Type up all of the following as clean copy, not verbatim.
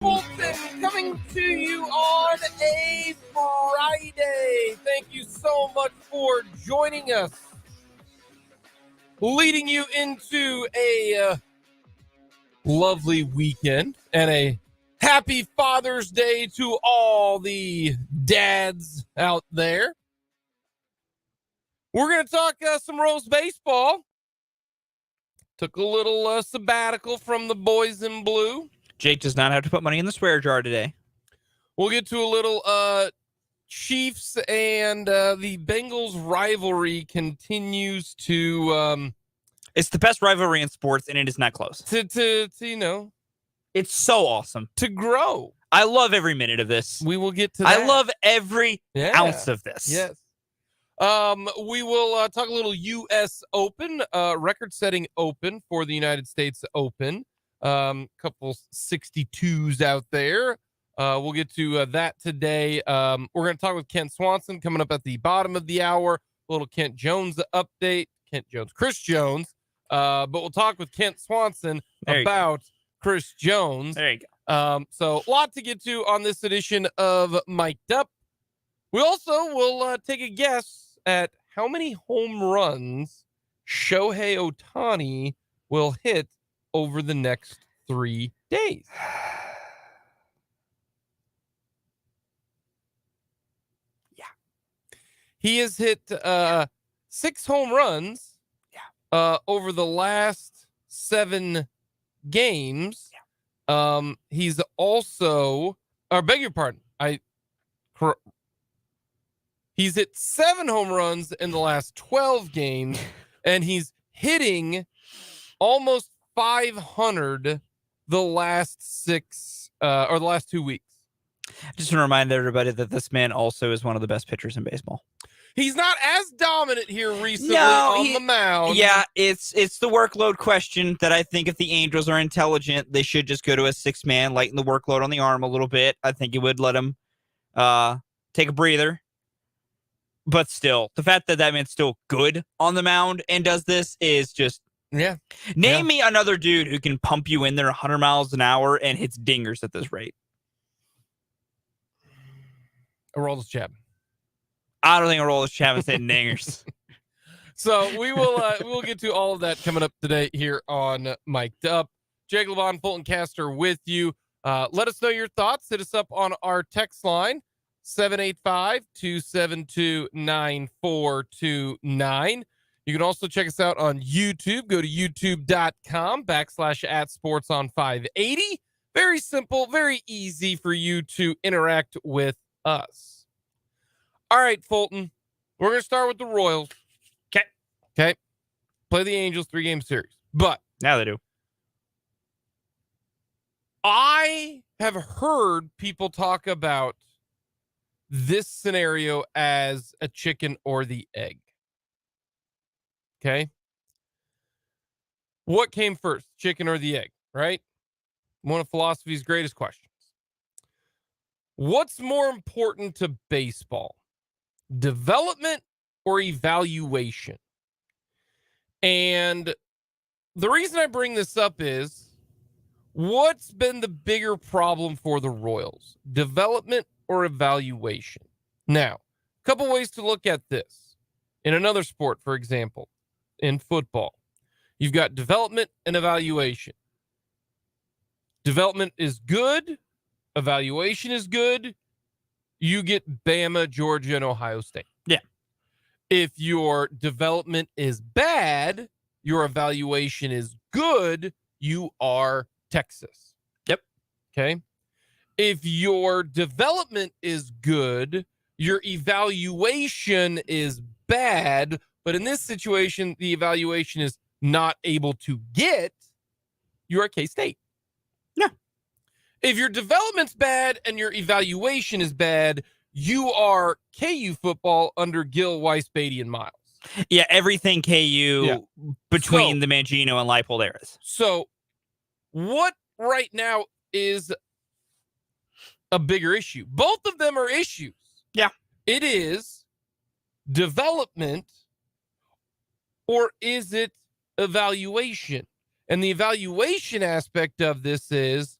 Fulton coming to you on a Friday. Thank you so much for joining us. Leading you into a lovely weekend and a happy Father's Day to all the dads out there. We're going to talk some Rose baseball. Took a little sabbatical from the boys in blue. Jake does not have to put money in the swear jar today. We'll get to a little Chiefs and the Bengals rivalry continues to it's the best rivalry in sports, and it is not close. To you know, it's so awesome to grow. I love every minute of this. We will get to that. I love every ounce of this. Yes. We will talk a little U.S. Open, record-setting Open for the United States Open. Couple 62s out there. We'll get to that today. We're going to talk with Kent Swanson coming up at the bottom of the hour. A little Kent Jones update. Chris Jones. But we'll talk with Kent Swanson about Chris Jones. There you go. So a lot to get to on this edition of Mic'd Up. We also will take a guess at how many home runs Shohei Ohtani will hit over the next 3 days. Yeah. He has hit 6 home runs over the last 7 games. Yeah. He's also, or beg your pardon, he's hit 7 home runs in the last 12 games, and he's hitting almost 500 the last 6 or the last 2 weeks. Just want to remind everybody that this man also is one of the best pitchers in baseball. He's not as dominant here recently on the mound. Yeah, it's the workload question that I think if the Angels are intelligent, they should just go to a 6-man, lighten the workload on the arm a little bit. I think it would let him take a breather. But still, the fact that man's still good on the mound and does this is just... Yeah. Name me another dude who can pump you in there 100 miles an hour and hits dingers at this rate. Aroldis Chapman. I don't think Aroldis Chapman's hitting dingers. So we'll get to all of that coming up today here on Mic'd Up. Jake LeBon, Fulton Caster with you. Let us know your thoughts. Hit us up on our text line, 785-272-9429. You can also check us out on YouTube. Go to youtube.com/@sportson580. Very simple, very easy for you to interact with us. All right, Fulton, we're going to start with the Royals. Okay. Play the Angels 3-game series. But now they do. I have heard people talk about this scenario as a chicken or the egg. Okay. What came first, chicken or the egg, right? One of philosophy's greatest questions. What's more important to baseball? Development or evaluation? And the reason I bring this up is, what's been the bigger problem for the Royals? Development or evaluation? Now, a couple ways to look at this. In another sport, for example, in football, you've got development and evaluation. Development is good. Evaluation is good. You get Bama, Georgia, and Ohio State. Yeah. If your development is bad, your evaluation is good, you are Texas. Yep. Okay. If your development is good, your evaluation is bad, but in this situation, the evaluation is not able to get, you are K-State. Yeah. If your development's bad and your evaluation is bad, you are KU football under Gill, Weiss, Beatty, and Miles. Yeah, everything KU between the Mangino and Leipold eras. So what right now is a bigger issue? Both of them are issues. Yeah. It is development, or is it evaluation? And the evaluation aspect of this is,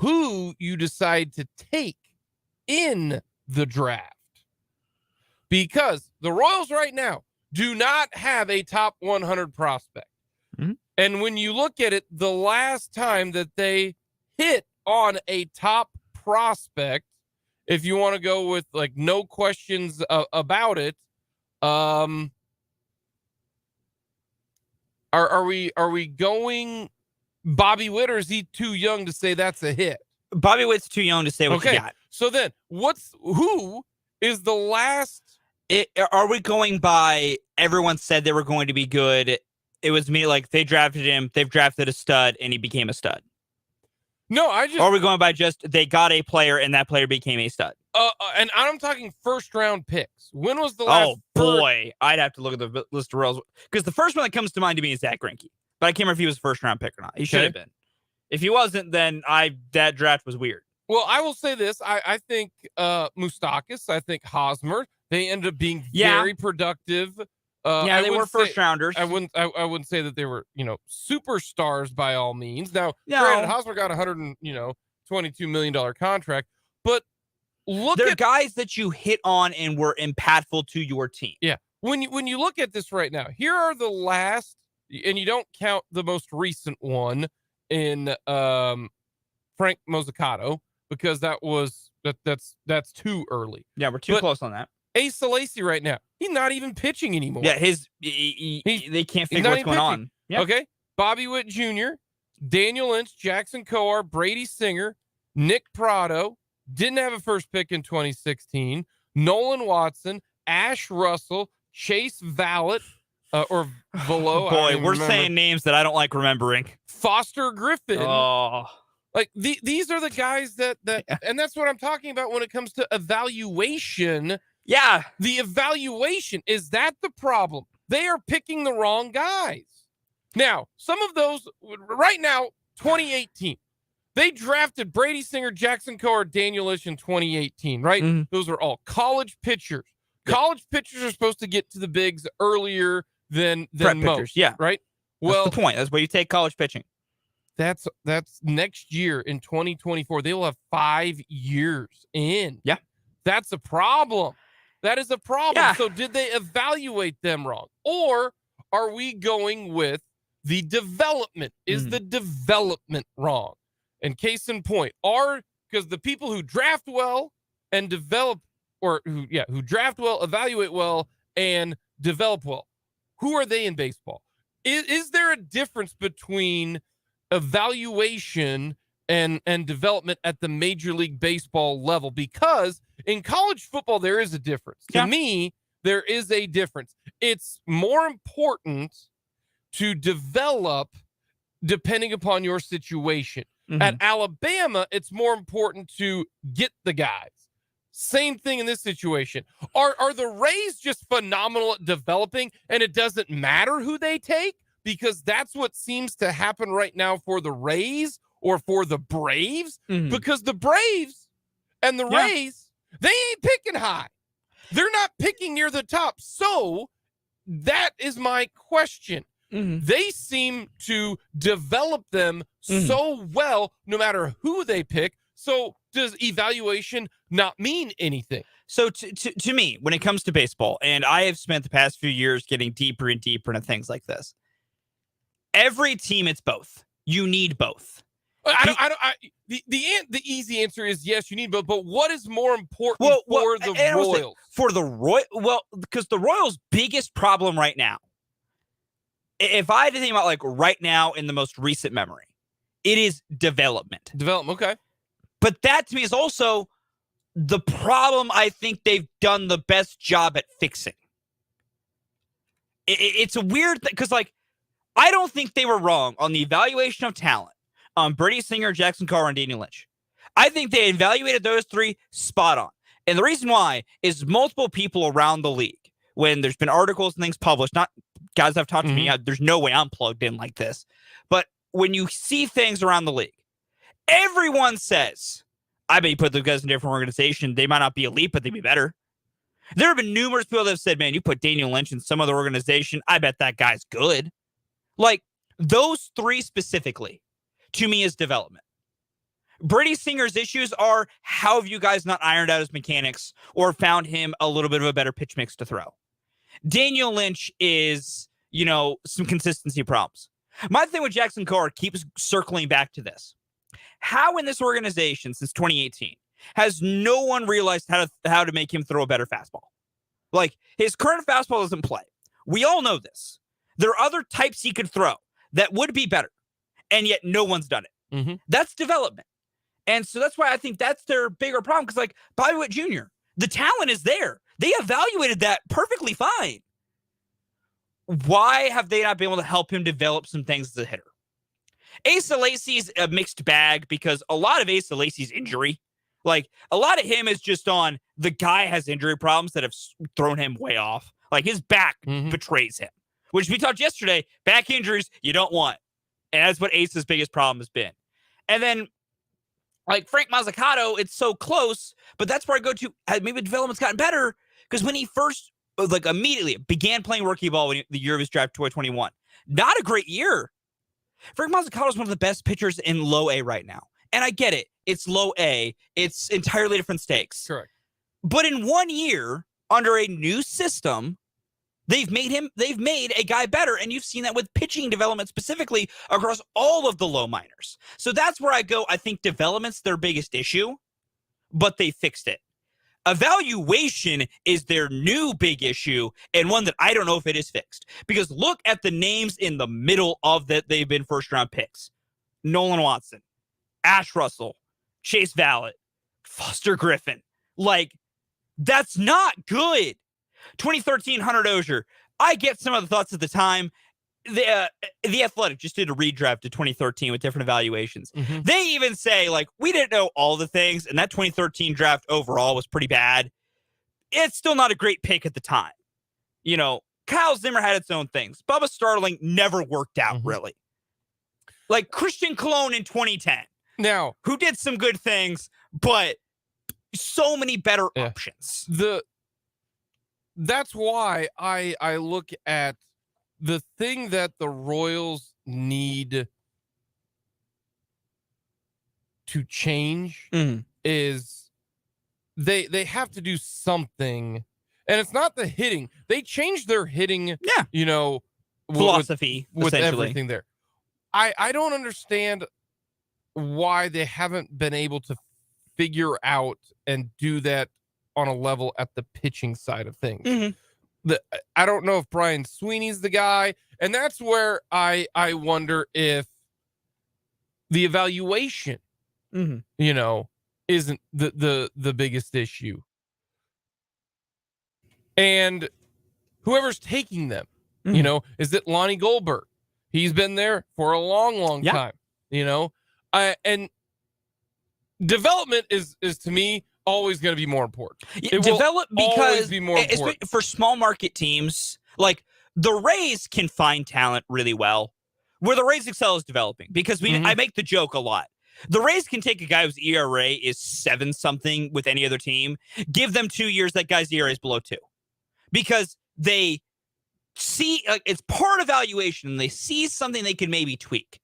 who you decide to take in the draft. Because the Royals right now do not have a top 100 prospect. Mm-hmm. And when you look at it, the last time that they hit on a top prospect, if you want to go with like no questions about it, are we going Bobby Witt, or is he too young to say that's a hit? Bobby Witt's too young to say what you got. So then who is the last? Are we going by everyone said they were going to be good? It was me, like they drafted him, they've drafted a stud, and he became a stud. No, Or are we going by just they got a player and that player became a stud? And I'm talking first round picks. When was the last? Oh boy, I'd have to look at the list of Royals because the first one that comes to mind to me is Zach Greinke, but I can't remember if he was a first round pick or not. He should have been. If he wasn't, then that draft was weird. Well, I will say this: I think Moustakas, I think Hosmer, they ended up being very productive. They were first rounders. I wouldn't say that they were, superstars by all means. Now, granted, Hosmer got $122 million contract, but they're guys that you hit on and were impactful to your team. Yeah. When you look at this right now, here are the last, and you don't count the most recent one in Frank Mozzicato, because that's too early. Yeah, we're too close on that. Asa Lacy right now, he's not even pitching anymore. Yeah, they can't figure what's going on. Yeah. Okay. Bobby Witt Jr., Daniel Lynch, Jackson Coar, Brady Singer, Nick Prado, didn't have a first pick in 2016, Nolan Watson, Ash Russell, Chase Vallot, or Velo. Boy, we're saying names that I don't like remembering. Foster Griffin. Oh. Like these are the guys that and that's what I'm talking about when it comes to evaluation. Yeah. The evaluation, is that the problem? They are picking the wrong guys. Now, some of those right now, 2018, they drafted Brady Singer, Jackson Coar, Daniel Lynch in 2018, right? Mm-hmm. Those are all college pitchers. Yep. College pitchers are supposed to get to the bigs earlier than most. Pitchers, yeah. Right? Well, that's the point. That's where you take college pitching. That's next year in 2024. They will have 5 years in. Yeah. That's a problem. That is a problem. Yeah. So did they evaluate them wrong? Or are we going with the development? Is the development wrong? And case in point, because the people who draft well and develop, or who draft well, evaluate well, and develop well, who are they in baseball? Is there a difference between evaluation and development at the Major League Baseball level? Because in college football, there is a difference. To me, there is a difference. It's more important to develop depending upon your situation. Mm-hmm. At Alabama, it's more important to get the guys. Same thing in this situation. Are the Rays just phenomenal at developing and it doesn't matter who they take? Because that's what seems to happen right now for the Rays or for the Braves. Mm-hmm. Because the Braves and the Rays, they ain't picking high. They're not picking near the top. So that is my question. Mm-hmm. They seem to develop them so well, no matter who they pick. So does evaluation not mean anything? So to me, when it comes to baseball, and I have spent the past few years getting deeper and deeper into things like this, every team, it's both. You need both. The easy answer is yes, you need both. But what is more important for the Royals? Because the Royals' biggest problem right now, if I had to think about like right now in the most recent memory, it is development. Development, okay. But that to me is also the problem I think they've done the best job at fixing. It's a weird thing because, like, I don't think they were wrong on the evaluation of talent on Brady Singer, Jackson Coar, and Daniel Lynch. I think they evaluated those three spot on. And the reason why is multiple people around the league, when there's been articles and things published, not guys have talked to me, there's no way I'm plugged in like this. But when you see things around the league, everyone says, I bet you put those guys in a different organization, they might not be elite, but they'd be better. There have been numerous people that have said, man, you put Daniel Lynch in some other organization, I bet that guy's good. Like, those three specifically, to me, is development. Brady Singer's issues are, how have you guys not ironed out his mechanics or found him a little bit of a better pitch mix to throw? Daniel Lynch is, some consistency problems. My thing with Jackson Kowar keeps circling back to this. How in this organization since 2018 has no one realized how to make him throw a better fastball? Like, his current fastball doesn't play. We all know this. There are other types he could throw that would be better, and yet no one's done it. Mm-hmm. That's development. And so that's why I think that's their bigger problem, because, like, Bobby Witt Jr., the talent is there. They evaluated that perfectly fine. Why have they not been able to help him develop some things as a hitter? Asa Lacy's a mixed bag, because a lot of Asa Lacy's injury, like, a lot of him is just on the guy has injury problems that have thrown him way off. Like, his back betrays him, which we talked yesterday. Back injuries you don't want. And that's what Asa's biggest problem has been. And then, like, Frank Mazzucato, it's so close, but that's where I go to. Maybe development's gotten better, because when he first, like, immediately began playing rookie ball the year of his draft, 2021, not a great year. Frank Mazzucato is one of the best pitchers in low A right now. And I get it. It's low A. It's entirely different stakes. Correct. But in 1 year, under a new system, they've made a guy better. And you've seen that with pitching development specifically across all of the low minors. So that's where I go. I think development's their biggest issue, but they fixed it. Evaluation is their new big issue, and one that I don't know if it is fixed. Because look at the names in the middle of that they've been first-round picks. Nolan Watson, Ash Russell, Chase Vallot, Foster Griffin. Like, that's not good. 2013, Hunter Dozier. I get some of the thoughts at the time. The Athletic just did a redraft to 2013 with different evaluations. Mm-hmm. They even say, like, we didn't know all the things, and that 2013 draft overall was pretty bad. It's still not a great pick at the time. Kyle Zimmer had its own things. Bubba Starling never worked out, really. Like Christian Colon in 2010. Now, who did some good things, but so many better options. That's why I look at the thing that the Royals need to change is they have to do something, and it's not the hitting. They changed their hitting, philosophy with everything there. I don't understand why they haven't been able to figure out and do that on a level at the pitching side of things. I don't know if Brian Sweeney's the guy, and that's where I wonder if the evaluation, isn't the biggest issue, and whoever's taking them, is it Lonnie Goldberg? He's been there for a long time, and development is to me always going to be more important. It develop will because always be more important. For small market teams, like the Rays can find talent really well. Where the Rays excel is developing, because I make the joke a lot. The Rays can take a guy whose ERA is 7-something with any other team, give them 2 years, that guy's ERA is below 2, because they see it's part evaluation, and they see something they can maybe tweak.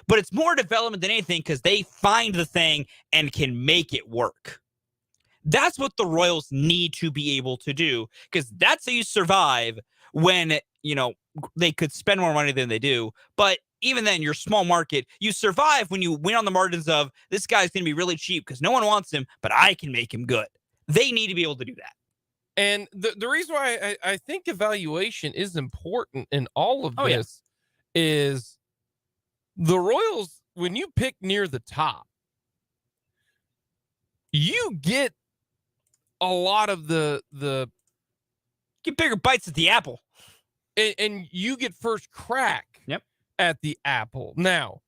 But it's more development than anything, because they find the thing and can make it work. That's what the Royals need to be able to do, because that's how you survive when, they could spend more money than they do. But even then, your small market, you survive when you win on the margins of, this guy's going to be really cheap because no one wants him, but I can make him good. They need to be able to do that. And the reason why I think evaluation is important in all of this is the Royals, when you pick near the top, you get a lot of the get bigger bites at the apple, and you get first crack at the apple. Now,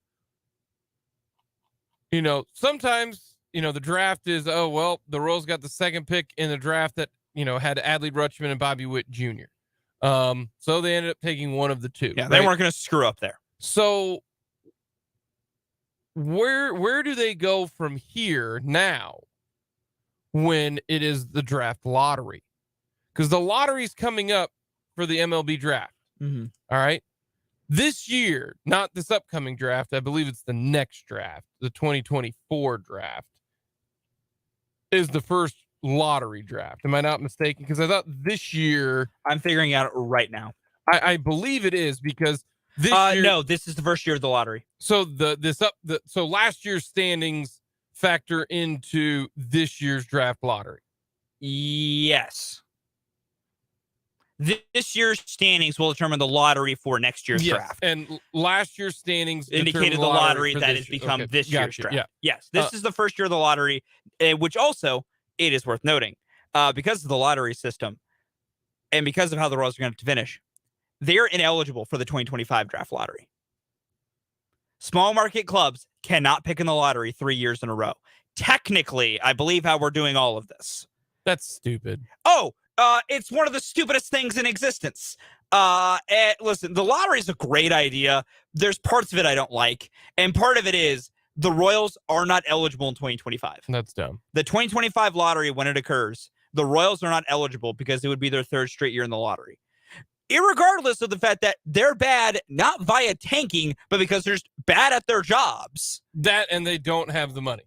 sometimes the draft is, the Royals got the second pick in the draft that had Adley Rutschman and Bobby Witt Jr. So they ended up taking one of the two. Yeah, they weren't going to screw up there. So where do they go from here now when it is the draft lottery? Because the lottery's coming up for the MLB draft. All right. This year, not this upcoming draft, I believe it's the next draft, the 2024 draft, is the first lottery draft. Am I not mistaken? Because I thought this year. I'm figuring out right now. I believe it is because this year. No, this is the first year of the lottery. So so last year's standings factor into this year's draft lottery. Yes. This year's standings will determine the lottery for next year's draft. And last year's standings indicated the lottery that has become this year's draft. Yeah. Yes, this is the first year of the lottery, which also, it is worth noting, because of the lottery system and because of how the Royals are going to finish, they're ineligible for the 2025 draft lottery. Small market clubs cannot pick in the lottery 3 years in a row. Technically, I believe how we're doing all of this. That's stupid. Oh, it's one of the stupidest things in existence. Listen, the lottery is a great idea. There's parts of it I don't like. And part of it is the Royals are not eligible in 2025. That's dumb. The 2025 lottery, when it occurs, the Royals are not eligible because it would be their third straight year in the lottery. Irregardless of the fact that they're bad, not via tanking, but because they're just bad at their jobs. That and they don't have the money.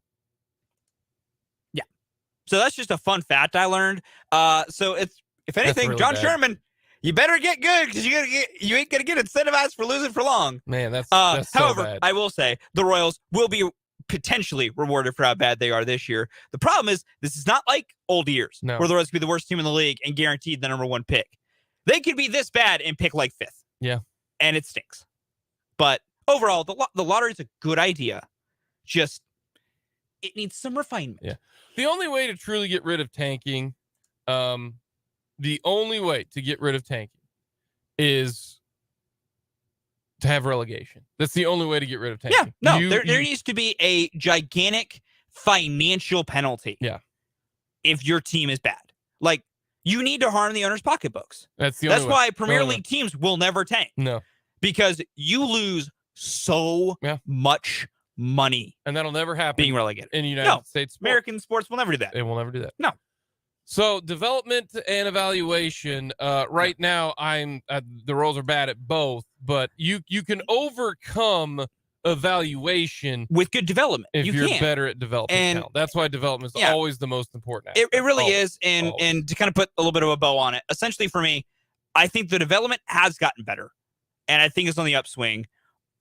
So that's just a fun fact I learned. So it's, if anything, really John bad. Sherman, you better get good because you ain't gonna get incentivized for losing for long. Man, that's however, so bad. I will say the Royals will be potentially rewarded for how bad they are this year. The problem is this is not like old years where the Royals could be the worst team in the league and guaranteed the number one pick. They could be this bad and pick like fifth. Yeah, and it stinks. But overall, the lottery is a good idea. Just it needs some refinement. Yeah. The only way to truly get rid of tanking, is to have relegation. That's the only way to get rid of tanking. Yeah, no, there needs to be a gigantic financial penalty. Yeah. If your team is bad. Like, you need to harm the owner's pocketbooks. That's why Premier League teams will never tank. No. Because you lose so much money. And that'll never happen. Being relegated. In the United States. American sports will never do that. They will never do that. No. So development and evaluation. Right now, the Royals are bad at both, but you can overcome evaluation with good development if you're better at developing talent. That's why development is always the most important aspect. It really is. And to kind of put a little bit of a bow on it, essentially for me, I think the development has gotten better, and I think it's on the upswing.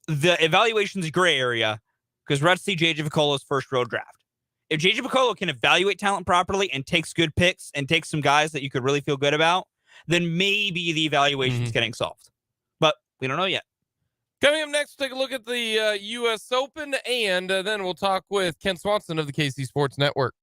The evaluation's a gray area because we're about to see J.J. Piccolo's first road draft. If J.J. Piccolo can evaluate talent properly and takes good picks and takes some guys that you could really feel good about, then maybe the evaluation's getting solved. But we don't know yet. Coming up next, we'll take a look at the U.S. Open, and then we'll talk with Ken Swanson of the KC Sports Network.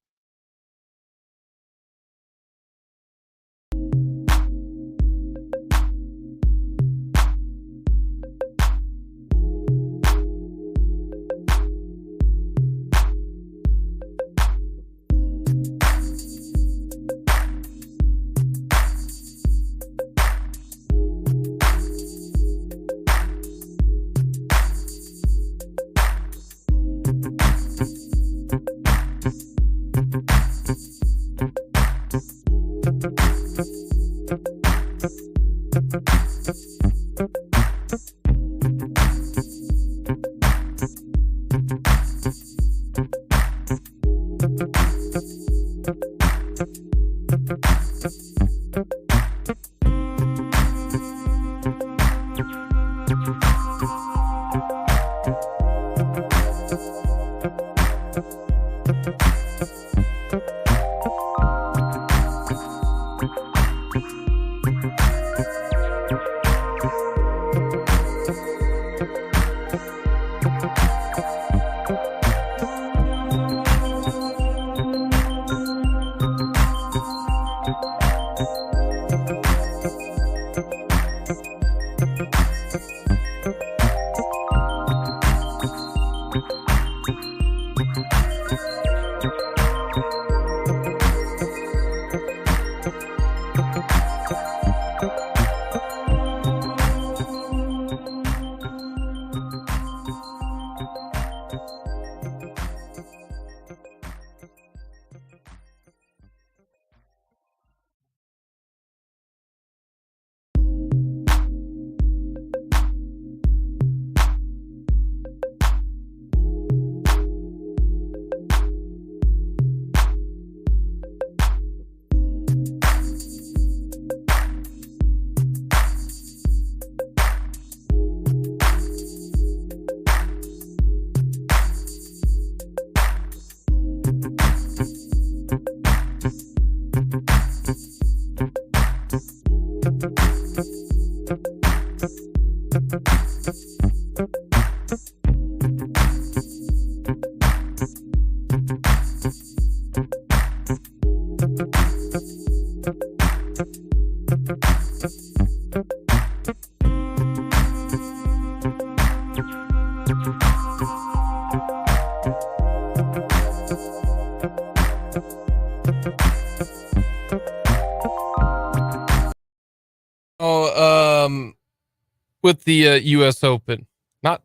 with the U.S. Open. Not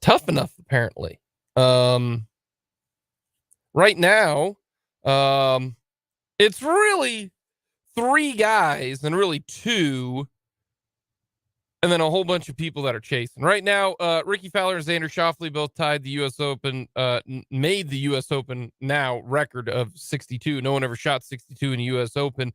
tough enough, apparently. Right now, it's really 3 guys and really 2, and then a whole bunch of people that are chasing. Right now, Ricky Fowler and Xander Schauffele both tied the U.S. Open, made the U.S. Open now record of 62. No one ever shot 62 in the U.S. Open,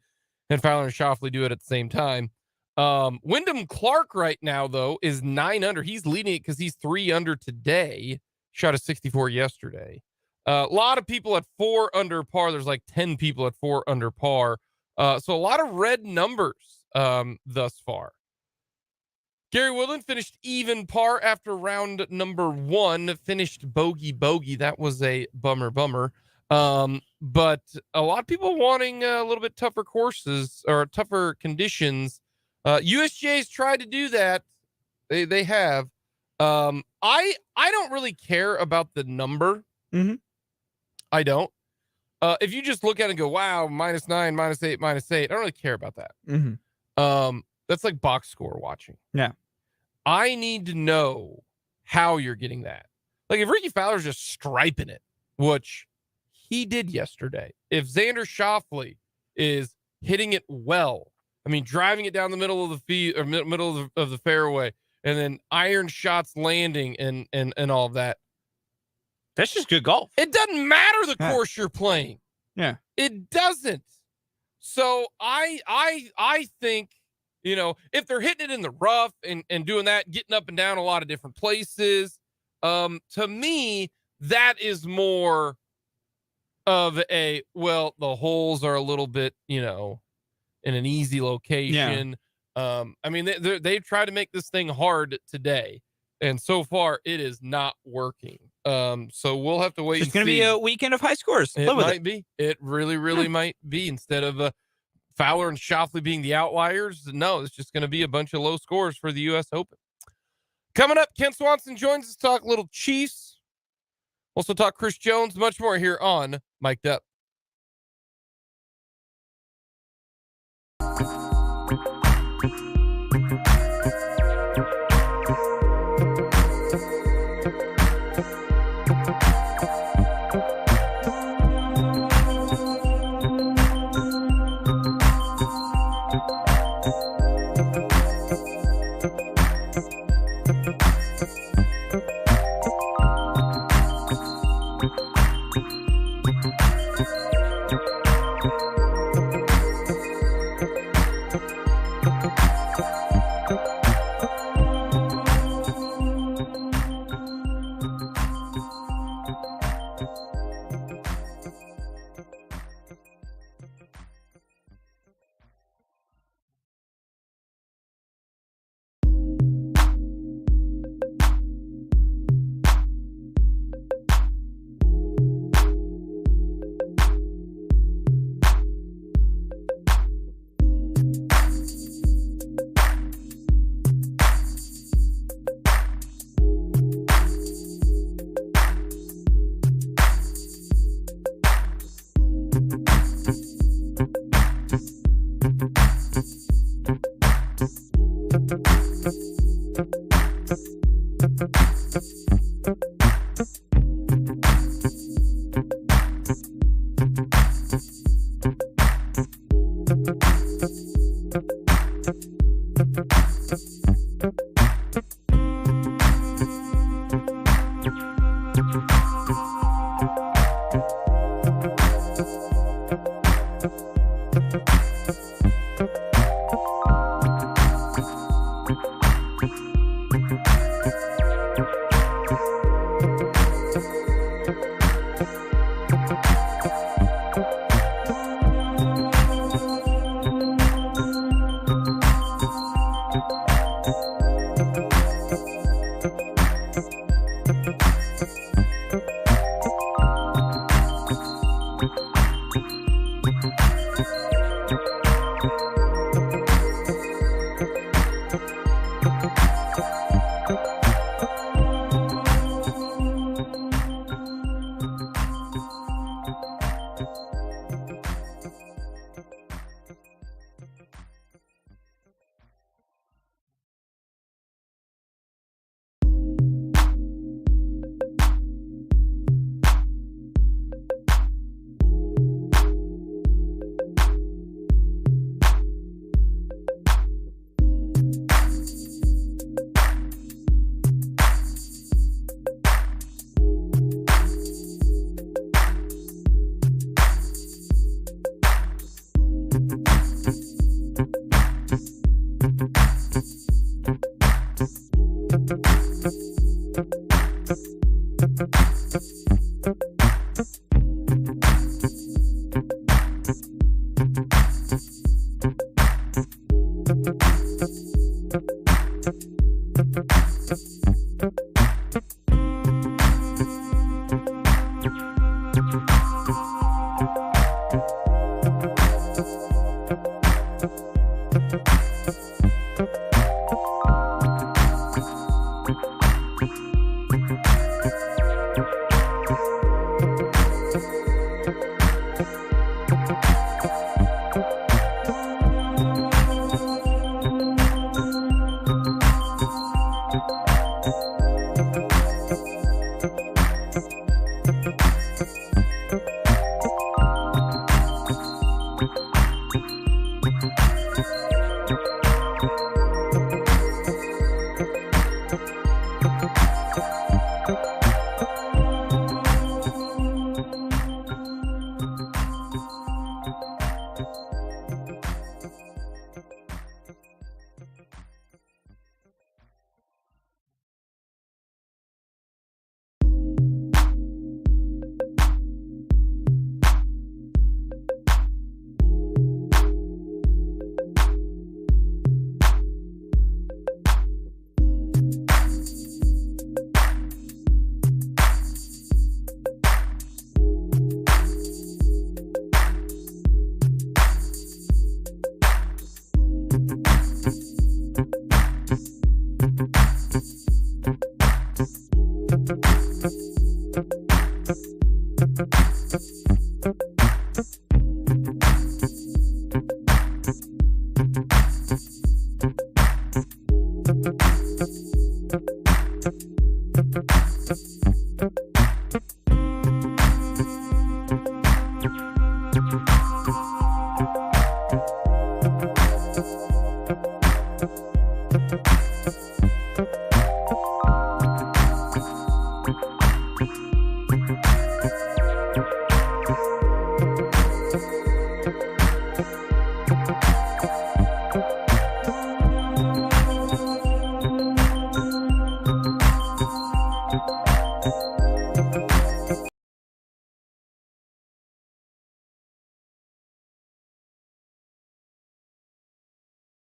and Fowler and Schauffele do it at the same time. Wyndham Clark right now, though, is 9 under. He's leading it because he's 3 under today. Shot a 64 yesterday. A lot of people at 4 under par. There's like 10 people at 4 under par. So a lot of red numbers thus far. Gary Woodland finished even par after round number 1. Finished bogey. That was a bummer. But a lot of people wanting a little bit tougher courses or tougher conditions. USGA's tried to do that. They have. I don't really care about the number. Mm-hmm. I don't. If you just look at it and go, wow, -9, -8, -8, I don't really care about that. Mm-hmm. That's like box score watching. Yeah. I need to know how you're getting that. Like if Ricky Fowler's just striping it, which he did yesterday. If Xander Schauffele is hitting it well, I mean, driving it down the middle of the field or middle of the fairway, and then iron shots landing and all of that. That's just good golf. It doesn't matter the course you're playing. Yeah. It doesn't. So I think, you know, if they're hitting it in the rough and doing that, getting up and down a lot of different places, to me, that is more of a, well, the holes are a little bit, you know, in an easy location. Yeah. I mean, they've tried to make this thing hard today, and so far it is not working. So we'll have to wait. It's going to be a weekend of high scores. It might be. It really might be. Instead of Fowler and Schauffele being the outliers, no, it's just going to be a bunch of low scores for the U.S. Open. Coming up, Ken Swanson joins us to talk a little Chiefs. Also talk Chris Jones, much more here on Mic'd Up.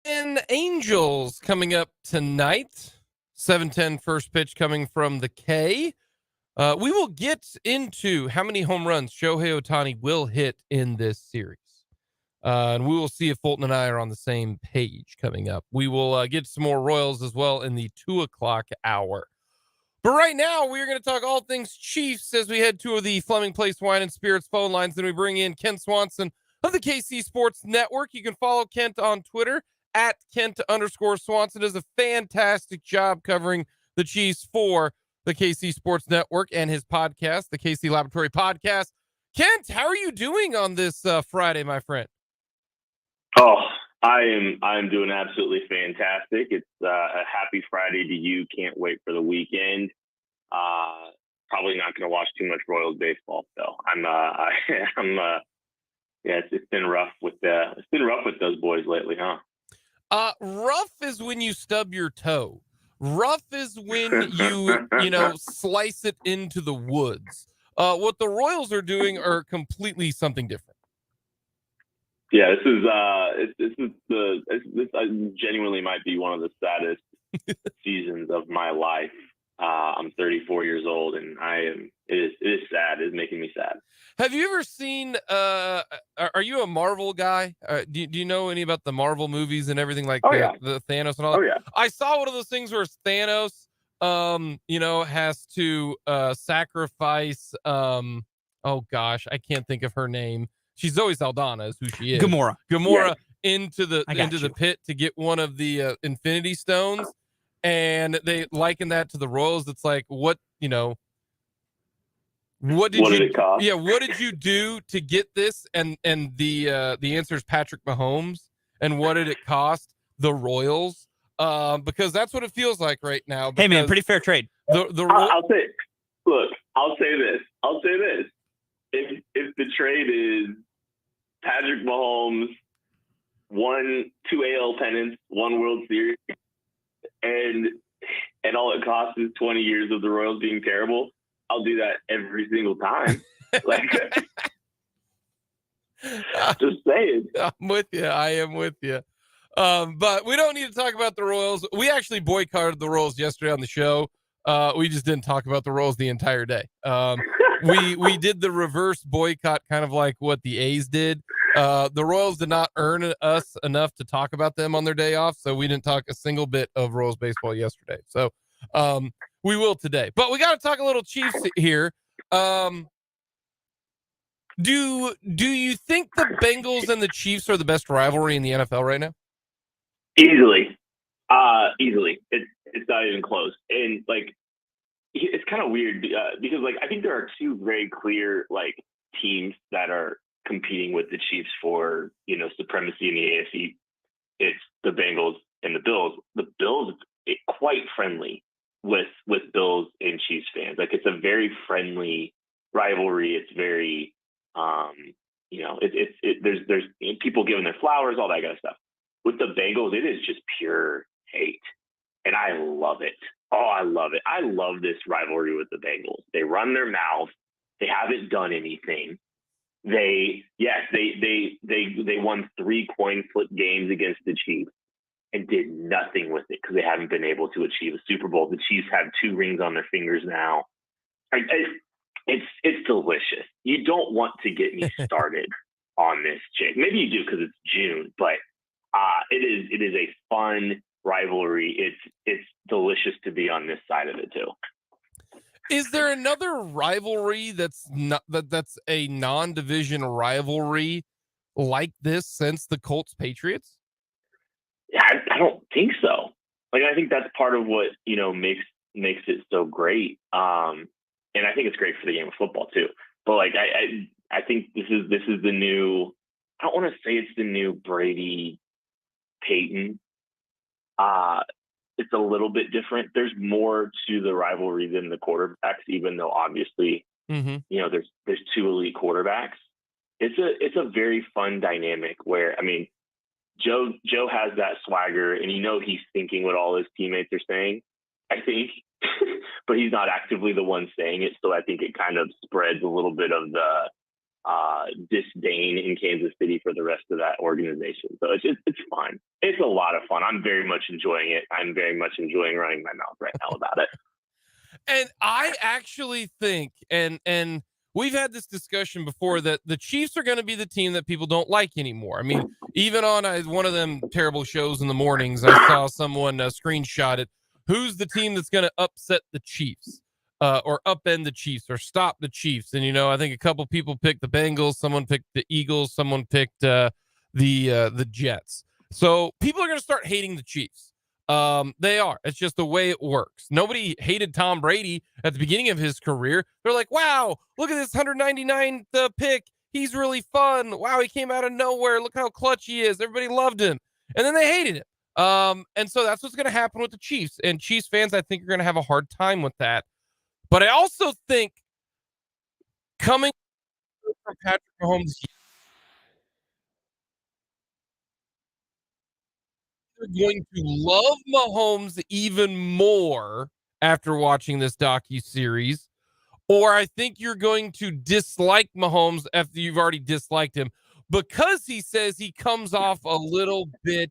And Angels coming up tonight. 7:10 first pitch coming from the K. We will get into how many home runs Shohei Ohtani will hit in this series. And we will see if Fulton and I are on the same page coming up. We will get some more Royals as well in the 2:00 hour. But right now, we are going to talk all things Chiefs as we head to the Fleming Place Wine and Spirits phone lines. Then we bring in Kent Swanson of the KC Sports Network. You can follow Kent on Twitter at Kent_Swanson. Does a fantastic job covering the Chiefs for the KC Sports Network and his podcast, the KC Laboratory Podcast. Kent, how are you doing on this Friday, my friend? Oh, I'm doing absolutely fantastic. It's a happy Friday to you. Can't wait for the weekend. Probably not going to watch too much Royals baseball though. It's been rough with those boys lately, huh? Rough is when you stub your toe. Rough is when you slice it into the woods. What the Royals are doing are completely something different. Yeah, this genuinely might be one of the saddest seasons of my life. I'm 34 years old, and it is sad. It's making me sad. Have you ever seen? Are you a Marvel guy? Do you know any about the Marvel movies and everything like the Thanos and all that? Oh yeah. I saw one of those things where Thanos, has to sacrifice. Oh gosh, I can't think of her name. She's Zoe Saldana, is who she is. Gamora yes. into the pit to get one of the Infinity Stones, and they liken that to the Royals. It's like, what did it cost? Yeah, what did you do to get this? And the answer is Patrick Mahomes. And what did it cost? The Royals. Because that's what it feels like right now. Hey man, pretty fair trade. I'll say this. If the trade is Patrick Mahomes, 2 AL pennants, 1 World Series, and all it costs is 20 years of the Royals being terrible, I'll do that every single time. Just saying. I'm with you. I am with you. But we don't need to talk about the Royals. We actually boycotted the Royals yesterday on the show. We just didn't talk about the Royals the entire day. We did the reverse boycott, kind of like what the A's did. The Royals did not earn us enough to talk about them on their day off, so we didn't talk a single bit of Royals baseball yesterday. So we will today. But we got to talk a little Chiefs here. Do you think the Bengals and the Chiefs are the best rivalry in the NFL right now? Easily. It's not even close. And it's kind of weird because I think there are 2 very clear teams that are competing with the Chiefs for supremacy in the AFC. It's the Bengals and the Bills. The Bills are quite friendly with Bills and Chiefs fans. It's a very friendly rivalry. It's very there's people giving their flowers, all that kind of stuff. With the Bengals, it is just pure hate. And I love it. Oh, I love it. I love this rivalry with the Bengals. They run their mouth. They haven't done anything. They won 3 coin flip games against the Chiefs and did nothing with it because they haven't been able to achieve a Super Bowl. The Chiefs have 2 rings on their fingers now. It's delicious. You don't want to get me started on this, Jake. Maybe you do because it's June, but it is a fun rivalry. It's delicious to be on this side of it too. Is there another rivalry that's not that's a non-division rivalry like this since the Colts Patriots? Yeah, I don't think so. Like, I think that's part of what makes it so great. And I think it's great for the game of football too. But like, I think this is the new. I don't want to say it's the new Brady Peyton. It's a little bit different. There's more to the rivalry than the quarterbacks, even though obviously there's two elite quarterbacks. It's a very fun dynamic where, I mean, Joe has that swagger, and he's thinking what all his teammates are saying, I think, but he's not actively the one saying it. So I think it kind of spreads a little bit of the disdain in Kansas City for the rest of that organization. So it's fun. It's a lot of fun. I'm very much enjoying it. I'm very much enjoying running my mouth right now about it. And I actually think, and we've had this discussion before, that the Chiefs are going to be the team that people don't like anymore. I mean, even on one of them terrible shows in the mornings, I saw someone screenshot it. Who's the team that's going to upset the Chiefs, or upend the Chiefs, or stop the Chiefs? And I think a couple people picked the Bengals, someone picked the Eagles, someone picked the Jets. So people are going to start hating the Chiefs. They are. It's just the way it works. Nobody hated Tom Brady at the beginning of his career. They're like, wow, look at this 199th pick. He's really fun. Wow, he came out of nowhere. Look how clutch he is. Everybody loved him. And then they hated him. And so that's what's going to happen with the Chiefs. And Chiefs fans, I think, are going to have a hard time with that. But I also think coming from Patrick Mahomes, you're going to love Mahomes even more after watching this docu-series, or I think you're going to dislike Mahomes after you've already disliked him, because he says he comes off a little bit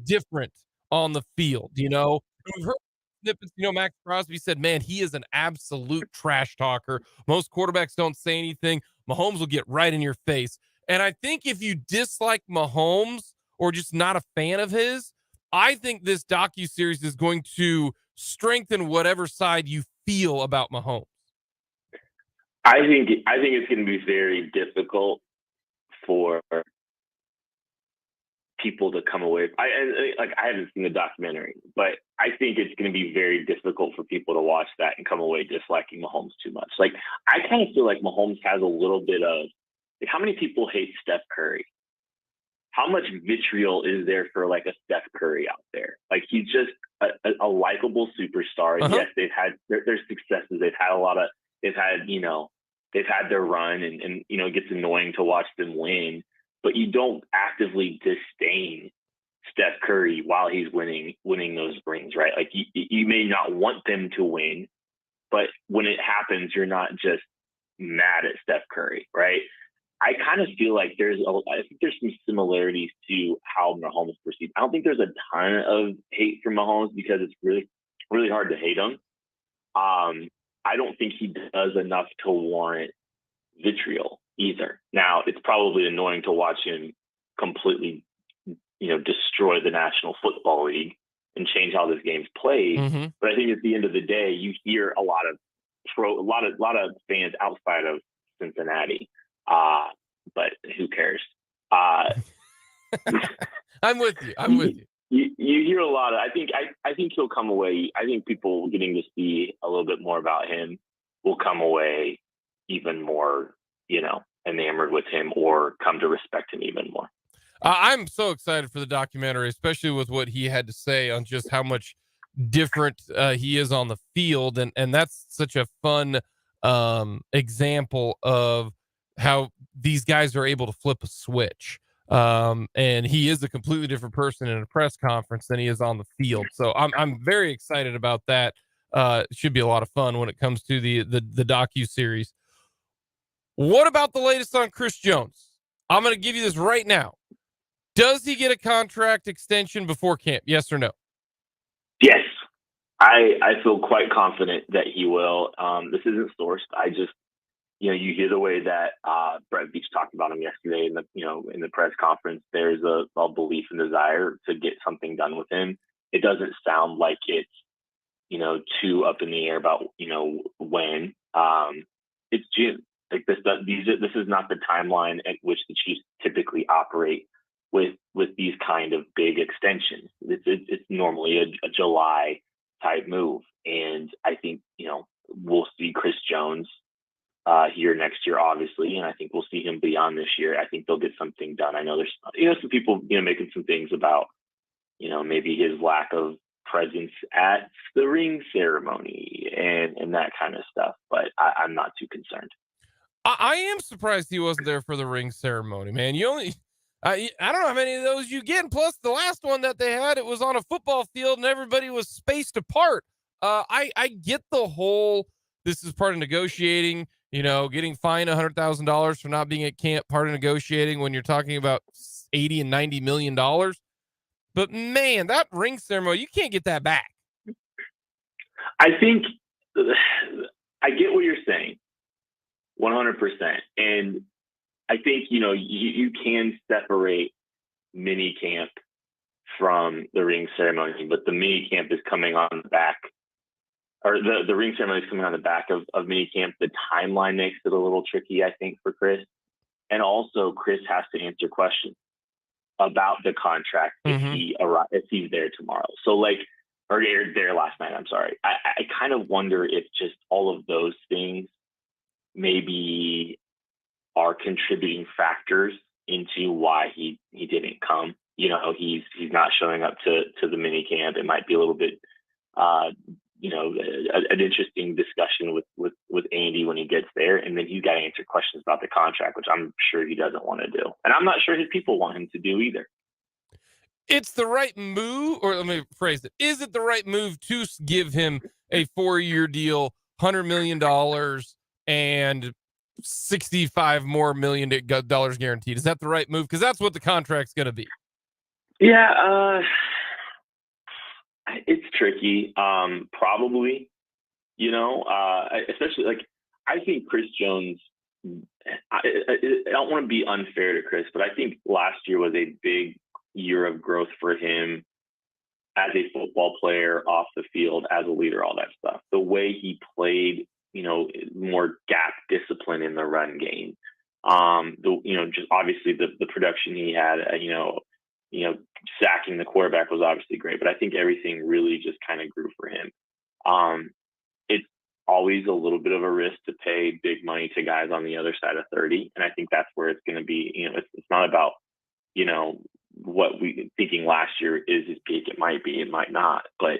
different on the field. We've heard snippets. Max Crosby said, man, he is an absolute trash talker. Most quarterbacks don't say anything. Mahomes will get right in your face. And I think if you dislike Mahomes or just not a fan of his, I think this docu-series is going to strengthen whatever side you feel about Mahomes. I think it's going to be very difficult for people to come away. I haven't seen the documentary, but I think it's going to be very difficult for people to watch that and come away disliking Mahomes too much. Like, I kind of feel like Mahomes has a little bit of, like, how many people hate Steph Curry? How much vitriol is there for like a Steph Curry out there? Like, he's just a likable superstar. And yes, they've had their successes. They've had their run, and it gets annoying to watch them win. But you don't actively disdain Steph Curry while he's winning those rings, right? Like, you may not want them to win, but when it happens, you're not just mad at Steph Curry, right? I kind of feel like I think there's some similarities to how Mahomes is perceived. I don't think there's a ton of hate for Mahomes because it's really, really hard to hate him. I don't think he does enough to warrant vitriol either. Now, it's probably annoying to watch him completely, destroy the National Football League and change how this game's played. Mm-hmm. But I think at the end of the day, you hear a lot of fans outside of Cincinnati. But who cares? I'm with you. You hear a lot of. I think he'll come away. I think people getting to see a little bit more about him will come away even more, enamored with him, or come to respect him even more. I'm so excited for the documentary, especially with what he had to say on just how much different he is on the field, and that's such a fun example of how these guys are able to flip a switch. And he is a completely different person in a press conference than he is on the field. So I'm very excited about that. It should be a lot of fun when it comes to the docu-series. What about the latest on Chris Jones? I'm going to give you this right now. Does he get a contract extension before camp? Yes or no? Yes. I feel quite confident that he will. This isn't sourced. I just, you hear the way that Brett Veach talked about him yesterday in the press conference. There's a belief and desire to get something done with him. It doesn't sound like it's two up in the air about, when. It's June. Like this is not the timeline at which the Chiefs typically operate with these kind of big extensions. It's normally a July type move, and I think we'll see Chris Jones here next year, obviously, and I think we'll see him beyond this year. I think they'll get something done. I know there's some people making some things about maybe his lack of presence at the ring ceremony and that kind of stuff, but I'm not too concerned. I am surprised he wasn't there for the ring ceremony, man. You only, I don't know how many of those you get. And plus, the last one that they had, it was on a football field and everybody was spaced apart. I get the whole, this is part of negotiating, getting fined $100,000 for not being at camp, part of negotiating when you're talking about $80 and $90 million. But man, that ring ceremony, you can't get that back. I think I get what you're saying. 100%. And I think, you can separate mini camp from the ring ceremony, but the mini camp is coming on the back, or the ring ceremony is coming on the back of mini camp. The timeline makes it a little tricky, I think, for Chris. And also Chris has to answer questions about the contract if he's there tomorrow. So or there last night, I'm sorry. I kind of wonder if just all of those things maybe are contributing factors into why he didn't come. He's not showing up to the mini camp. It might be a little bit, an interesting discussion with Andy when he gets there, and then he's got to answer questions about the contract, which I'm sure he doesn't want to do, and I'm not sure his people want him to do either. It's the right move, or let me phrase it. Is it the right move to give him a 4-year deal, $100 million and $65 million guaranteed? Is that the right move? Because that's what the contract's going to be. Yeah, it's tricky. Probably, especially I think Chris Jones. I don't want to be unfair to Chris, but I think last year was a big year of growth for him as a football player, off the field, as a leader, all that stuff. The way he played, more gap discipline in the run game. Just obviously the production he had, sacking the quarterback was obviously great, but I think everything really just kind of grew for him. It's always a little bit of a risk to pay big money to guys on the other side of 30. And I think that's where it's going to be, it's not about, what we thinking last year is his peak. It might be, it might not, but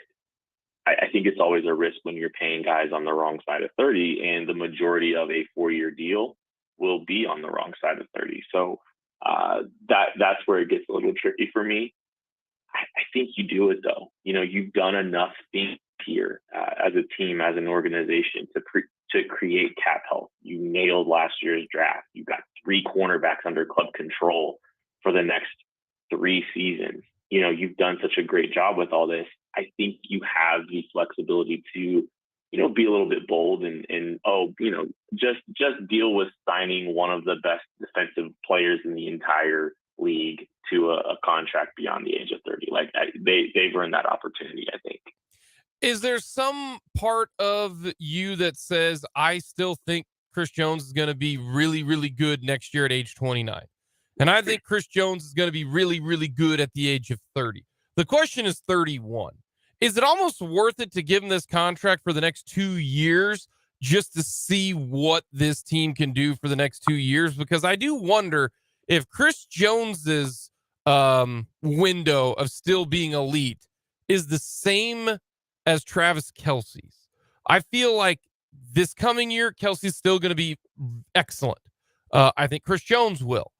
I think it's always a risk when you're paying guys on the wrong side of 30, and the majority of a 4-year deal will be on the wrong side of 30. So that's where it gets a little tricky for me. I think you do it though. You've done enough things here as a team, as an organization to create cap health. You nailed last year's draft. You got 3 cornerbacks under club control for the next 3 seasons. You've done such a great job with all this. I think you have the flexibility to, be a little bit bold and just deal with signing one of the best defensive players in the entire league to a contract beyond the age of 30. They've earned that opportunity, I think. Is there some part of you that says, I still think Chris Jones is going to be really, really good next year at age 29? And I think Chris Jones is going to be really, really good at the age of 30. The question is 31. Is it almost worth it to give him this contract for the next 2 years just to see what this team can do for the next 2 years? Because I do wonder if Chris Jones's window of still being elite is the same as Travis Kelce's. I feel like this coming year, Kelce's still going to be excellent. I think Chris Jones will.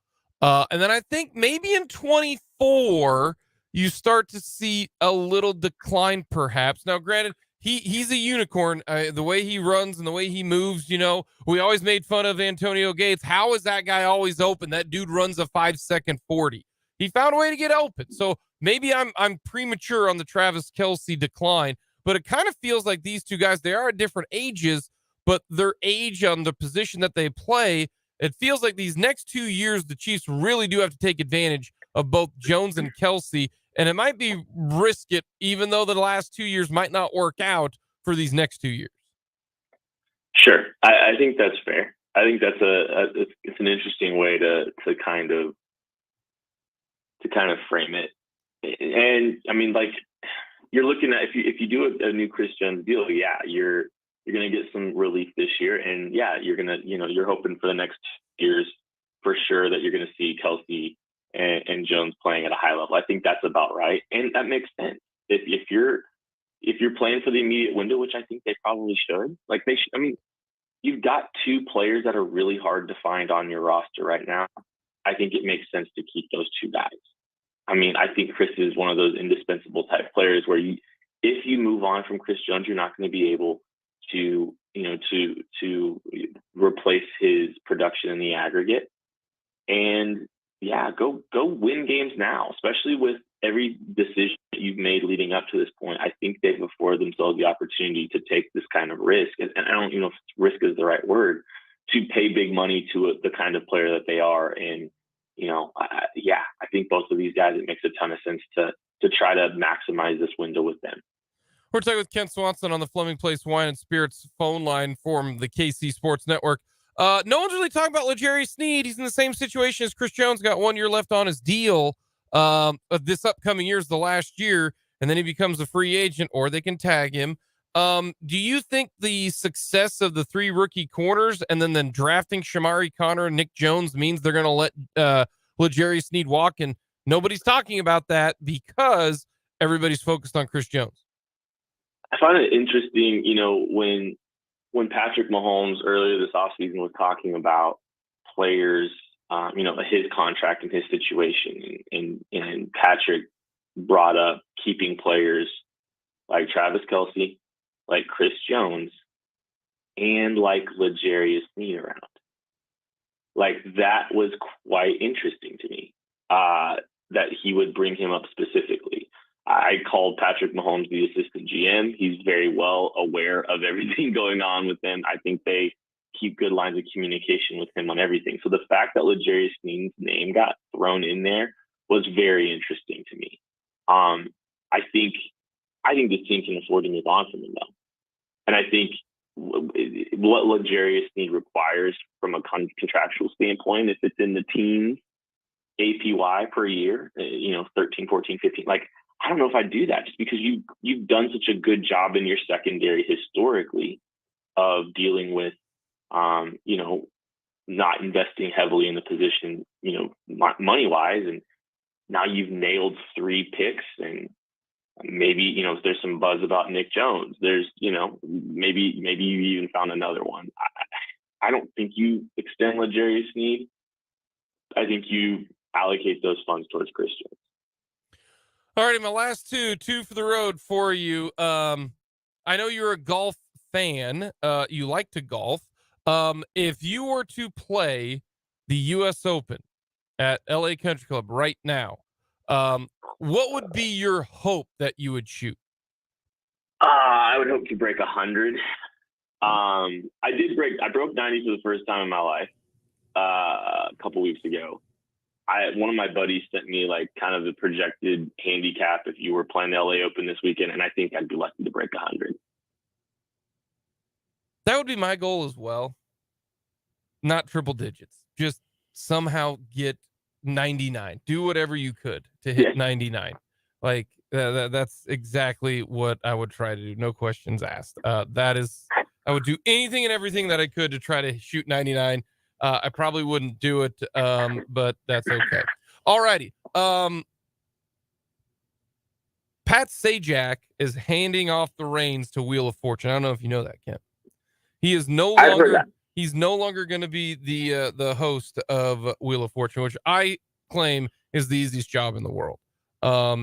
And then I think maybe in 24, you start to see a little decline, perhaps. Now, granted, he's a unicorn. The way he runs and the way he moves, we always made fun of Antonio Gates. How is that guy always open? That dude runs a 5-second 40. He found a way to get open. So maybe I'm premature on the Travis Kelce decline, but it kind of feels like these two guys, they are at different ages, but their age on the position that they play, it feels like these next 2 years, the Chiefs really do have to take advantage of both Jones and Kelce. and it might be risk it, even though the last 2 years might not work out for these next 2 years. Sure, I think that's fair. I think that's it's an interesting way to kind of frame it. And I mean, like, you're looking at if you do a new Chris Jones deal, yeah, you're going to get some relief this year, and yeah, you're going to you're hoping for the next years for sure that you're going to see Kelsey and Jones playing at a high level. I think that's about right, and that makes sense. If you're playing for the immediate window, which I think they probably should, like they should. I mean, you've got two players that are really hard to find on your roster right now. I think it makes sense to keep those two guys. I mean, I think Chris is one of those indispensable type players where if you move on from Chris Jones, you're not going to be able to replace his production in the aggregate. And yeah, go win games now, especially with every decision that you've made leading up to this point. I think they've afforded themselves the opportunity to take this kind of risk. And I don't know if risk is the right word, to pay big money to the kind of player that they are. And, I think both of these guys, it makes a ton of sense to try to maximize this window with them. We're talking with Ken Swanson on the Fleming Place Wine and Spirits phone line from the KC Sports Network. No one's really talking about L'Jarius Sneed. He's in the same situation as Chris Jones, got 1 year left on his deal. This upcoming year is the last year, and then he becomes a free agent, or they can tag him. Do you think the success of the 3 rookie corners and then drafting Shamari Connor and Nick Jones means they're going to let L'Jarius Sneed walk, and nobody's talking about that because everybody's focused on Chris Jones? I find it interesting, when Patrick Mahomes earlier this offseason was talking about players, his contract and his situation, and Patrick brought up keeping players like Travis Kelce, like Chris Jones, and like L'Jarius Sneed around. Like, that was quite interesting to me, that he would bring him up specifically. I called Patrick Mahomes the assistant GM. He's very well aware of everything going on with him. I think they keep good lines of communication with him on everything. So the fact that L'Jarius Sneed's name got thrown in there was very interesting to me. I think this team can afford to move on from him, though. And I think what L'Jarius Sneed requires from a contractual standpoint, if it's in the teens APY per year, 13, 14, 15, like, I don't know if I'd do that, just because you've done such a good job in your secondary historically of dealing with, not investing heavily in the position, money wise. And now you've nailed 3 picks, and maybe, there's some buzz about Nick Jones. There's, maybe you even found another one. I don't think you extend L'Jarius Sneed. I think you allocate those funds towards Chris Jones. All righty, my last two for the road for you. I know you're a golf fan. You like to golf. If you were to play the U.S. Open at LA Country Club right now, what would be your hope that you would shoot? I would hope to break 100. I broke 90 for the first time in my life a couple weeks ago. One of my buddies sent me like kind of the projected handicap if you were playing the LA Open this weekend, and I think I'd be lucky to break 100. That would be my goal as well. Not triple digits. Just somehow get 99. Do whatever you could to hit 99. Like that's exactly what I would try to do. No questions asked. I would do anything and everything that I could to try to shoot 99. I probably wouldn't do it, but that's okay. All righty. Pat Sajak is handing off the reins to Wheel of Fortune. I don't know if you know that, Ken. He is no longer. He's no longer going to be the host of Wheel of Fortune, which I claim is the easiest job in the world.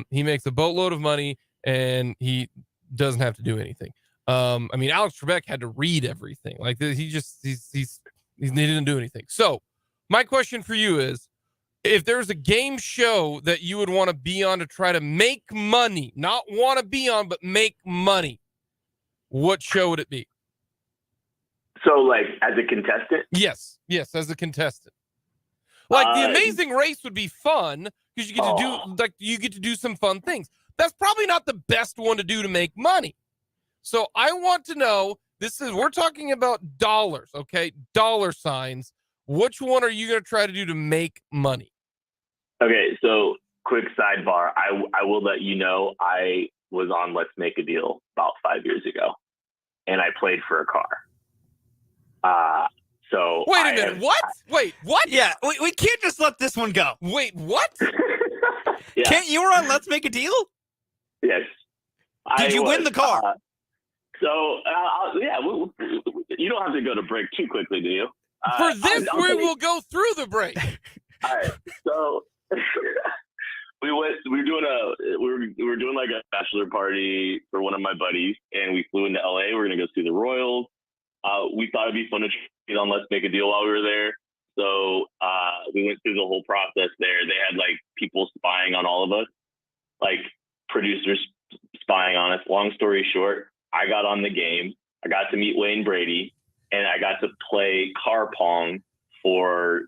He makes a boatload of money and he doesn't have to do anything. I mean, Alex Trebek had to read everything. Like he didn't do anything. So my question for you is, if there's a game show that you would want to be on to try to make money, not want to be on, but make money, what show would it be? So, like, as a contestant? Yes, as a contestant. Like the Amazing Race would be fun because you get to do some fun things. That's probably not the best one to do to make money. So I want to know, we're talking about dollars, okay? Dollar signs. Which one are you going to try to do to make money? Okay, so quick sidebar. I will let you know I was on Let's Make a Deal about 5 years ago, and I played for a car. So wait a minute. What? Wait, what? Yeah, we can't just let this one go. Wait, what? Yeah. Can't you were on Let's Make a Deal? Yes. Did you win the car? You don't have to go to break too quickly, do you? For this, we will go through the break. All right. So we were doing like a bachelor party for one of my buddies, and we flew into LA. We're gonna go see the Royals. We thought it'd be fun to trade on Let's Make a Deal while we were there. So we went through the whole process there. They had like people spying on all of us, like producers spying on us. Long story short, I got on the game. I got to meet Wayne Brady, and I got to play car pong for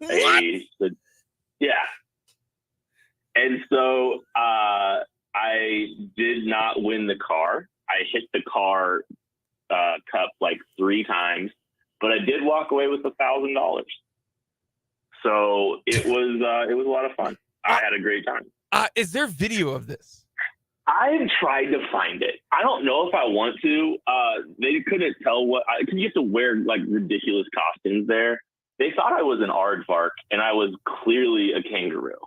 yeah. And so I did not win the car. I hit the car cup like 3 times, but I did walk away with $1,000. So it was a lot of fun. I had a great time. Is there video of this? I've tried to find it. I don't know if I want to. They couldn't tell because you have to wear like ridiculous costumes there. They thought I was an aardvark, and I was clearly a kangaroo.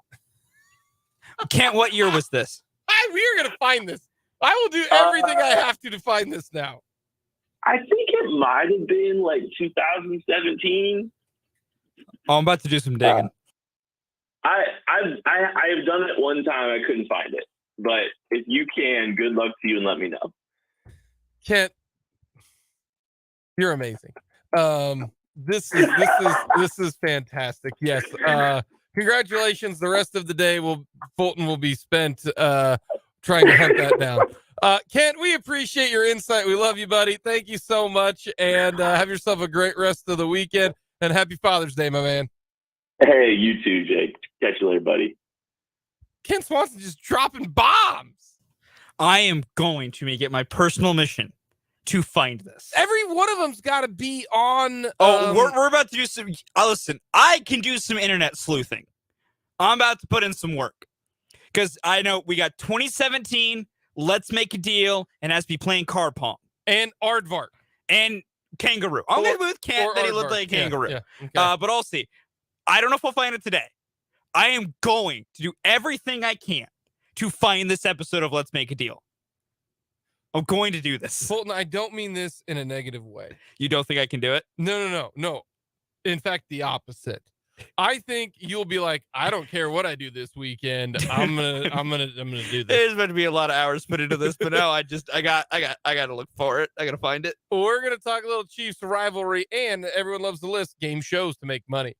Kent, what year was this? We are going to find this. I will do everything I have to find this now. I think it might have been like 2017. Oh, I'm about to do some digging. I've done it one time. I couldn't find it. But if you can, good luck to you and let me know. Kent, you're amazing. This is fantastic. Yes. Congratulations. The rest of the day Fulton will be spent trying to hunt that down. Kent, we appreciate your insight. We love you, buddy. Thank you so much, and have yourself a great rest of the weekend. And happy Father's Day, my man. Hey, you too, Jake. Catch you later, buddy. Ken Swanson just dropping bombs. I am going to make it my personal mission to find this. Every one of them's got to be on. We're about to do some. Listen, I can do some internet sleuthing. I'm about to put in some work because I know we got 2017. Let's Make a Deal, and has to be playing car pong and aardvark and kangaroo. I'm gonna move with Kent that he looked like a kangaroo. Yeah, okay. But I'll see. I don't know if I'll find it today. I am going to do everything I can to find this episode of Let's Make a Deal. I'm going to do this. Fulton, I don't mean this in a negative way. You don't think I can do it? No. In fact, the opposite. I think you'll be like, I don't care what I do this weekend. I'm gonna do this. There's going to be a lot of hours put into this, but no, I got to look for it. I got to find it. We're gonna talk a little Chiefs rivalry, and everyone loves the list game shows to make money.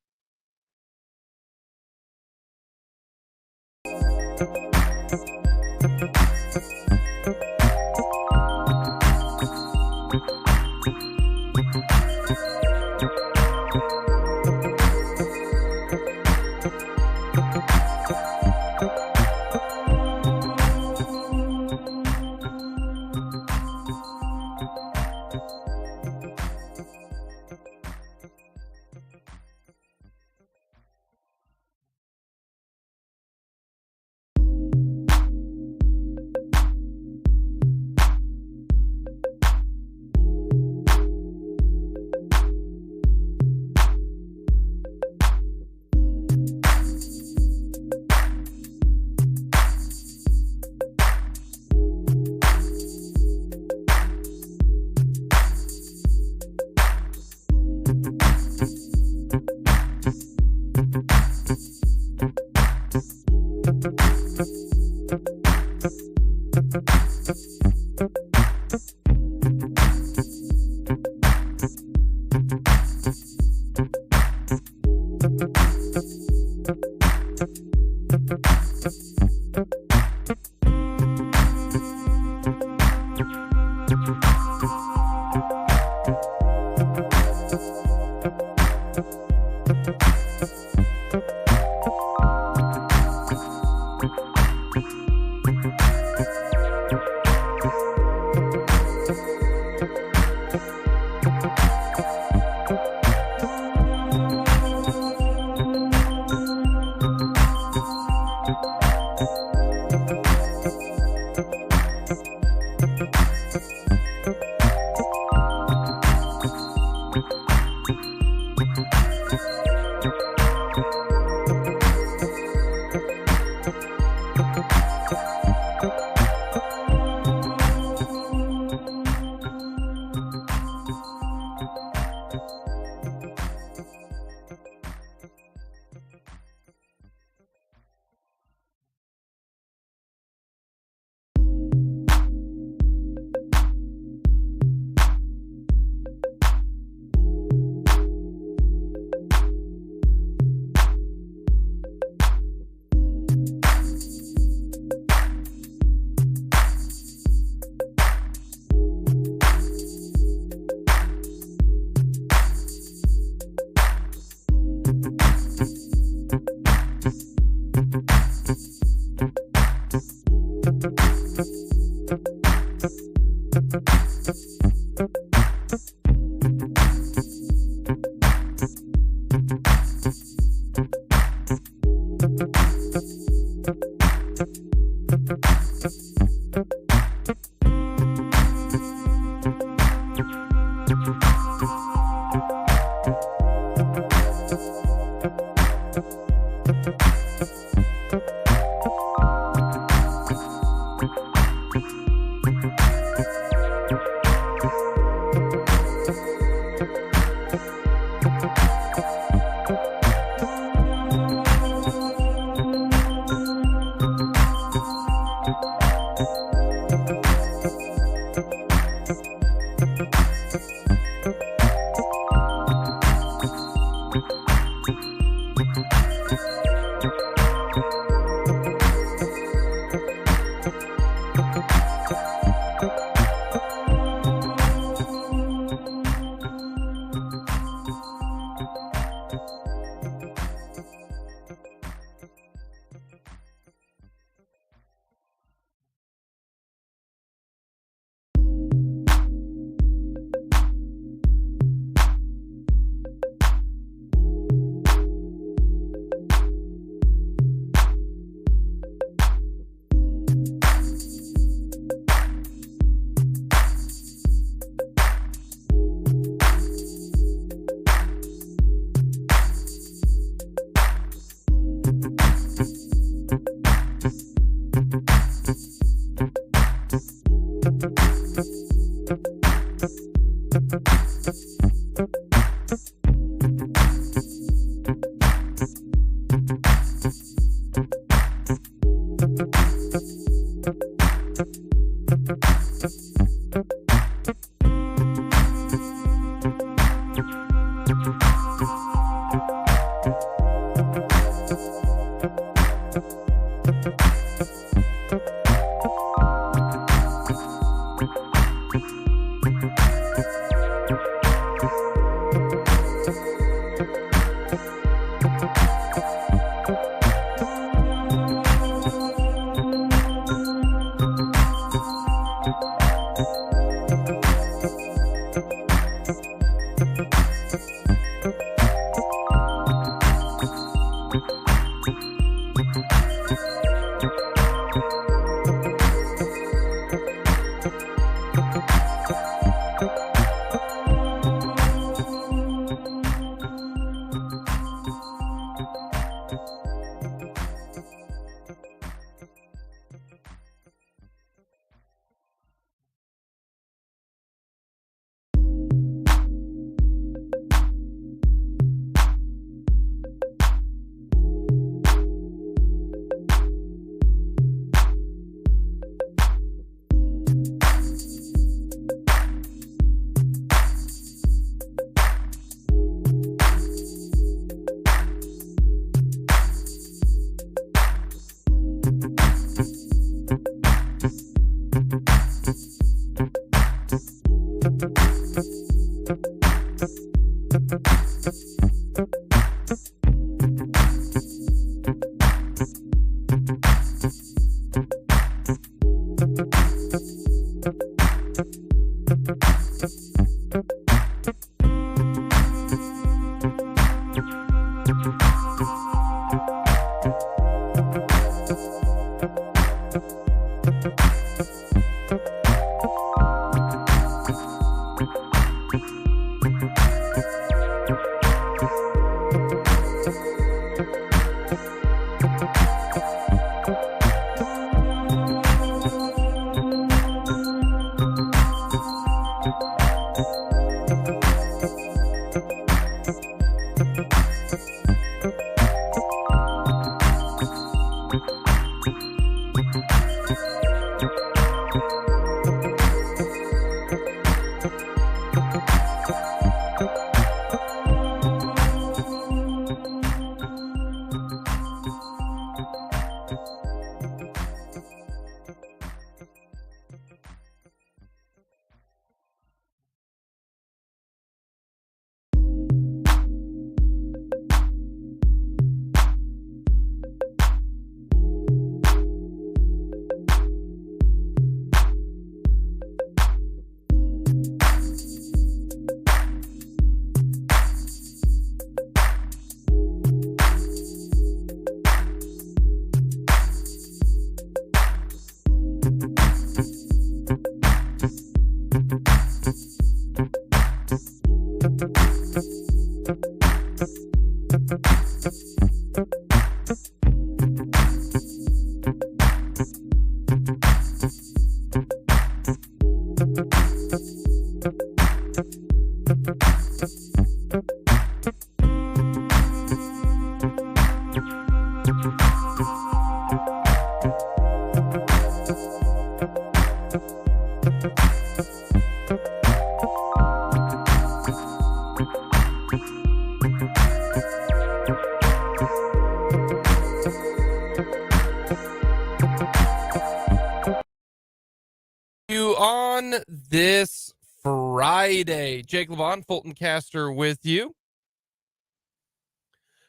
On this Friday, Jake Levon, Fulton Caster with you.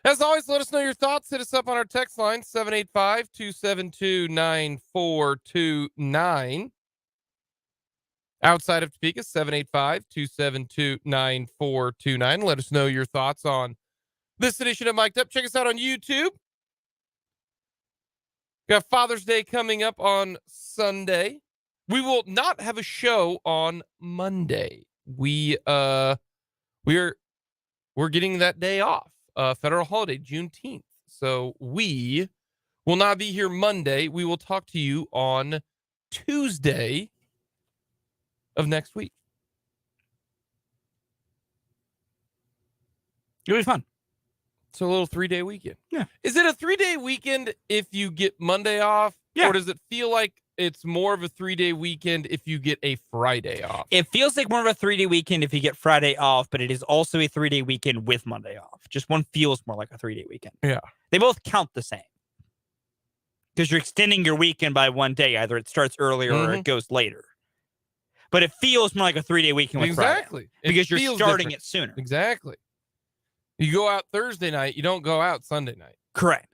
As always, let us know your thoughts. Hit us up on our text line, 785-272-9429. Outside of Topeka, 785-272-9429. Let us know your thoughts on this edition of Mic'd Up. Check us out on YouTube. Got Father's Day coming up on Sunday. We will not have a show on Monday. We're getting that day off, federal holiday, Juneteenth. So we will not be here Monday. We will talk to you on Tuesday of next week. It'll be fun. So a little 3-day weekend. Yeah. Is it a 3-day weekend if you get Monday off? Yeah. Or does it feel like it's more of a 3-day weekend if you get a Friday off? It feels like more of a 3-day weekend if you get Friday off, but it is also a 3-day weekend with Monday off. Just one feels more like a 3-day weekend. Yeah. They both count the same. Because you're extending your weekend by one day. Either it starts earlier or it goes later. But it feels more like a 3-day weekend with Exactly. Friday. Because you're starting it sooner. Exactly. You go out Thursday night, you don't go out Sunday night. Correct.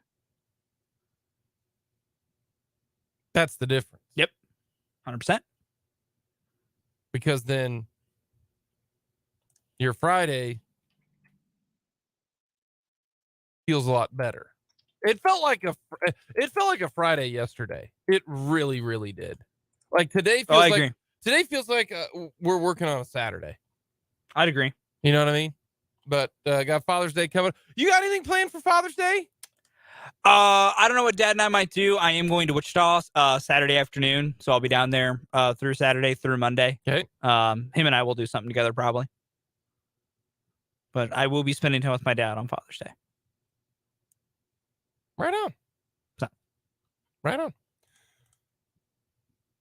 That's the difference. Yep. 100%. Because then your Friday feels a lot better. It felt like a Friday yesterday. It really, really did. Like today feels agree. Today feels like we're working on a Saturday. I'd agree. You know what I mean? But got Father's Day coming. You got anything planned for Father's Day? I don't know what Dad and I might do. I am going to Wichita Saturday afternoon, so I'll be down there through Saturday through Monday. Okay. Him and I will do something together probably. But I will be spending time with my dad on Father's Day. Right on. So. Right on.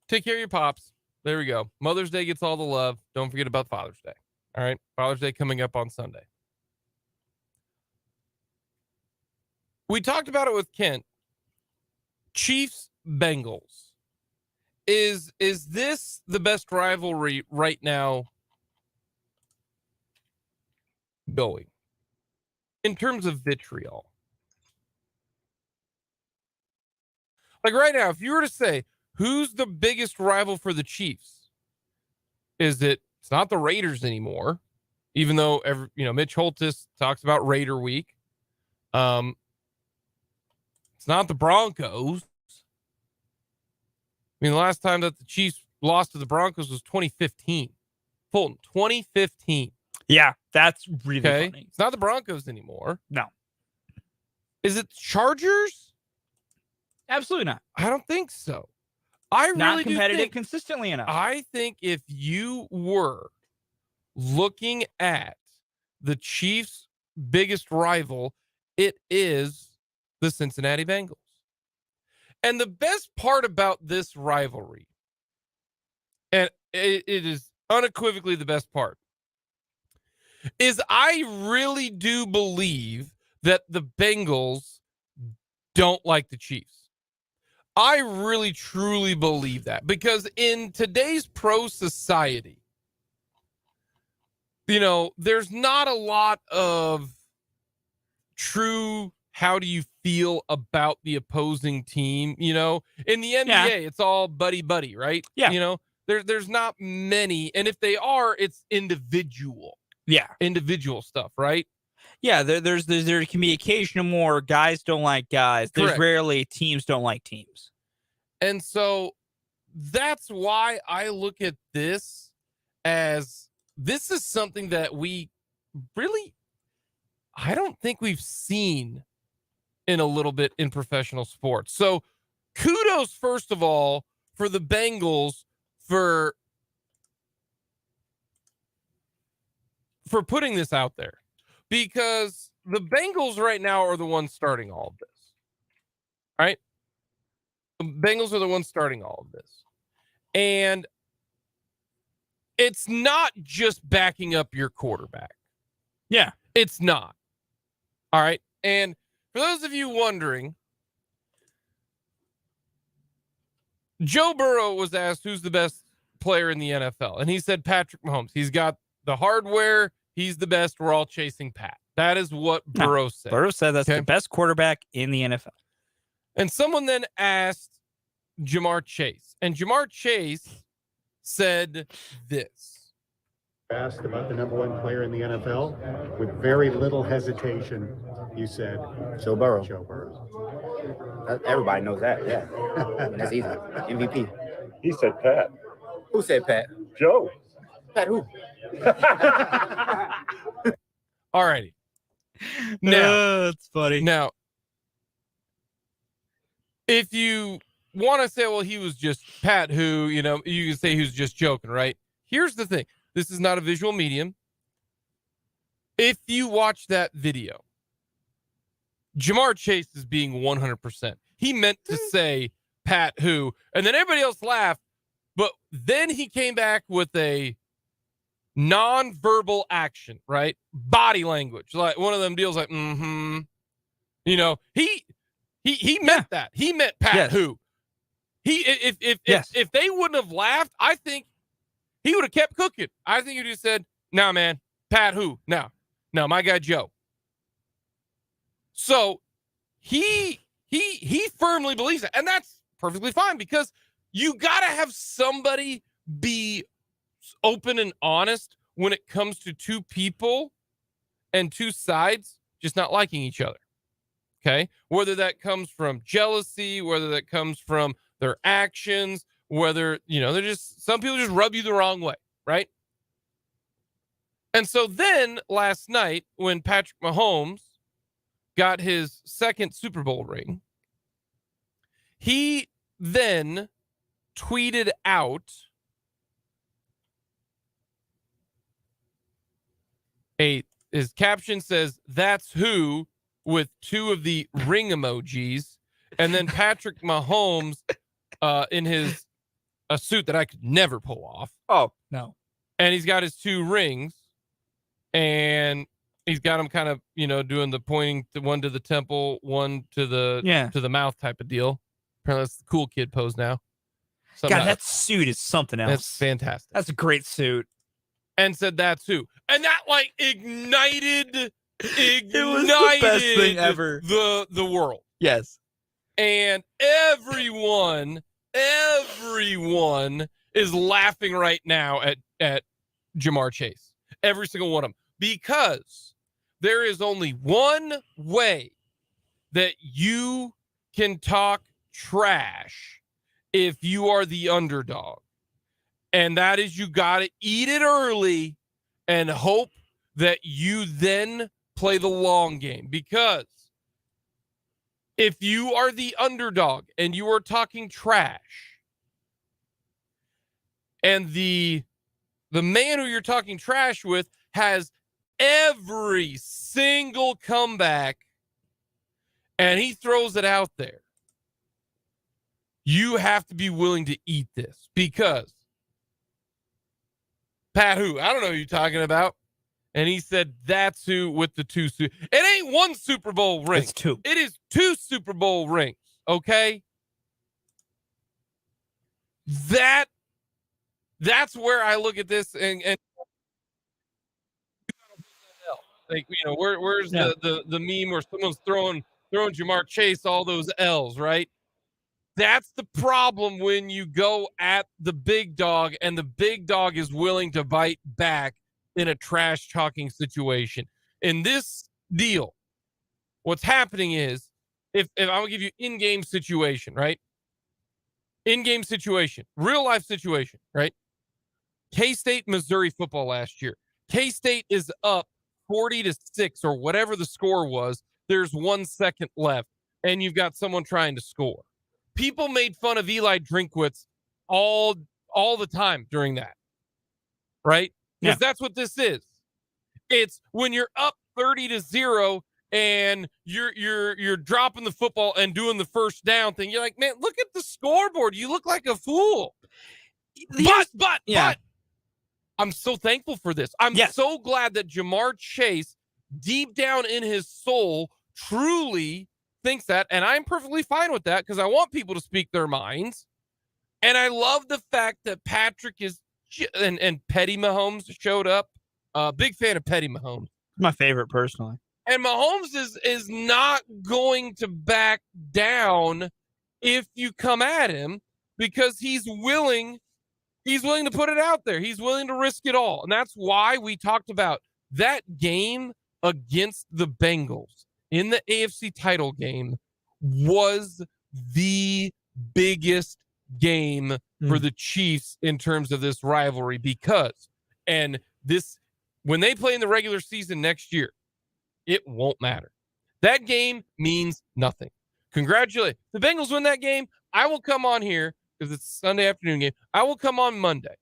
Take care of your pops. There we go. Mother's Day gets all the love. Don't forget about Father's Day. All right. Father's Day coming up on Sunday. We talked about it with Kent. Chiefs Bengals. Is this the best rivalry right now going in terms of vitriol? Like right now, if you were to say who's the biggest rival for the Chiefs, it's not the Raiders anymore, even though Mitch Holtis talks about Raider Week. It's not the Broncos. I mean, the last time that the Chiefs lost to the Broncos was 2015. Fulton, 2015. Yeah, that's really funny. It's not the Broncos anymore. No. Is it Chargers? Absolutely not. I don't think so. I not really competitive do think, consistently enough. I think if you were looking at the Chiefs' biggest rival, it is the Cincinnati Bengals. And the best part about this rivalry, and it is unequivocally the best part, is I really do believe that the Bengals don't like the Chiefs. I really, truly believe that, because in today's pro society, there's not a lot of true how do you feel about the opposing team. In the NBA, it's all buddy, right? Yeah. There's not many. And if they are, it's individual. Yeah. Individual stuff, right? Yeah, there can be occasional more guys don't like guys. There's Correct. rarely teams don't like teams. And so that's why I look at this as this is something that we really, I don't think we've seen in a little bit in professional sports. So kudos, first of all, for the Bengals for putting this out there, because the Bengals right now are the ones starting all of this. All right. The Bengals are the ones starting all of this. And it's not just backing up your quarterback. Yeah. It's not. All right. And for those of you wondering, Joe Burrow was asked who's the best player in the NFL. And he said Patrick Mahomes. He's got the hardware. He's the best. We're all chasing Pat. That is what Burrow said. Burrow said that's the best quarterback in the NFL. And someone then asked Jamar Chase. And Jamar Chase said this. Asked about the number one player in the NFL, with very little hesitation, you said Joe Burrow. Joe Burrow. Everybody knows that, yeah. That's easy. MVP. He said Pat. Who said Pat? Joe. Pat who? All righty. Now, that's funny. Now, if you want to say, well, he was just Pat who, you can say he was just joking, right? Here's the thing. This is not a visual medium. If you watch that video, Jamar Chase is being 100%. He meant to say Pat who, and then everybody else laughed, but then he came back with a non-verbal action, right? Body language, like one of them deals like, he meant that. He meant Pat who. If they wouldn't have laughed, I think he would have kept cooking. I think he just said, "Nah, man, Pat who? No, my guy Joe." So he firmly believes that, and that's perfectly fine, because you gotta have somebody be open and honest when it comes to two people and two sides just not liking each other. Okay, whether that comes from jealousy, whether that comes from their actions, whether, they're just, some people just rub you the wrong way, right? And so then last night, when Patrick Mahomes got his second Super Bowl ring, he then tweeted out his caption says, "That's who," with two of the ring emojis. And then Patrick Mahomes in a suit that I could never pull off. Oh, no. And he's got his two rings, and he's got them kind of, doing the pointing, to one to the temple, one to the mouth type of deal. Apparently that's the cool kid pose now. God, that suit is something else. That's fantastic. That's a great suit. And said, "That's who." And that ignited it was the best thing ever. The world. Yes. And everyone is laughing right now at Jamar Chase. Every single one of them. Because there is only one way that you can talk trash if you are the underdog. And that is, you got to eat it early and hope that you then play the long game. Because if you are the underdog and you are talking trash, and the man who you're talking trash with has every single comeback and he throws it out there, you have to be willing to eat this. Because Pat who? I don't know who you're talking about. And he said, "That's who," with the two. It ain't one Super Bowl ring. It's two. It is two Super Bowl rings. Okay. That's where I look at this and like, where's the meme where someone's throwing Jamar Chase all those L's, right? That's the problem when you go at the big dog and the big dog is willing to bite back in a trash talking situation. In this deal, what's happening is, if I'm gonna give you in-game situation, right? In-game situation, real life situation, right? K-State, Missouri football last year. K-State is up 40-6 or whatever the score was. There's 1 second left. and you've got someone trying to score. People made fun of Eli Drinkwitz all the time during that, right? Because that's what this is. It's when you're up 30-0 and you're dropping the football and doing the first down thing. You're like, man, look at the scoreboard. You look like a fool. But I'm so thankful for this. I'm so glad that Jamar Chase, deep down in his soul, truly thinks that, and I'm perfectly fine with that because I want people to speak their minds. And I love the fact that Patrick is and Petty Mahomes showed up. Big fan of Petty Mahomes. My favorite personally. And Mahomes is not going to back down if you come at him because he's willing to put it out there. He's willing to risk it all. And that's why we talked about that game against the Bengals in the AFC title game was the biggest game for the Chiefs in terms of this rivalry because, and this, when they play in the regular season next year, it won't matter. That game means nothing. Congratulations. The Bengals win that game. I will come on here because it's a Sunday afternoon game. I will come on Monday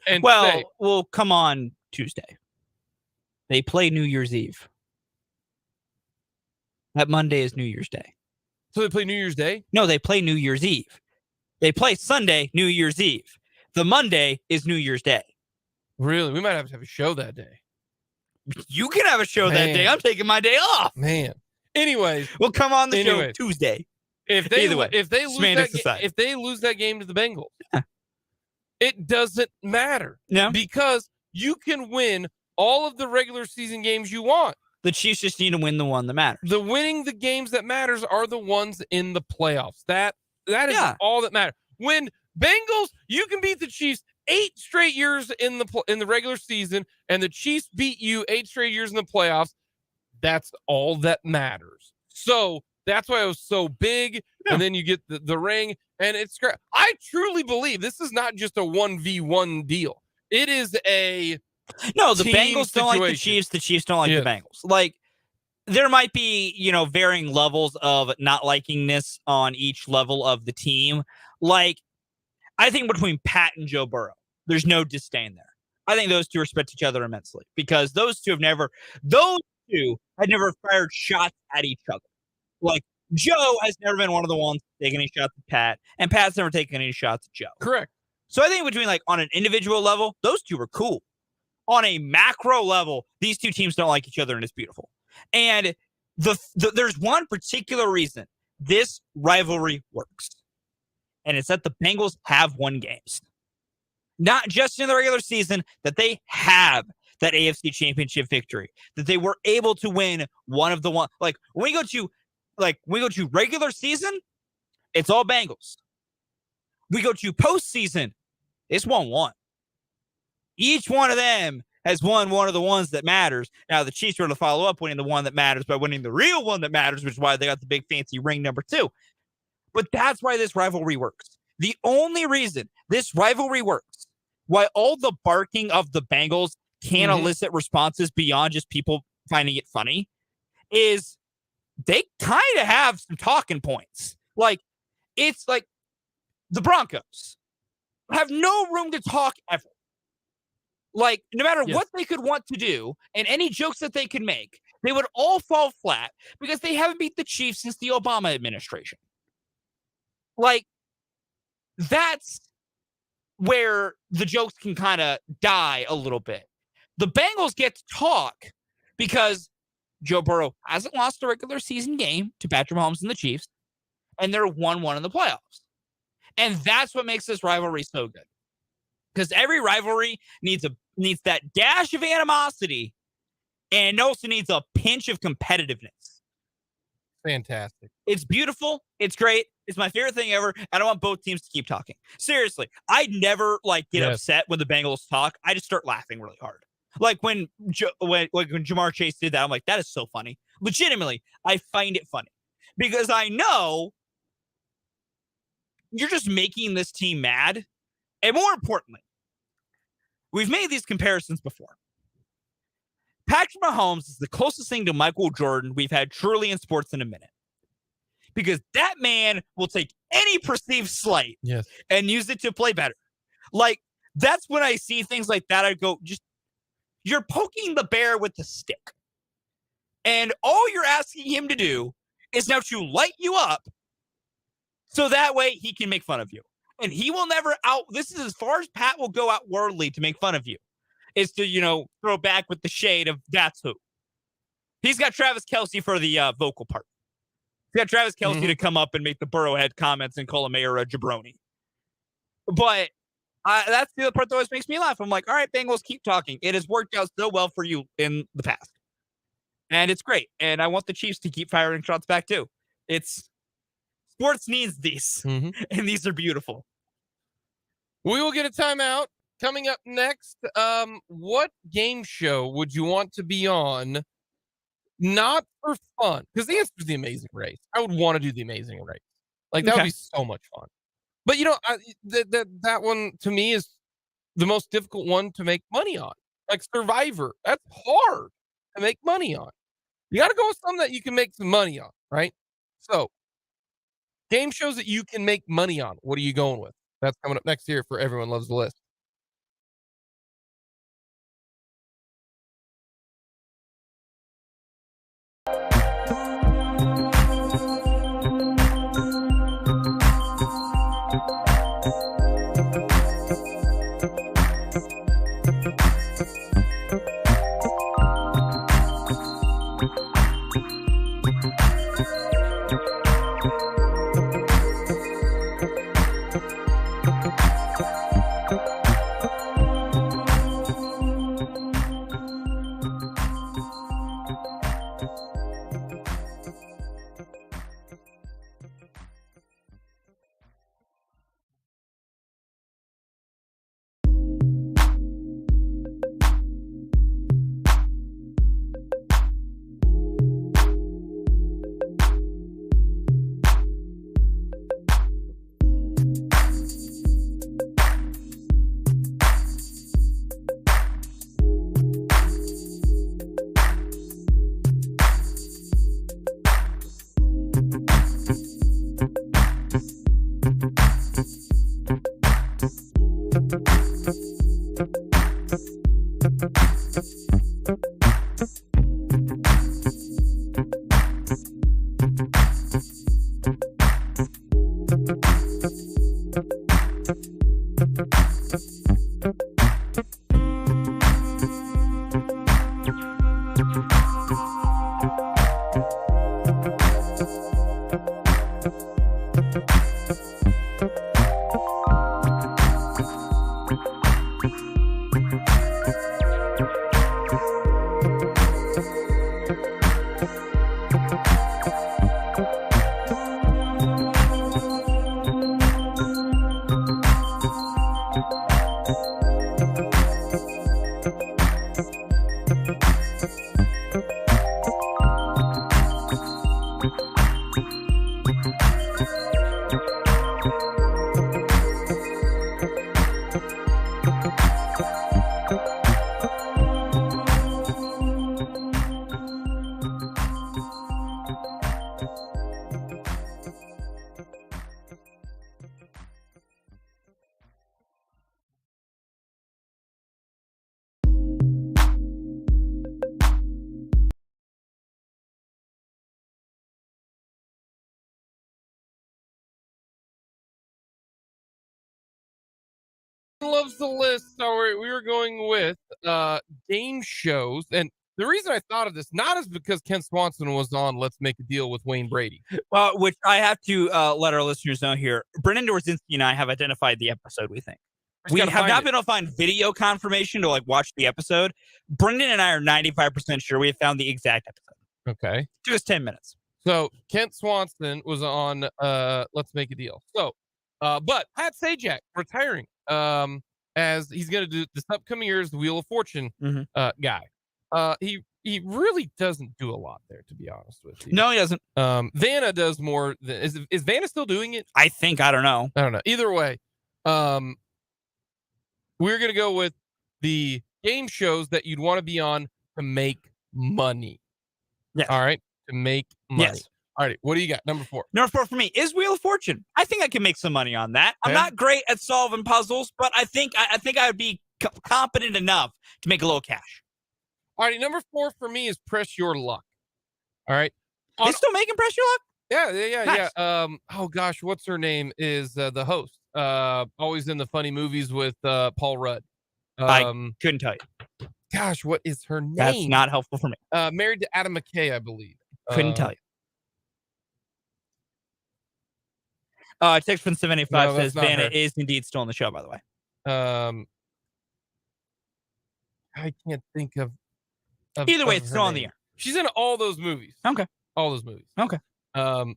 and say, we'll come on Tuesday. They play New Year's Eve. That Monday is New Year's Day. So they play New Year's Day? No, they play New Year's Eve. They play Sunday, New Year's Eve. The Monday is New Year's Day. Really? We might have to have a show that day. You can have a show that day. I'm taking my day off. Man. Anyways. We'll come on the show Tuesday. Either way, if they lose that game to the Bengals, it doesn't matter. No. Because you can win all of the regular season games you want. The Chiefs just need to win the one that matters. The winning the games that matters are the ones in the playoffs. That is all that matters. When Bengals, you can beat the Chiefs 8 straight years in the regular season, and the Chiefs beat you 8 straight years in the playoffs. That's all that matters. So that's why it was so big. Yeah. And then you get the ring, and it's great. I truly believe this is not just a 1v1 deal. It is a the Bengals don't like the Chiefs. The Chiefs don't like the Bengals. Like, there might be, varying levels of not liking this on each level of the team. Like, I think between Pat and Joe Burrow, there's no disdain there. I think those two respect each other immensely because those two had never fired shots at each other. Like, Joe has never been one of the ones taking any shots at Pat, and Pat's never taken any shots at Joe. Correct. So I think between, like, on an individual level, those two are cool. On a macro level, these two teams don't like each other, and it's beautiful. And there's one particular reason this rivalry works, and it's that the Bengals have won games. Not just in the regular season, that they have that AFC Championship victory, that they were able to win one of the one. Like, when we go to regular season, it's all Bengals. We go to postseason, it's 1-1. Each one of them has won one of the ones that matters. Now, the Chiefs are going to follow up winning the one that matters by winning the real one that matters, which is why they got the big fancy ring number 2. But that's why this rivalry works. The only reason this rivalry works, why all the barking of the Bengals can't elicit responses beyond just people finding it funny, is they kind of have some talking points. Like, it's like the Broncos have no room to talk ever. Like, no matter what they could want to do and any jokes that they could make, they would all fall flat because they haven't beat the Chiefs since the Obama administration. Like, that's where the jokes can kind of die a little bit. The Bengals get to talk because Joe Burrow hasn't lost a regular season game to Patrick Mahomes and the Chiefs, and they're 1-1 in the playoffs. And that's what makes this rivalry so good. Because every rivalry needs that dash of animosity, and also needs a pinch of competitiveness. Fantastic. It's beautiful. It's great. It's my favorite thing ever. And I want both teams to keep talking. Seriously, I never get upset when the Bengals talk. I just start laughing really hard. Like when Jamar Chase did that, I'm like, that is so funny. Legitimately, I find it funny because I know you're just making this team mad. And more importantly, we've made these comparisons before. Patrick Mahomes is the closest thing to Michael Jordan we've had truly in sports in a minute. because that man will take any perceived slight Yes. and use it to play better. Like, that's when I see things like that. I go, just, you're poking the bear with the stick. And all you're asking him to do is now to light you up so that way he can make fun of you. And he will never this is as far as Pat will go outwardly to make fun of you, is to, throw back with the shade of that's who. He's got Travis Kelce for the vocal part. He's got Travis Kelce to come up and make the Burrowhead comments and call a mayor a jabroni. But that's the other part that always makes me laugh. I'm like, all right, Bengals, keep talking. It has worked out so well for you in the past. And it's great. And I want the Chiefs to keep firing shots back too. Sports needs these. And these are beautiful. We will get a timeout. Coming up next, what game show would you want to be on? Not for fun, because the answer is The Amazing Race. I would want to do The Amazing Race. Like, that would be so much fun. But, that one, to me, is the most difficult one to make money on. Like Survivor, that's hard to make money on. You got to go with something that you can make some money on, right? So, game shows that you can make money on. What are you going with? That's coming up next year for Everyone Loves the List. Loves the list. So we were going with game shows, and the reason I thought of this not is because Ken Swanson was on Let's Make a Deal with Wayne Brady. Well, which I have to let our listeners know here. Brendan Dorzinski and I have identified the episode we think. We have not been able to find video confirmation to watch the episode. Brendan and I are 95% sure we have found the exact episode. Okay. It took us 10 minutes. So Kent Swanson was on Let's Make a Deal. So but Pat Sajak retiring as he's going to do this upcoming year as the Wheel of Fortune guy. He really doesn't do a lot there, to be honest with you. No, he doesn't. Vanna does more than, is Vanna still doing it? I think. I don't know. Either way, we're going to go with the game shows that you'd want to be on to make money. Yes. All right. To make money. Yes. All right, what do you got? Number 4. Number 4 for me is Wheel of Fortune. I think I can make some money on that. I'm Okay. not great at solving puzzles, but I think I would be competent enough to make a little cash. All right, number 4 for me is Press Your Luck. All right. They still making Press Your Luck? Yeah. Nice. Oh gosh, what's her name? Is the host? Always in the funny movies with Paul Rudd. I couldn't tell you. Gosh, what is her name? That's not helpful for me. Married to Adam McKay, I believe. Couldn't tell you. Text from 785 No, that's says not Vanna her. is indeed still on the show, by the way. I can't think of Either way, of it's her still on the name. air. She's in all those movies. Okay. All those movies. Okay.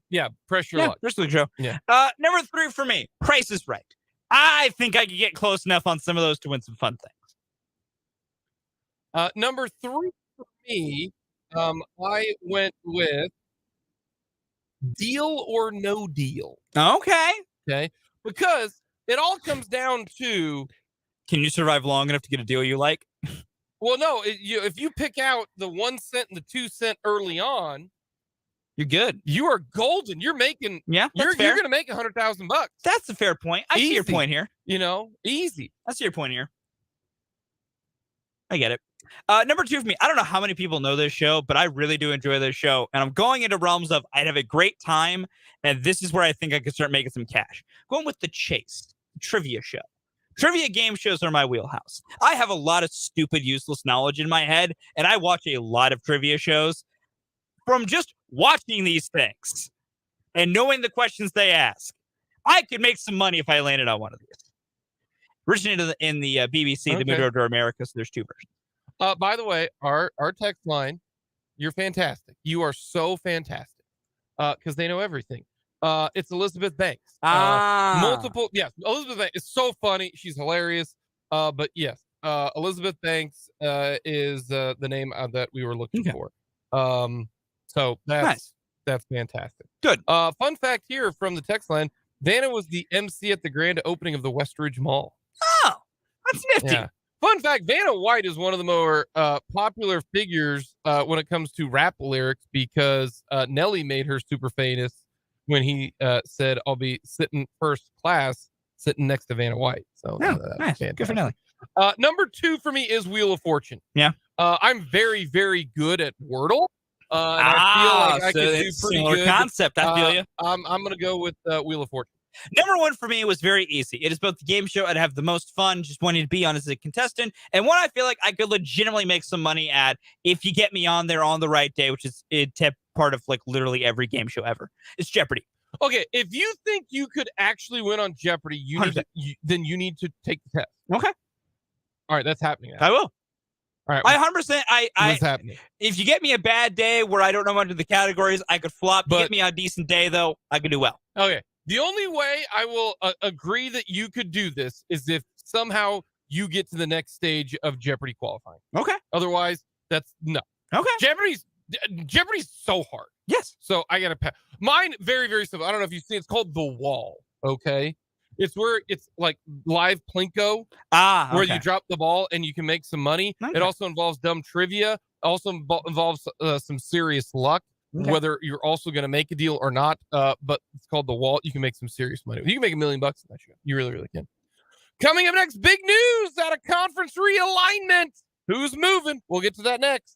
Yeah, Press Your Yeah, Luck. there's the show. Yeah. Number 3 for me, Price is Right. I think I could get close enough on some of those to win some fun things. Number 3 for me, I went with Deal or No Deal. Okay. Okay, because it all comes down to, Can you survive long enough to get a deal you like? well, no, if you pick out the 1 cent and the 2 cent early on, You're good. you are golden. You're making, Yeah, you're that's fair. gonna make $100,000. That's a fair point. I see your Easy. point here. Easy. I see your point here. I get it. Number 2 for me, I don't know how many people know this show, but I really do enjoy this show. And I'm going into realms of I'd have a great time. And this is where I think I could start making some cash. Going with The Chase, trivia show. Trivia game shows are my wheelhouse. I have a lot of stupid, useless knowledge in my head, and I watch a lot of trivia shows. From just watching these things and knowing the questions they ask, I could make some money if I landed on one of these. Originated in the BBC, Okay. the moved over to America, so there's 2 versions. By the way, our text line, you're fantastic. You are so fantastic. Because they know everything. It's Elizabeth Banks. Multiple, yes. Elizabeth Banks is so funny. She's hilarious. But yes, Elizabeth Banks is the name that we were looking for. So that's fantastic. Good. Fun fact here from the text line: Vanna was the MC at the grand opening of the Westridge Mall. Oh, that's nifty. Yeah. Fun fact: Vanna White is one of the more popular figures when it comes to rap lyrics because Nelly made her super famous when he said, "I'll be sitting first class, sitting next to Vanna White." So Oh, nice. fantastic. Good for Nelly. Number 2 for me is Wheel of Fortune. Yeah. I'm very, very good at Wordle. And I feel like I so could do it's pretty similar good. concept. I feel you. I'm going to go with Wheel of Fortune. Number 1 for me was very easy. It is both the game show I'd have the most fun just wanting to be on as a contestant, and one I feel like I could legitimately make some money at if you get me on there on the right day, which is part of like literally every game show ever. It's Jeopardy. Okay, if you think you could actually win on Jeopardy, then you need to take the test. Okay. All right, that's happening now. I will. All right, I 100%. what's happening? If you get me a bad day where I don't know much of the categories, I could flop. But- You get me on a decent day, though, I could do well. Okay, the only way I will agree that you could do this is if somehow you get to the next stage of Jeopardy qualifying. Okay. Otherwise, that's no. Okay. Jeopardy's so hard. Yes. So I gotta pass. Mine very, very simple. I don't know if you see. It's called The Wall. Okay, it's where it's like live plinko, where you drop the ball and you can make some money. Okay. It also involves dumb trivia. Also involves some serious luck. Okay. Whether you're also going to make a deal or not. But it's called The Wall. You can make some serious money. You can make $1 million in that show. You really, really can. Coming up next, big news out of conference realignment. Who's moving? We'll get to that next.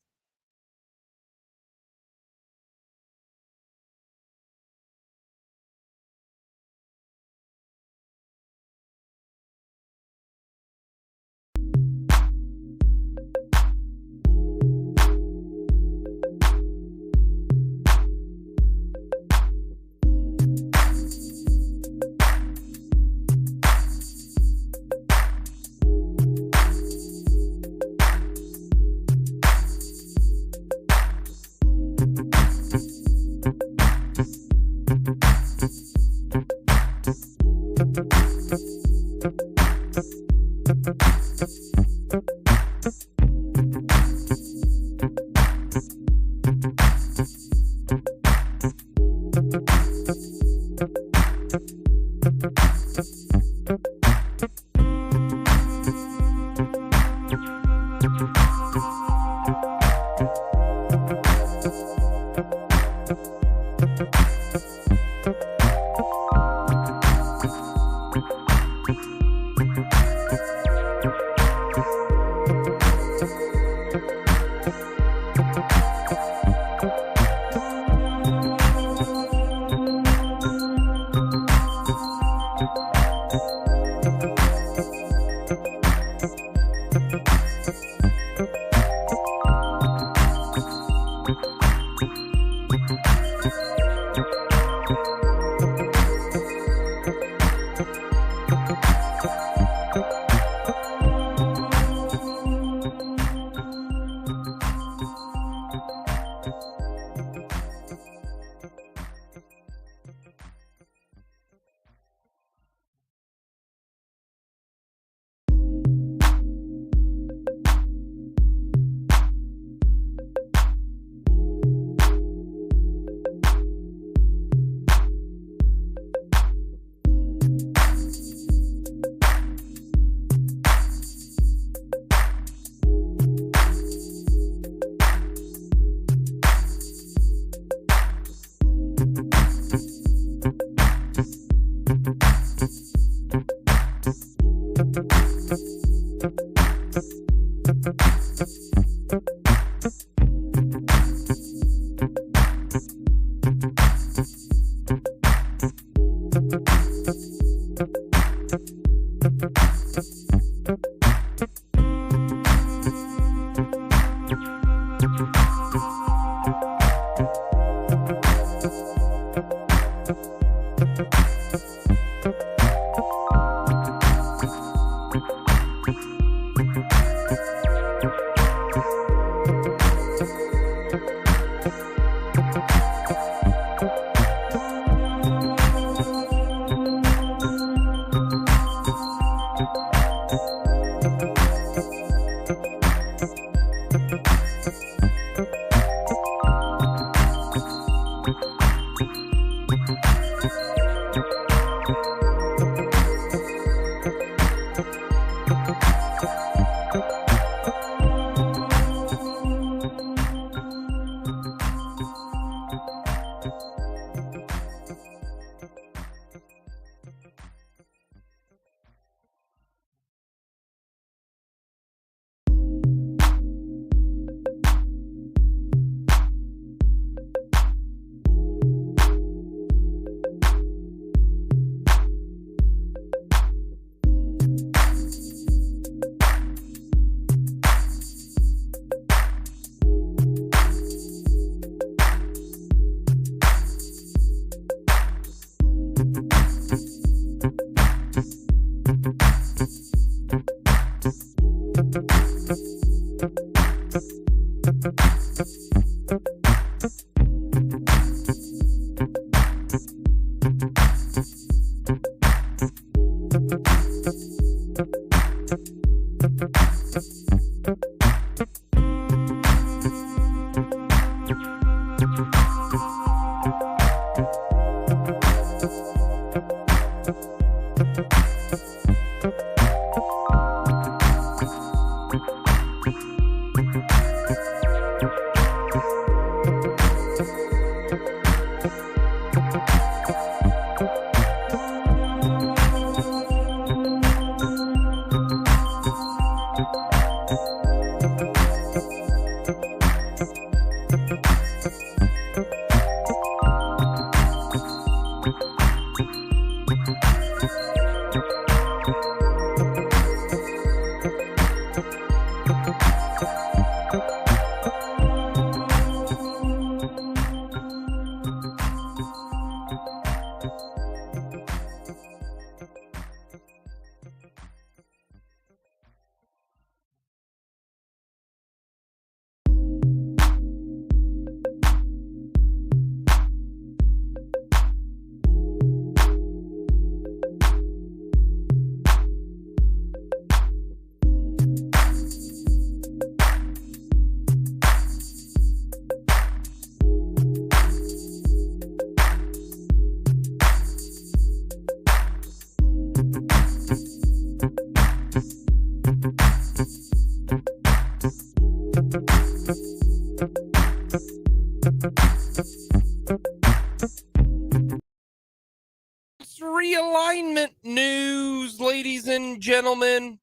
Realignment news, ladies and gentlemen.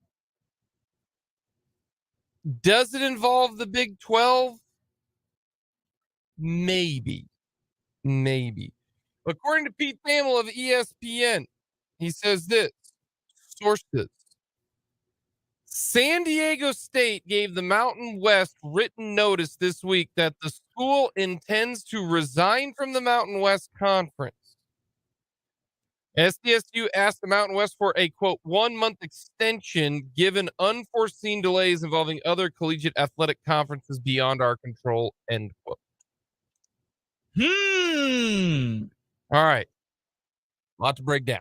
Does it involve the Big 12? Maybe. According to Pete Thamel of ESPN, he says this, sources. San Diego State gave the Mountain West written notice this week that the school intends to resign from the Mountain West Conference. SDSU asked the Mountain West for a, quote, 1-month extension given unforeseen delays involving other collegiate athletic conferences beyond our control, end quote. All right. A lot to break down.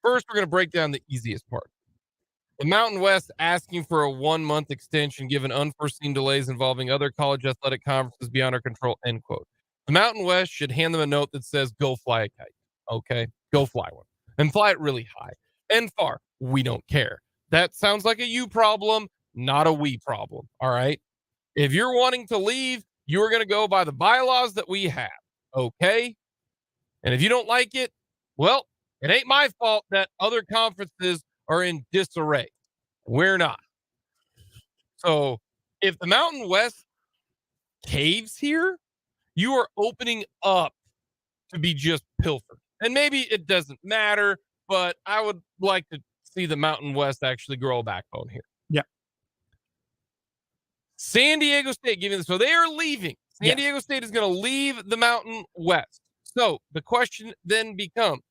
First, we're going to break down the easiest part. The Mountain West asking for a 1-month extension given unforeseen delays involving other college athletic conferences beyond our control, end quote. The Mountain West should hand them a note that says, go fly a kite. Okay, go fly one and fly it really high and far. We don't care. That sounds like a you problem, not a we problem. All right. If you're wanting to leave, you're going to go by the bylaws that we have. Okay. And if you don't like it, well, it ain't my fault that other conferences are in disarray. We're not. So if the Mountain West caves here, you are opening up to be just pilfered. And maybe it doesn't matter, but I would like to see the Mountain West actually grow a backbone here. Yeah. San Diego State giving this. So they are leaving. San Diego State is going to leave the Mountain West. So the question then becomes,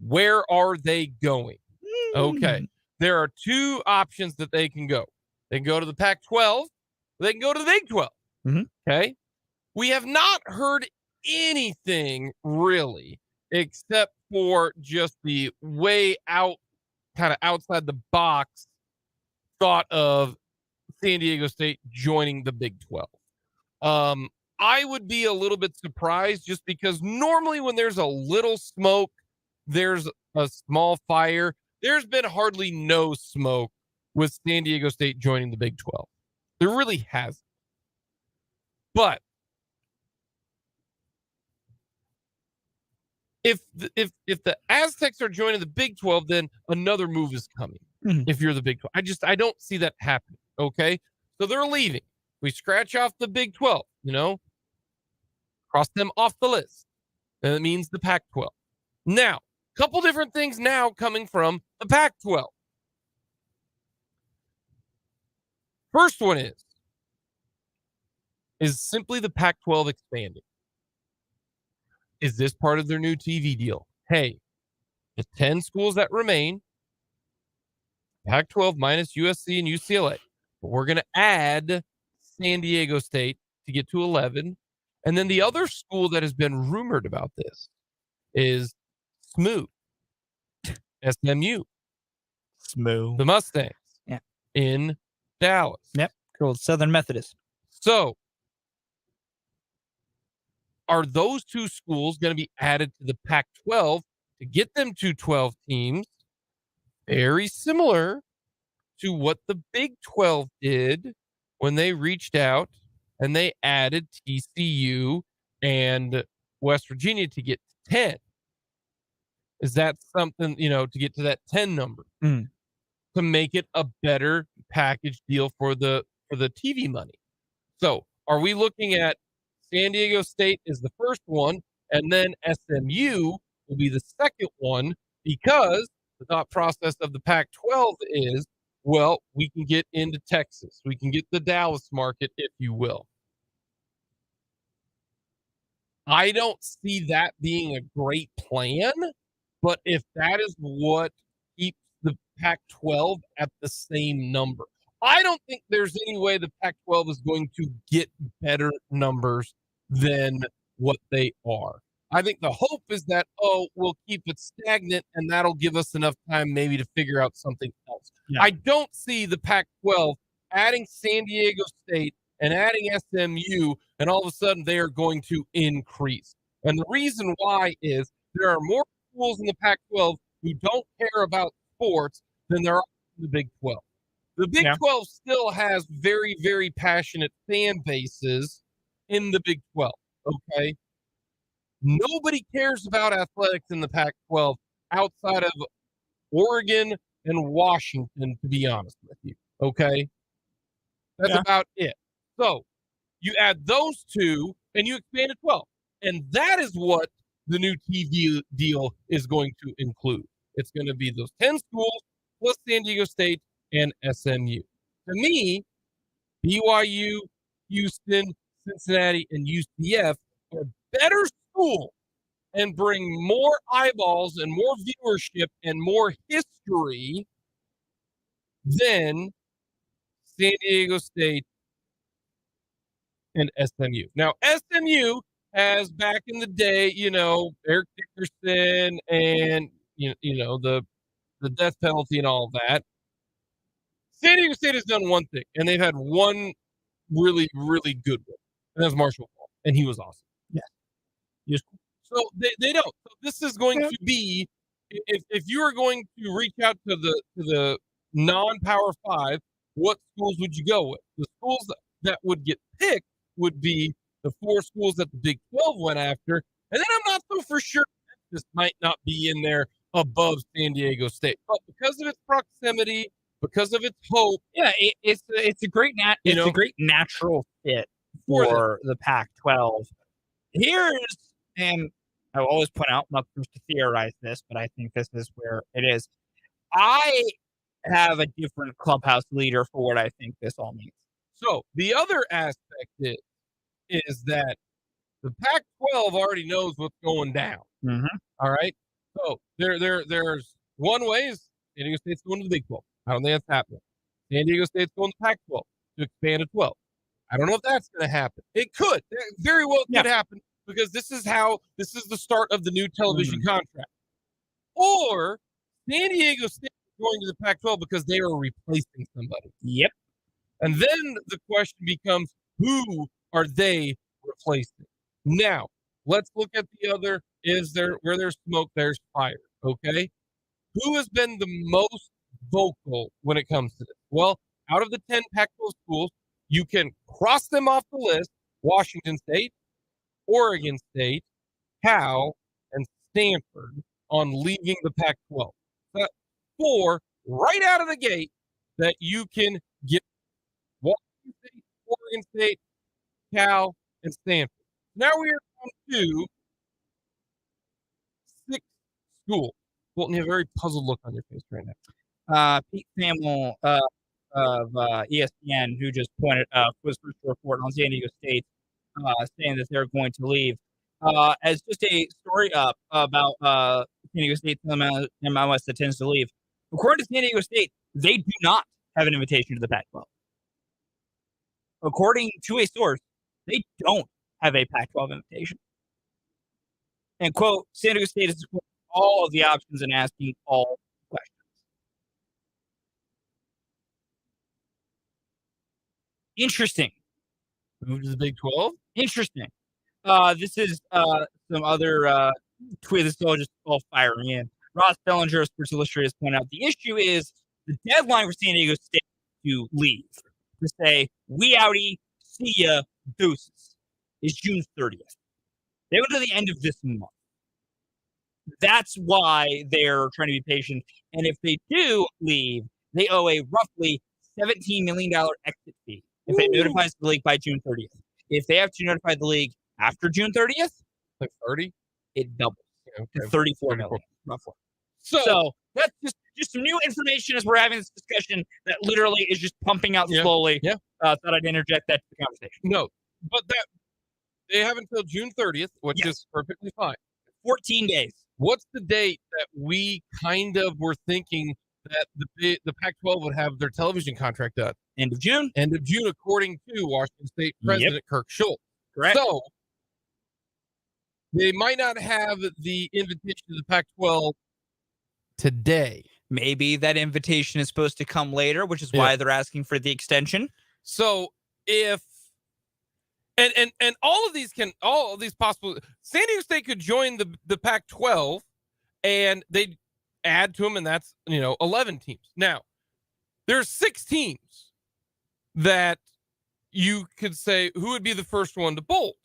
where are they going? Okay. There are two options that they can go. They can go to the Pac-12. They can go to the Big 12. Mhm. Okay. We have not heard anything really, except for just the way out, kind of outside the box thought of San Diego State joining the Big 12. I would be a little bit surprised just because normally when there's a little smoke, there's a small fire. There's been hardly no smoke with San Diego State joining the Big 12. There really hasn't. But if the Aztecs are joining the Big 12, then another move is coming. Mhm. If you're the Big 12, I don't see that happening. Okay, so they're leaving. We scratch off the Big 12, cross them off the list, and it means the Pac-12. Now, a couple different things now coming from the Pac-12. First one is simply the Pac-12 expanding. Is this part of their new TV deal? Hey, the 10 schools that remain, Pac-12 minus USC and UCLA, but we're going to add San Diego State to get to 11. And then the other school that has been rumored about this is SMU, SMU, Smooth. the Mustangs, Yeah. in Dallas. Yep. Cool. Southern Methodist. So, are those two schools going to be added to the Pac-12 to get them to 12 teams? Very similar to what the Big 12 did when they reached out and they added TCU and West Virginia to get to 10. Is that something, to get to that 10 number, to make it a better package deal for the TV money? So are we looking at San Diego State is the first one, and then SMU will be the second one, because the thought process of the Pac-12 is, well, we can get into Texas. We can get the Dallas market, if you will. I don't see that being a great plan, but if that is what keeps the Pac-12 at the same number, I don't think there's any way the Pac-12 is going to get better numbers than what they are. I think the hope is that, we'll keep it stagnant, and that'll give us enough time maybe to figure out something else. Yeah. I don't see the Pac-12 adding San Diego State and adding SMU, and all of a sudden they are going to increase. And the reason why is there are more schools in the Pac-12 who don't care about sports than there are in the Big 12. The Big 12 still has very, very passionate fan bases in the Big 12, okay? Nobody cares about athletics in the Pac-12 outside of Oregon and Washington, to be honest with you, okay? That's about it. So you add those two and you expand to 12. And that is what the new TV deal is going to include. It's going to be those 10 schools plus San Diego State and SMU. To me, BYU, Houston, Cincinnati, and UCF are better schools and bring more eyeballs and more viewership and more history than San Diego State and SMU. Now, SMU has back in the day, Eric Dickerson and the death penalty and all that. San Diego State has done one thing, and they've had one really, really good one, and that's Marshall Faulk, and he was awesome. Yeah. So they don't. So this is going to be, if you are going to reach out to the non-Power 5, what schools would you go with? The schools that would get picked would be the 4 schools that the Big 12 went after, and then I'm not so for sure this might not be in there above San Diego State, but because of its proximity, because of its hope, it's a great it's a great natural fit for the Pac-12. And I will always point out, I'm not supposed to theorize this, but I think this is where it is. I have a different clubhouse leader for what I think this all means. So the other aspect is that The Pac-12 already knows what's going down. Mhm. All right. So there's one way is San Diego State's going to the Big 12. I don't think that's happening. San Diego State's going to Pac-12 to expand to 12. I don't know if that's going to happen. It could. It very well could happen because this is the start of the new television contract. Or San Diego State is going to the Pac-12 because they are replacing somebody. Yep. And then the question becomes, who are they replacing? Now, let's look at the other. Where there's smoke, there's fire. Okay. Who has been the most vocal when it comes to this? Well, out of the 10 Pac-12 schools, you can cross them off the list: Washington State, Oregon State, Cal, and Stanford on leaving the Pac-12. That's 4 right out of the gate that you can get: Washington State, Oregon State, Cal, and Stanford. Now we are on to 6 schools. Fulton, you have a very puzzled look on your face right now. Pete Thamel of ESPN, who just was first to report on San Diego State, saying that they're going to leave. As just a story up about San Diego State MLS that tends to leave. According to San Diego State, they do not have an invitation to the Pac-12. According to a source, they don't have a Pac-12 invitation. And quote, San Diego State is exploring all of the options and asking all questions. Interesting. Move to the Big 12? Interesting. This is some other tweet. This is all firing in. Ross Bellinger of Sports Illustrated has pointed out the issue is the deadline for San Diego State to leave, to say, we outie, see ya, deuces, is June 30th. They go to the end of this month. That's why they're trying to be patient. And if they do leave, they owe a roughly $17 million exit fee if they notify the league by June 30th. If they have to notify the league after June 30th, like 30, it doubles to 34 million, roughly. So that's just some new information as we're having this discussion that literally is just pumping out slowly. Yeah. Thought I'd interject that to the conversation. No, but that they have until June 30th, which is perfectly fine. 14 days. What's the date that we kind of were thinking that the Pac-12 would have their television contract done? End of June. End of June, according to Washington State President Kirk Schultz. Correct. So they might not have the invitation to the Pac-12 today. Maybe that invitation is supposed to come later, which is why they're asking for the extension. So if and all of these possible, San Diego State could join the Pac-12 and they'd add to them, and that's 11 teams. Now there's 6 teams that you could say who would be the first one to bolt.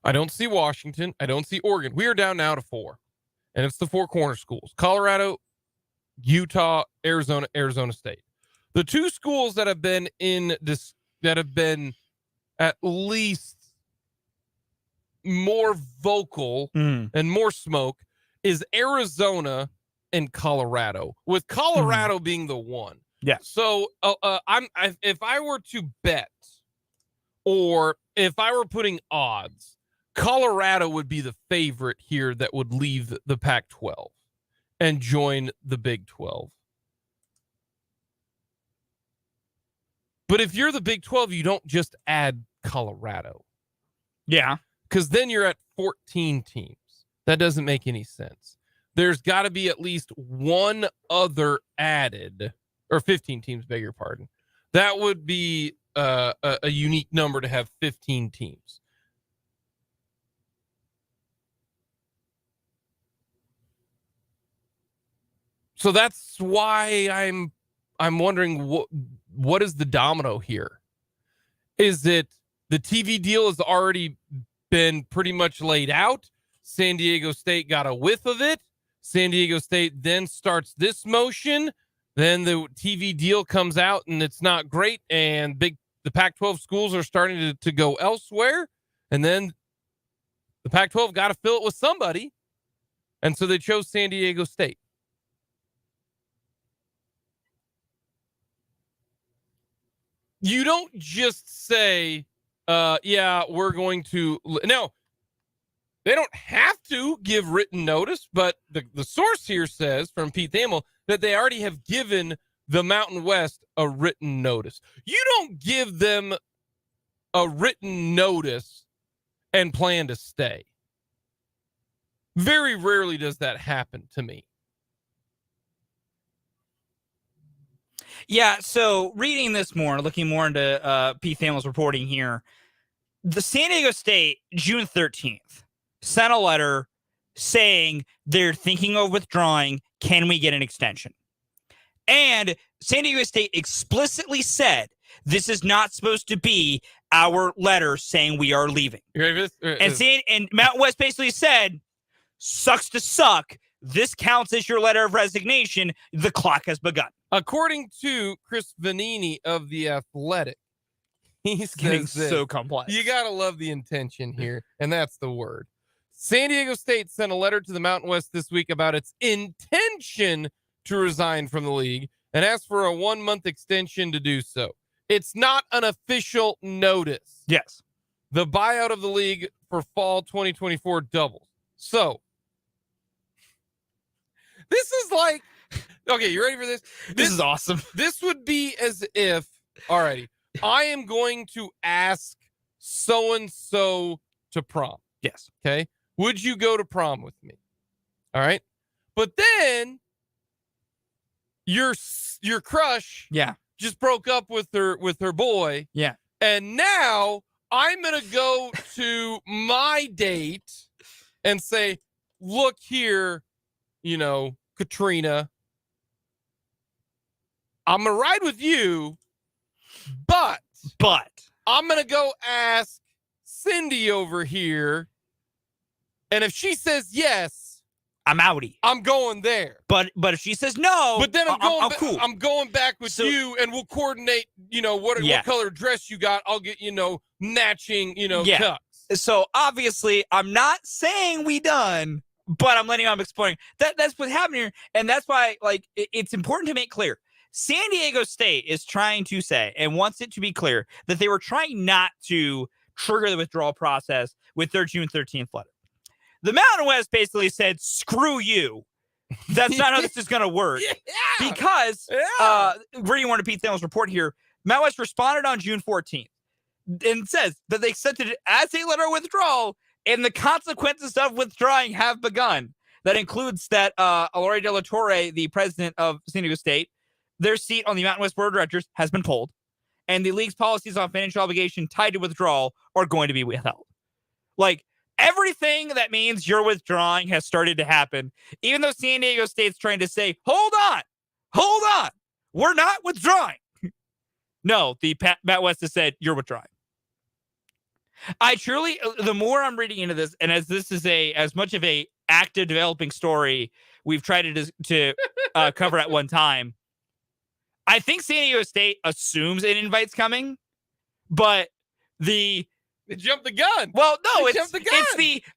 I don't see Washington. I don't see Oregon. We are down now to 4, and it's the 4 corner schools: Colorado, Utah, Arizona, Arizona State. The 2 schools that have been that have been at least more vocal and more smoke is Arizona and Colorado, with Colorado being the one. Yeah. So if I were to bet, or if I were putting odds, Colorado would be the favorite here that would leave the Pac-12 and join the Big 12. But if you're the Big 12, you don't just add Colorado. Yeah. Because then you're at 14 teams. That doesn't make any sense. There's got to be at least one other added, or 15 teams, beg your pardon. That would be a unique number to have 15 teams. So that's why I'm wondering what is the domino here? Is it the TV deal has already been pretty much laid out? San Diego State got a whiff of it. San Diego State then starts this motion. Then the TV deal comes out and it's not great. And the Pac-12 schools are starting to go elsewhere. And then the Pac-12 got to fill it with somebody. And so they chose San Diego State. You don't just say, yeah, we're going to now. They don't have to give written notice, but the source here says from Pete Thamel that they already have given the Mountain West a written notice. You don't give them a written notice and plan to stay. Very rarely does that happen to me. Yeah, so reading this more, looking more into Pete Thamel's reporting here, the San Diego State, June 13th, sent a letter saying they're thinking of withdrawing. Can we get an extension? And San Diego State explicitly said this is not supposed to be our letter saying we are leaving. You ready for this? And Mountain West basically said, sucks to suck. This counts as your letter of resignation. The clock has begun. According to Chris Vanini of The Athletic, he's Getting so complex. You got to love the intention here, and that's the word. San Diego State sent a letter to the Mountain West this week about its intention to resign from the league and asked for a 1-month extension to do so. It's not an official notice. Yes. The buyout of the league for fall 2024 doubles. So, this is like, okay, you ready for this? This is awesome. This would be as if, alrighty, I am going to ask so-and-so to prom. Yes. Okay. Would you go to prom with me? All right. But then your crush just broke up with her boy. Yeah. And now I'm going to go to my date and say, look here, Katrina, I'm going to ride with you, but I'm going to go ask Cindy over here. And if she says yes, I'm outie. I'm going there. But if she says no, but then I'm cool. I'm going back with you, and we'll coordinate. What color dress you got? I'll get matching. Tux. So obviously, I'm not saying we done, but I'm letting I'm exploring. That's what's happening here, and that's why it's important to make clear. San Diego State is trying to say and wants it to be clear that they were trying not to trigger the withdrawal process with their June 13th letter. The Mountain West basically said, screw you. That's not how this is going to work. Yeah. Because, reading one of Pete Thamel's report here, Mountain West responded on June 14th and says that they accepted it as a letter of withdrawal and the consequences of withdrawing have begun. That includes that Alori De La Torre, the president of San Diego State, their seat on the Mountain West Board of Directors has been pulled, and the league's policies on financial obligation tied to withdrawal are going to be withheld. Everything that means you're withdrawing has started to happen, even though San Diego State's trying to say, hold on, we're not withdrawing. No, Matt West has said, you're withdrawing. I truly, the more I'm reading into this, and as this is as much of a active developing story we've tried to cover at one time, I think San Diego State assumes an invite's coming, but they jumped the gun. Well, no,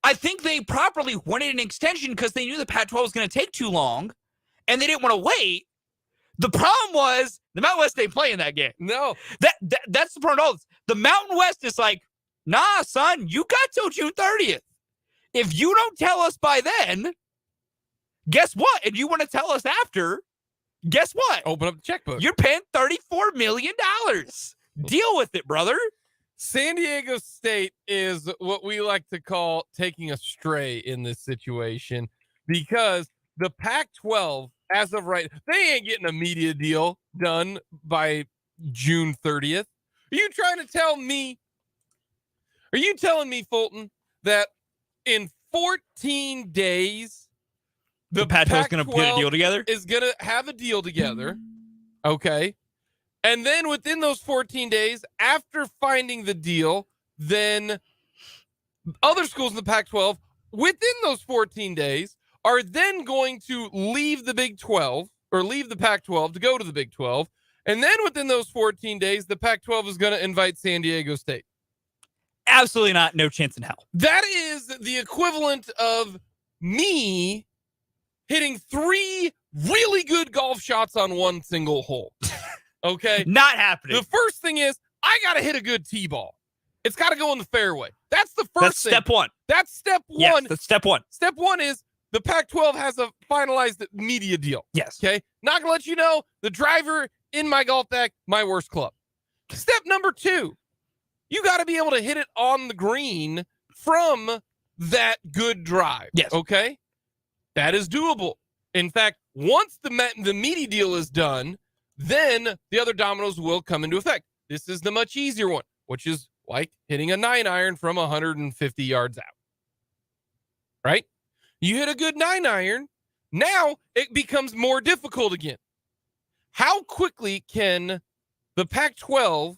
I think they properly wanted an extension because they knew the Pac-12 was going to take too long, and they didn't want to wait. The problem was the Mountain West ain't playing that game. No. That's the problem of all this. The Mountain West is like, nah, son, you got till June 30th. If you don't tell us by then, guess what? And you want to tell us after, guess what? Open up the checkbook. You're paying $34 million. Deal with it, brother. San Diego State is what we like to call taking a stray in this situation because the Pac-12, as of right, they ain't getting a media deal done by June 30th. Are you telling me, Fulton, that in 14 days, the Pac-12 is going to put a deal together? Is going to have a deal together. Okay. And then within those 14 days, after finding the deal, then other schools in the Pac-12 within those 14 days are then going to leave the Big 12 or leave the Pac-12 to go to the Big 12. And then within those 14 days, the Pac-12 is going to invite San Diego State. Absolutely not. No chance in hell. That is the equivalent of me hitting 3 really good golf shots on one single hole. Okay. Not happening. The first thing is I got to hit a good tee ball. It's got to go in the fairway. That's the first That's thing. step one. That's step Yes, one. that's step one. Step one is the Pac-12 has a finalized media deal. Yes. Okay. Not gonna let you know the driver in my golf deck, my worst club. Step number 2, you got to be able to hit it on the green from that good drive. Yes. Okay. That is doable. In fact, once the media deal is done, then the other dominoes will come into effect. This is the much easier one, which is like hitting a 9-iron from 150 yards out. Right? You hit a good 9-iron. Now it becomes more difficult again. How quickly can the Pac-12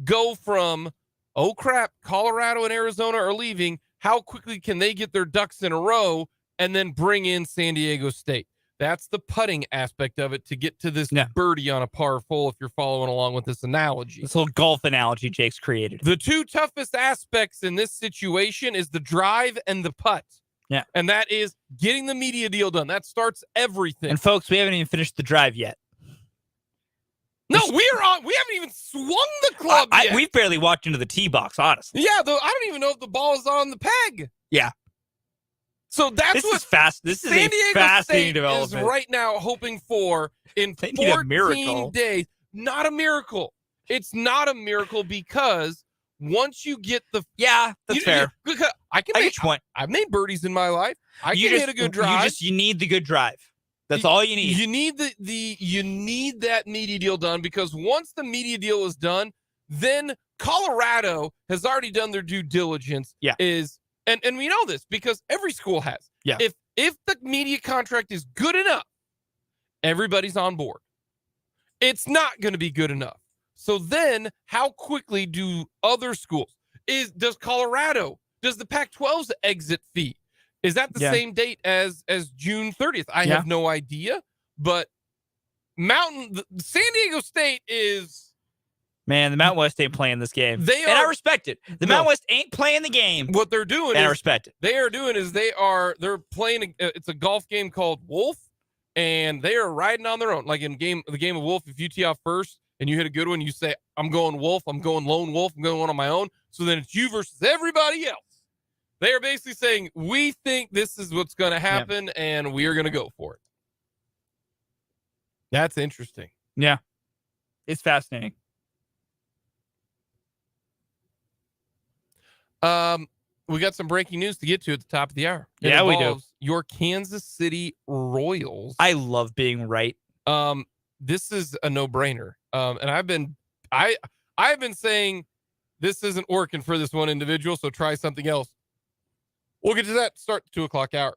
go from, oh crap, Colorado and Arizona are leaving? How quickly can they get their ducks in a row and then bring in San Diego State? That's the putting aspect of it to get to this birdie on a par full, if you're following along with this analogy. This little golf analogy Jake's created. The 2 toughest aspects in this situation is the drive and the putt. Yeah. And that is getting the media deal done. That starts everything. And folks, we haven't even finished the drive yet. No, we haven't even swung the club yet. We've barely walked into the tee box, honestly. Yeah, I don't even know if the ball is on the peg. Yeah. So that's This what is fast. This is San a Diego fascinating State development. is right now hoping for in They need a 14 miracle. days. Not a miracle. It's not a miracle because once you get the That's fair. I can I make get your point. I've made birdies in my life. I can hit a good drive. You need the good drive. That's all you need. You need you need that media deal done, because once the media deal is done, then Colorado has already done their due diligence. Yeah. And we know this because every school has. Yeah. If the media contract is good enough, everybody's on board. It's not going to be good enough. So then how quickly do other schools does the Pac-12's exit fee? Is that the same date as June 30th? I have no idea, but San Diego State is. Man, the Mountain West ain't playing this game. And I respect it. The Mountain West ain't playing the game. What they're doing and I respect it. They're playing it's a golf game called Wolf, and they are riding on their own. Like the game of Wolf, if you tee off first and you hit a good one, you say, I'm going Wolf, I'm going lone wolf, I'm going one on my own. So then it's you versus everybody else. They are basically saying, we think this is what's going to happen, and we are going to go for it. That's interesting. Yeah. It's fascinating. We got some breaking news to get to at the top of the hour. We do. Your Kansas City Royals. I love being right. This is a no-brainer. And I've been saying this isn't working for this one individual, so try something else. We'll get to that. Start the 2:00 hour.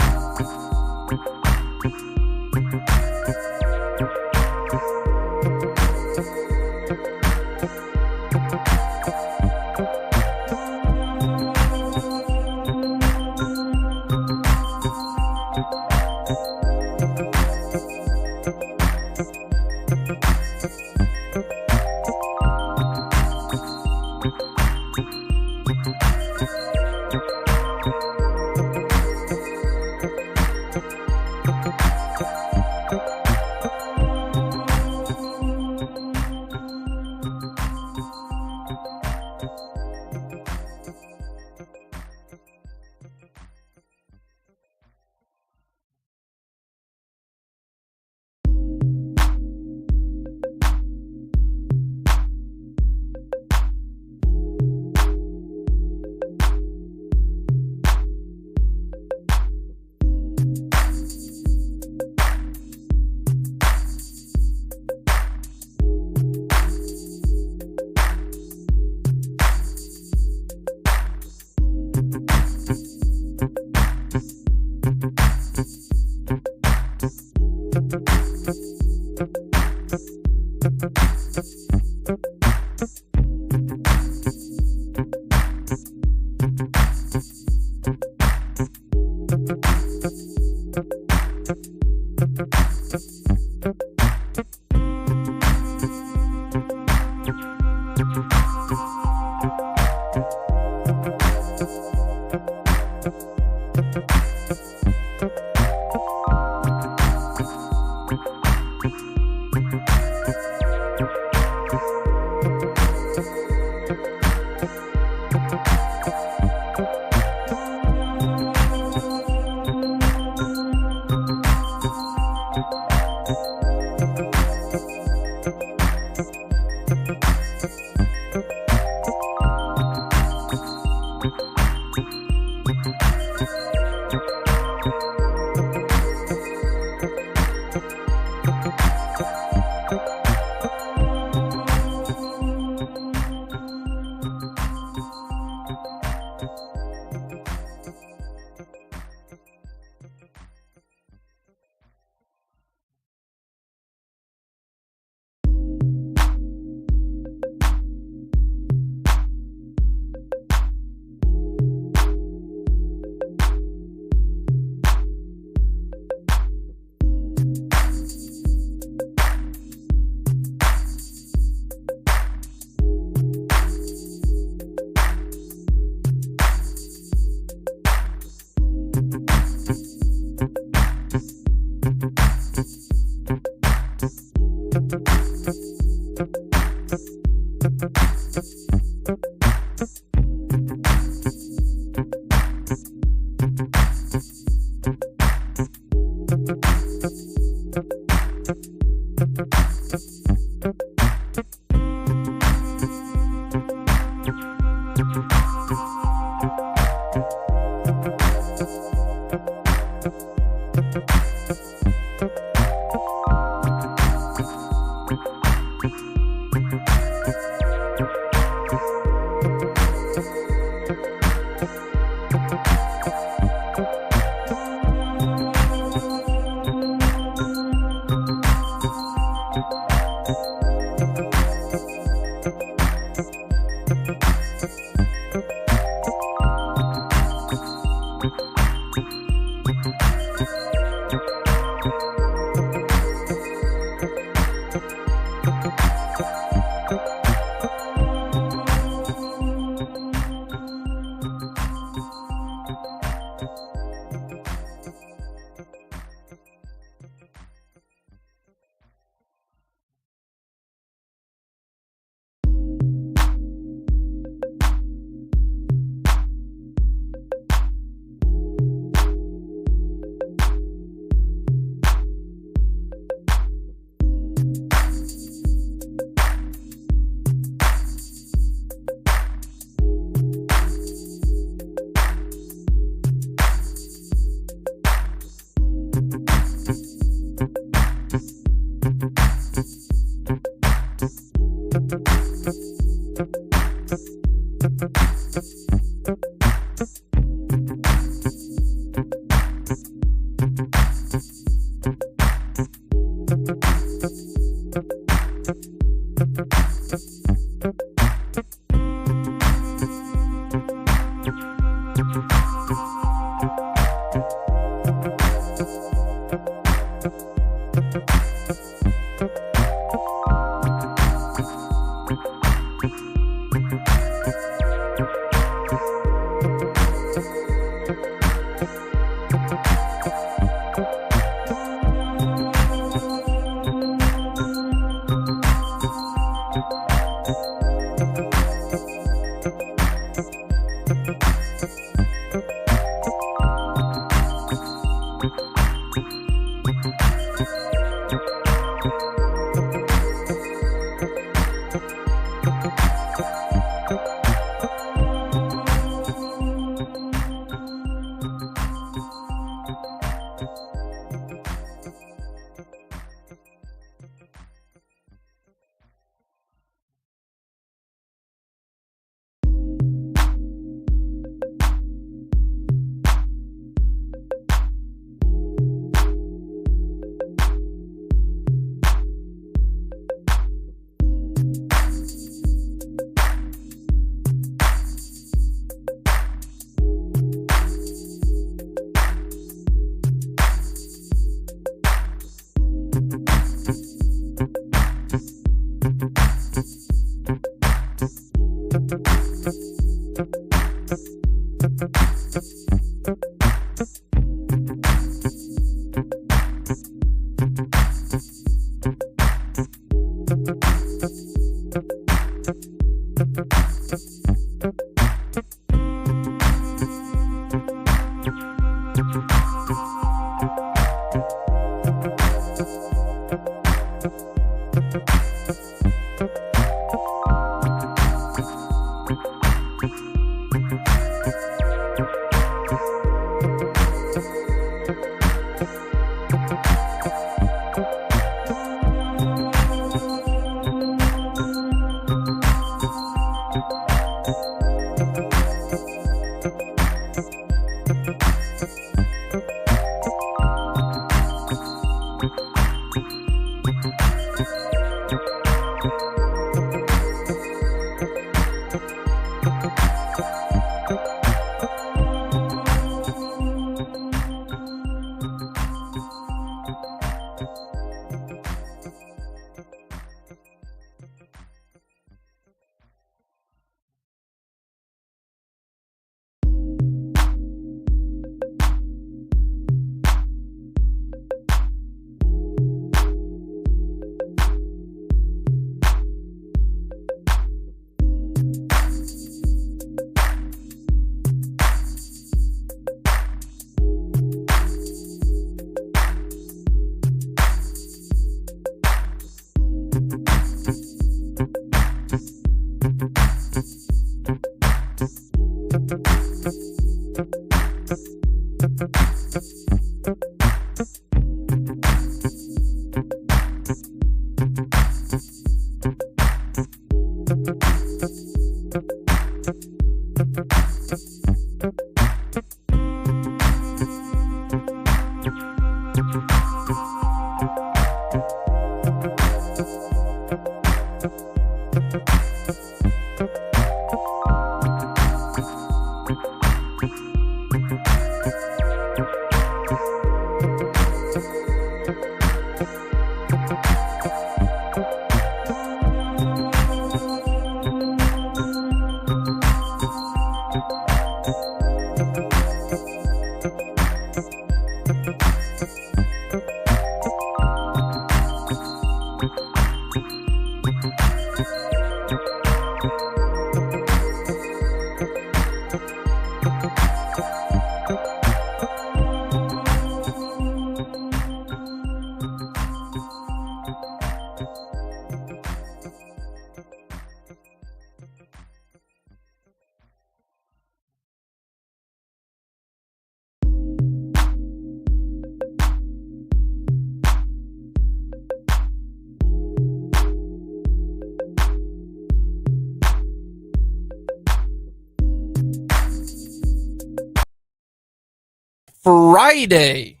Friday.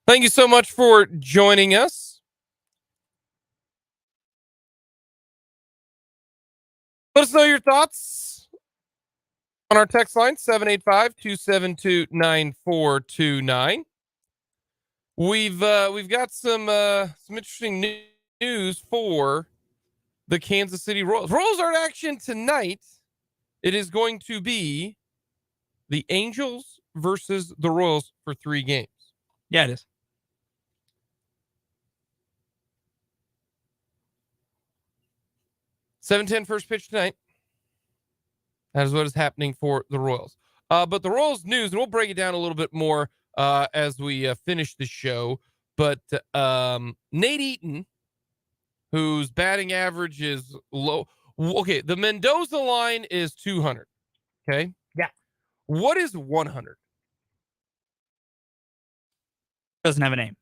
Thank you so much for joining us. Let us know your thoughts on our text line, 785-272-9429. We've got some interesting news for the Kansas City Royals. Royals are in action tonight. It is going to be the Angels versus the Royals for 3 games. Yeah, it is. $7:10 first pitch tonight. That is what is happening for the Royals. But the Royals news, and we'll break it down a little bit more as we finish the show. But Nate Eaton, whose batting average is low. Okay, the Mendoza line is 200. Okay. Yeah. What is 100? Doesn't have a name.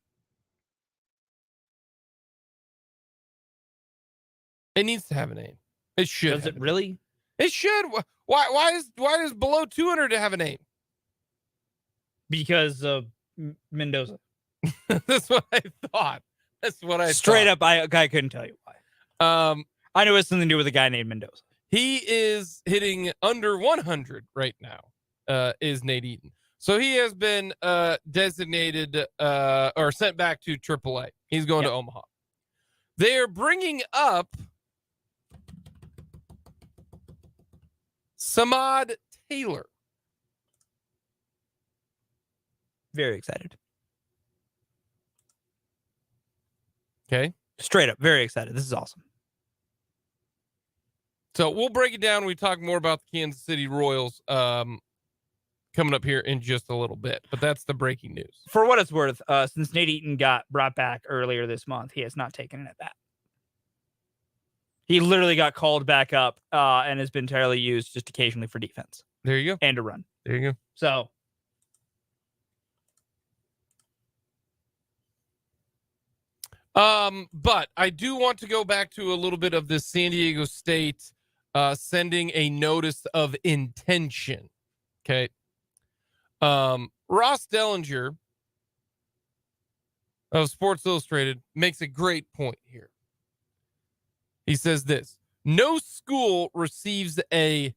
It needs to have a name. It should. Does it really? It should. Why does below 200 to have a name? Because of Mendoza. That's what I thought. That's what I Straight thought. up, I couldn't tell you why. I know it's something to do with a guy named Mendoza. He is hitting under 100 right now, is Nate Eaton. So he has been designated or sent back to AAA. He's going to Omaha. They are bringing up Samad Taylor. Very excited. Okay. Straight up, very excited. This is awesome. So we'll break it down. We talk more about the Kansas City Royals coming up here in just a little bit. But that's the breaking news. For what it's worth, since Nate Eaton got brought back earlier this month, he has not taken it at bat. He literally got called back up and has been entirely used just occasionally for defense. There you go. And a run. There you go. So. But I do want to go back to a little bit of this San Diego State sending a notice of intention. Okay. Ross Dellinger of Sports Illustrated makes a great point here. He says this: no school receives a,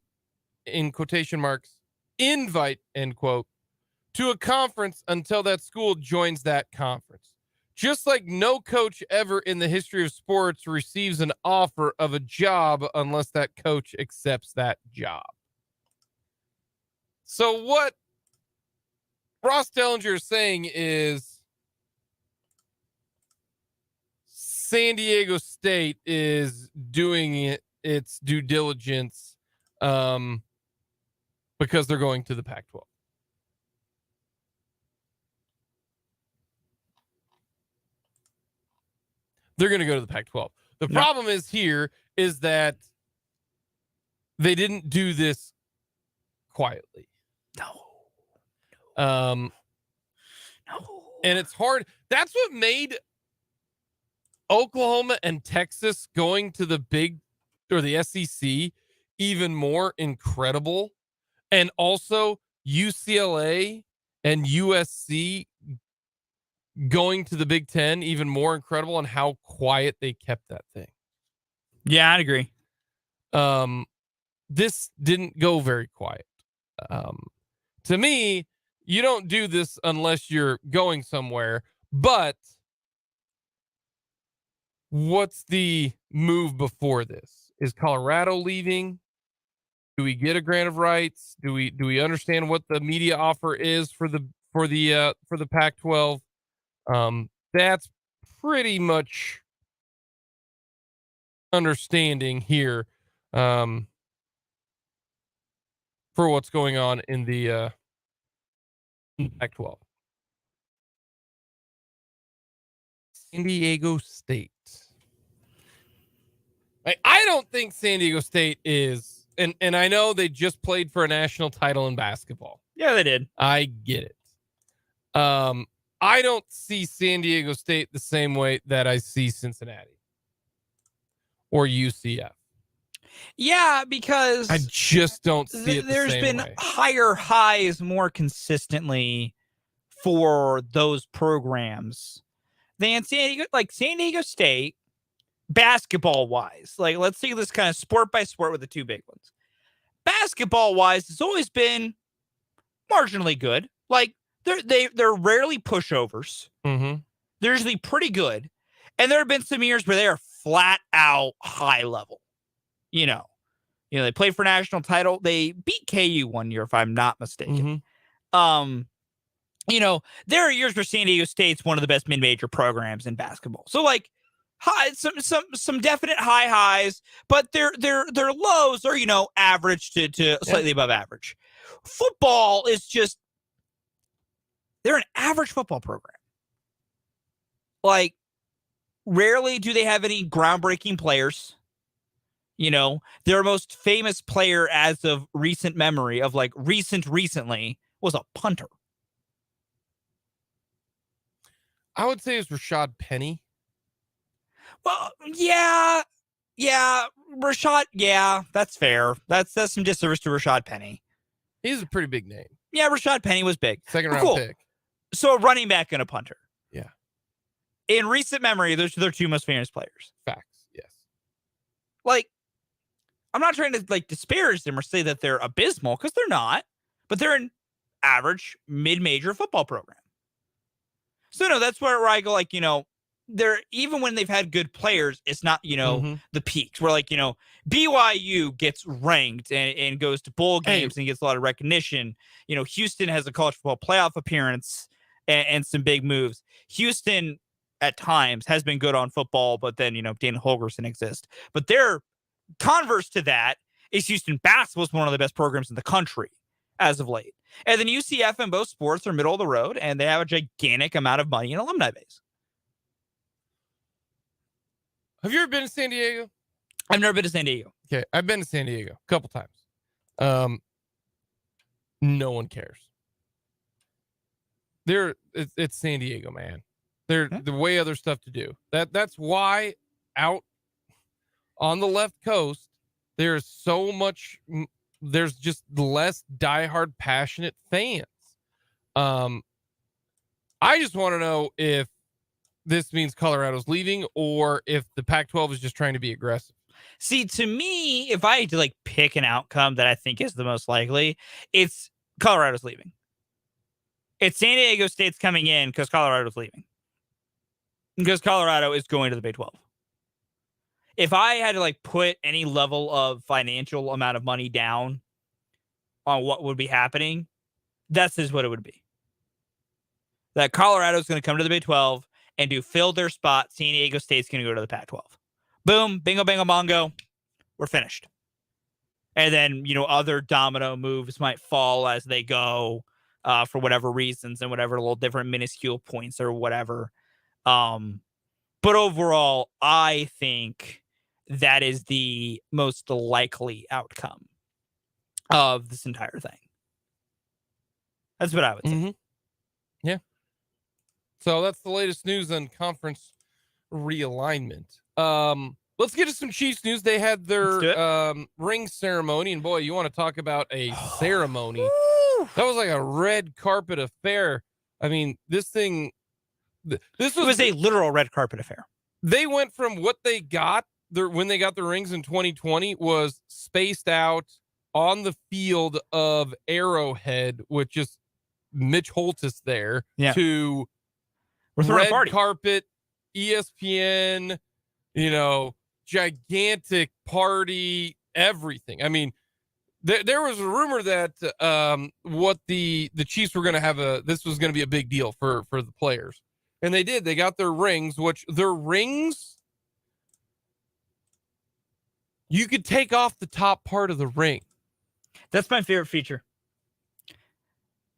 in quotation marks, invite, end quote, to a conference until that school joins that conference. Just like no coach ever in the history of sports receives an offer of a job unless that coach accepts that job. So what Ross Dellinger is saying is San Diego State is doing its due diligence because they're going to the Pac-12. They're going to go to the Pac-12. The problem is that they didn't do this quietly. No. And it's hard. That's what made Oklahoma and Texas going to the the SEC even more incredible. And also UCLA and USC going to the Big Ten even more incredible, and how quiet they kept that thing. Yeah, I'd agree. This didn't go very quiet. To me, you don't do this unless you're going somewhere. But what's the move before this? Is Colorado leaving? Do we get a grant of rights? Do we understand what the media offer is for the Pac-12? That's pretty much understanding here for what's going on in the Pac-12. San Diego State. I don't think San Diego State is, and I know they just played for a national title in basketball. Yeah, they did. I get it. I don't see San Diego State the same way that I see Cincinnati or UCF. Yeah, because I just don't see it. There's been higher highs more consistently for those programs than San Diego State, basketball wise. Like, let's see this kind of sport by sport with the two big ones. Basketball wise, it's always been marginally good. Like, they're rarely pushovers. Mm-hmm. They're usually pretty good. And there have been some years where they are flat out high level. You know, they played for national title. They beat KU one year, if I'm not mistaken. Mm-hmm. There are years where San Diego State's one of the best mid-major programs in basketball. So like some definite high highs, but their lows are, average to slightly above average. Football is just, they're an average football program. Like, rarely do they have any groundbreaking players. Their most famous player as of recent memory of like recently was a punter. I would say it's Rashad Penny. Well, yeah, Rashad. Yeah, that's fair. That's some disservice to Rashad Penny. He's a pretty big name. Yeah, Rashad Penny was big. Second round pick. So a running back and a punter. Yeah. In recent memory, those are their two most famous players. Facts. Yes. Like, I'm not trying to like disparage them or say that they're abysmal, because they're not, but they're an average mid-major football program. So no, that's where I go, like, they're, even when they've had good players, it's not, the peaks where, like, BYU gets ranked and goes to bowl games and gets a lot of recognition. Houston has a college football playoff appearance and some big moves. Houston at times has been good on football, but then, Dana Holgerson exists. But their converse to that is Houston basketball is one of the best programs in the country as of late. And then UCF and both sports are middle of the road, and they have a gigantic amount of money in alumni base. Have you ever been to San Diego? I've never been to San Diego. Okay, I've been to San Diego a couple times. No one cares. It's San Diego, man. There's way other stuff to do. That's why out on the left coast there's so much. There's just less diehard, passionate fans. I just want to know if this means Colorado's leaving or if the Pac-12 is just trying to be aggressive. See, to me, if I had to pick an outcome that I think is the most likely, it's Colorado's leaving. It's San Diego State's coming in because Colorado's leaving. Because Colorado is going to the Big 12. If I had to put any level of financial amount of money down on what would be happening, that's just what it would be. That Colorado's going to come to the Big 12 and fill their spot. San Diego State's going to go to the Pac-12. Boom, bingo, bango, bongo. We're finished. And then, other domino moves might fall as they go for whatever reasons and whatever little different minuscule points or whatever. But overall, I think that is the most likely outcome of this entire thing. That's what I would say. Mm-hmm. Yeah. So that's the latest news on conference realignment. Let's get to some Chiefs news. They had their ring ceremony, and boy, you want to talk about a ceremony. That was like a red carpet affair. I mean, this was a literal red carpet affair. They went from what they got when they got the rings in 2020 was spaced out on the field of Arrowhead with just Mitch Holtis there to red carpet, ESPN, gigantic party, everything. I mean, there was a rumor that what the Chiefs were going to have this was going to be a big deal for the players. And they did. They got their rings, you could take off the top part of the ring. That's my favorite feature.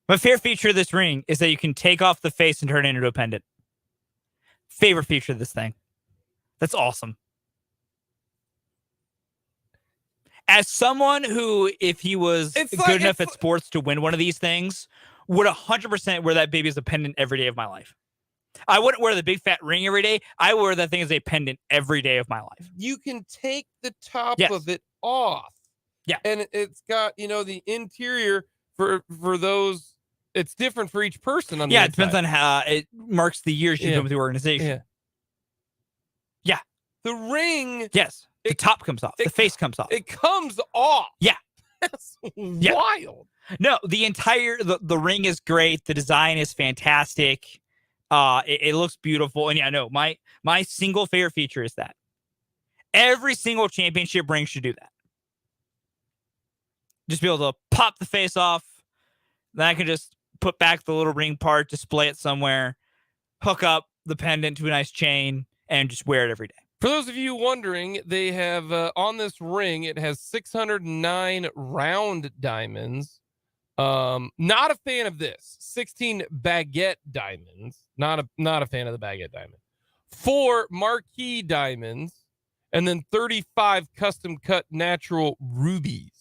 My favorite feature of this ring is that you can take off the face and turn it into a pendant. Favorite feature of this thing. That's awesome. As someone who, if he was good enough at sports to win one of these things, would 100% wear that baby as a pendant every day of my life. I wouldn't wear the big fat ring every day. I wear that thing as a pendant every day of my life. You can take the top of it off. Yeah. And it's got, the interior for those. It's different for each person. On the it depends on how it marks the years you've been with the organization. Yeah. The ring. Yes. The top comes off. The face comes off. It comes off. Yeah. That's wild. No, the ring is great. The design is fantastic. It looks beautiful. And no, my single favorite feature is that every single championship ring should do that. Just be able to pop the face off. Then I can just put back the little ring part, display it somewhere, hook up the pendant to a nice chain, and just wear it every day. For those of you wondering, they have on this ring, it has 609 round diamonds. Not a fan of this. 16 baguette diamonds. Not a fan of the baguette diamond. 4 marquee diamonds, and then 35 custom cut natural rubies,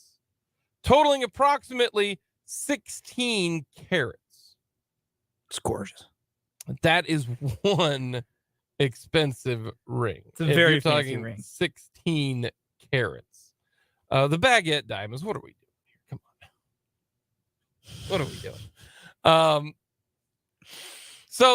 totaling approximately 16 carats. It's gorgeous. That is one expensive ring. It's a very fancy ring. 16 carats. The baguette diamonds. What are we doing here? Come on. What are we doing?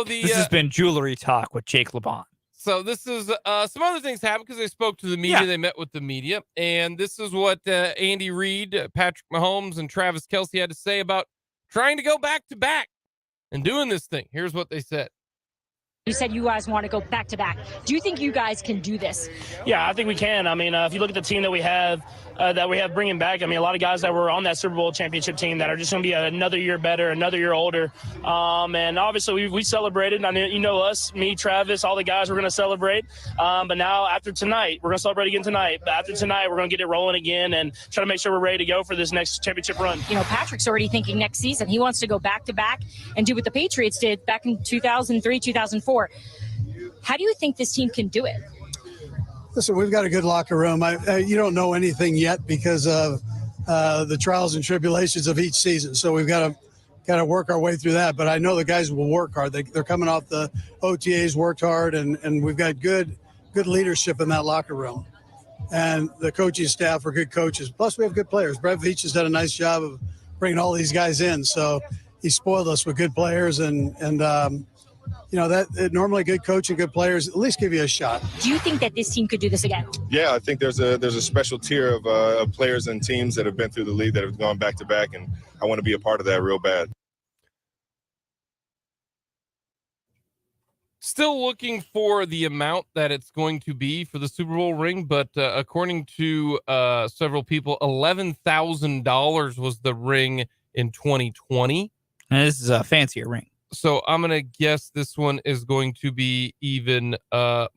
This has been Jewelry Talk with Jake LeBon. So this is some other things happened because they spoke to the media. Yeah. They met with the media, and this is what Andy Reid, Patrick Mahomes, and Travis Kelce had to say about trying to go back to back and doing this thing. Here's what they said. You said you guys want to go back to back. Do you think you guys can do this? Yeah, I think we can. I mean, if you look at the team that we have bringing back, I mean, a lot of guys that were on that Super Bowl championship team that are just going to be another year better, another year older. And obviously we celebrated. I mean, you know us, me, Travis, all the guys, we're going to celebrate. But now after tonight, we're going to celebrate again tonight. But after tonight, we're going to get it rolling again and try to make sure we're ready to go for this next championship run. You know, Patrick's already thinking next season. He wants to go back to back and do what the Patriots did back in 2003, 2004. How do you think this team can do it? Listen, we've got a good locker room. You don't know anything yet because of the trials and tribulations of each season. So we've got to work our way through that. But I know the guys will work hard. They're coming off the OTAs, worked hard, and we've got good leadership in that locker room. And the coaching staff are good coaches. Plus, we have good players. Brett Veach has done a nice job of bringing all these guys in. So he spoiled us with good players and you know, that normally good coach and good players at least give you a shot. Do you think that this team could do this again? Yeah, I think there's a special tier of players and teams that have been through the league that have gone back to back, and I want to be a part of that real bad. Still looking for the amount that it's going to be for the Super Bowl ring, but according to several people, $11,000 was the ring in 2020. And this is a fancier ring. So I'm going to guess this one is going to be even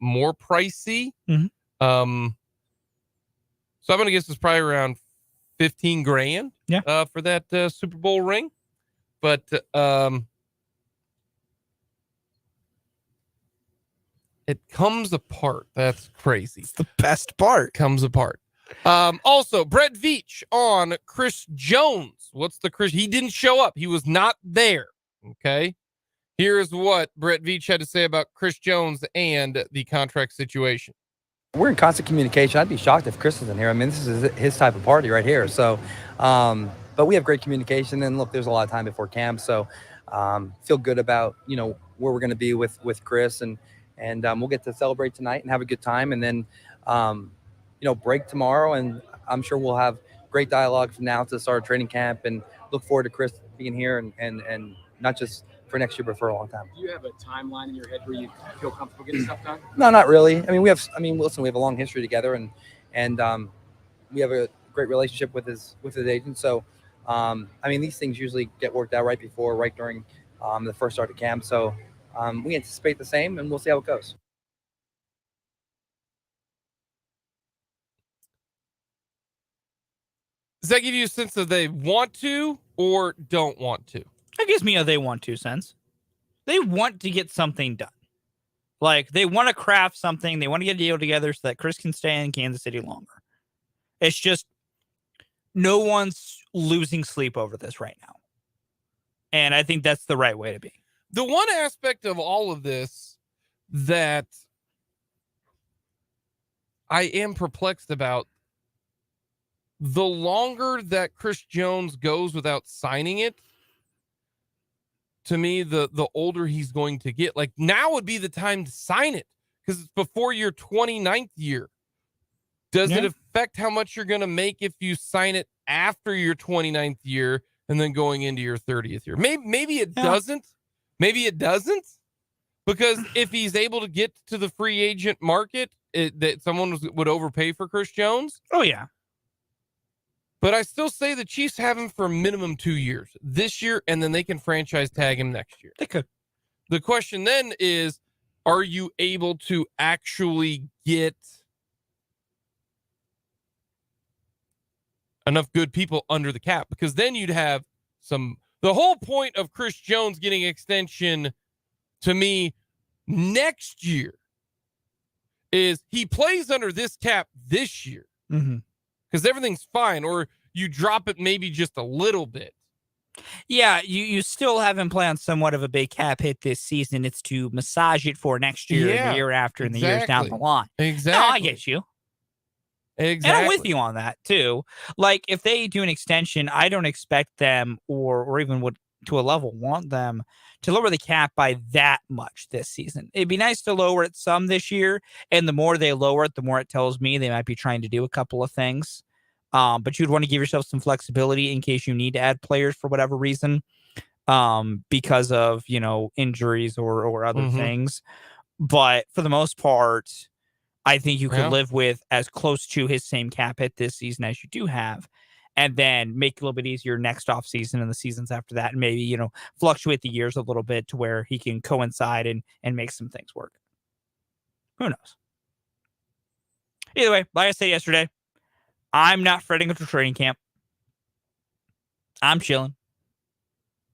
more pricey. Mm-hmm. So I'm going to guess it's probably around 15 grand for that Super Bowl ring. But it comes apart. That's crazy. It's the best part. Comes apart. Also, Brett Veach on Chris Jones. What's the Chris? He didn't show up. He was not there. Okay. Here's what Brett Veach had to say about Chris Jones and the contract situation. We're in constant communication. I'd be shocked if Chris isn't here. I mean, this is his type of party right here. So, but we have great communication. And look, there's a lot of time before camp. So, feel good about, you know, where we're going to be with Chris. And we'll get to celebrate tonight and have a good time. And then, you know, break tomorrow. And I'm sure we'll have great dialogue from now to start training camp. And look forward to Chris being here and not just for next year, but for a long time. Do you have a timeline in your head where you feel comfortable getting stuff done? No, not really. I mean, listen, we have a long history together, and we have a great relationship with his agent. So, I mean, these things usually get worked out right during the first start of camp. So, we anticipate the same, and we'll see how it goes. Does that give you a sense that they want to or don't want to? That gives me a they want to sense. They want to get something done. Like, they want to craft something. They want to get a deal together so that Chris can stay in Kansas City longer. It's just no one's losing sleep over this right now. And I think that's the right way to be. The one aspect of all of this that I am perplexed about, the longer that Chris Jones goes without signing it, to me, the older he's going to get. Like, now would be the time to sign it because it's before your 29th year. Does it affect how much you're going to make if you sign it after your 29th year and then going into your 30th year? Maybe it doesn't. Maybe it doesn't. Because if he's able to get to the free agent market, that someone would overpay for Chris Jones. Oh, yeah. But I still say the Chiefs have him for minimum 2 years this year, and then they can franchise tag him next year. They could. The question then is, are you able to actually get enough good people under the cap? Because then you'd have the whole point of Chris Jones getting extension to me next year is he plays under this cap this year. Mm-hmm. Because everything's fine, or you drop it maybe just a little bit. Yeah, you still have him play on somewhat of a big cap hit this season. It's to massage it for next year and the year after and the years down the line. Exactly. No, I get you. Exactly. And I'm with you on that, too. Like, if they do an extension, I don't expect them or even would, to a level, want them to lower the cap by that much this season. It'd be nice to lower it some this year, and the more they lower it, the more it tells me they might be trying to do a couple of things. But you'd want to give yourself some flexibility in case you need to add players for whatever reason. because of, injuries or other Mhm. things. But for the most part, I think you could Yeah. live with as close to his same cap hit this season as you do have, and then make it a little bit easier next off season and the seasons after that, and maybe, fluctuate the years a little bit to where he can coincide and make some things work. Who knows? Either way, like I said yesterday, I'm not fretting until training camp. I'm chilling.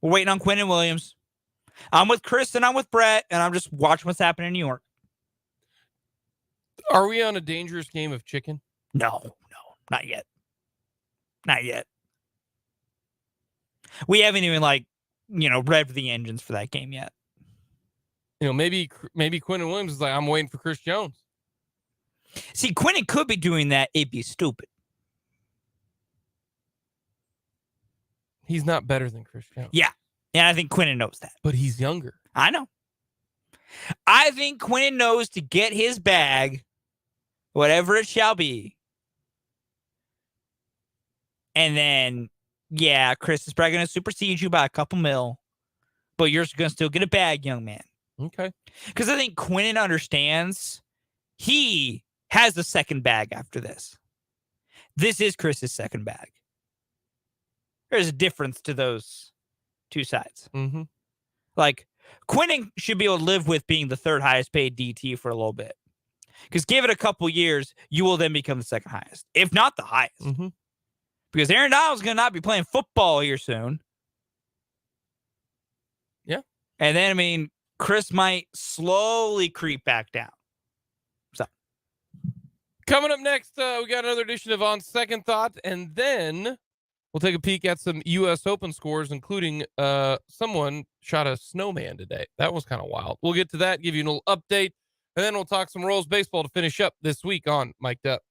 We're waiting on Quentin Williams. I'm with Chris and I'm with Brett, and I'm just watching what's happening in New York. Are we on a dangerous game of chicken? No, not yet. Not yet. We haven't even revved the engines for that game yet. Maybe Quentin Williams is like, I'm waiting for Chris Jones. See, Quentin could be doing that. It'd be stupid. He's not better than Chris Jones. Yeah. And I think Quentin knows that. But he's younger. I know. I think Quentin knows to get his bag, whatever it shall be. And then, yeah, Chris is probably going to supersede you by a couple mil, but you're going to still get a bag, young man. Okay. Because I think Quentin understands he has the second bag after this. This is Chris's second bag. There's a difference to those two sides. Mm-hmm. Like, Quentin should be able to live with being the third highest paid DT for a little bit. Because give it a couple years, you will then become the second highest, if not the highest. Mm-hmm. Because Aaron Donald's going to not be playing football here soon. Yeah. And then, Chris might slowly creep back down. So, coming up next, we got another edition of On Second Thought, and then we'll take a peek at some U.S. Open scores, including someone shot a snowman today. That was kind of wild. We'll get to that, give you a little update, and then we'll talk some Royals baseball to finish up this week on Mic'd Up.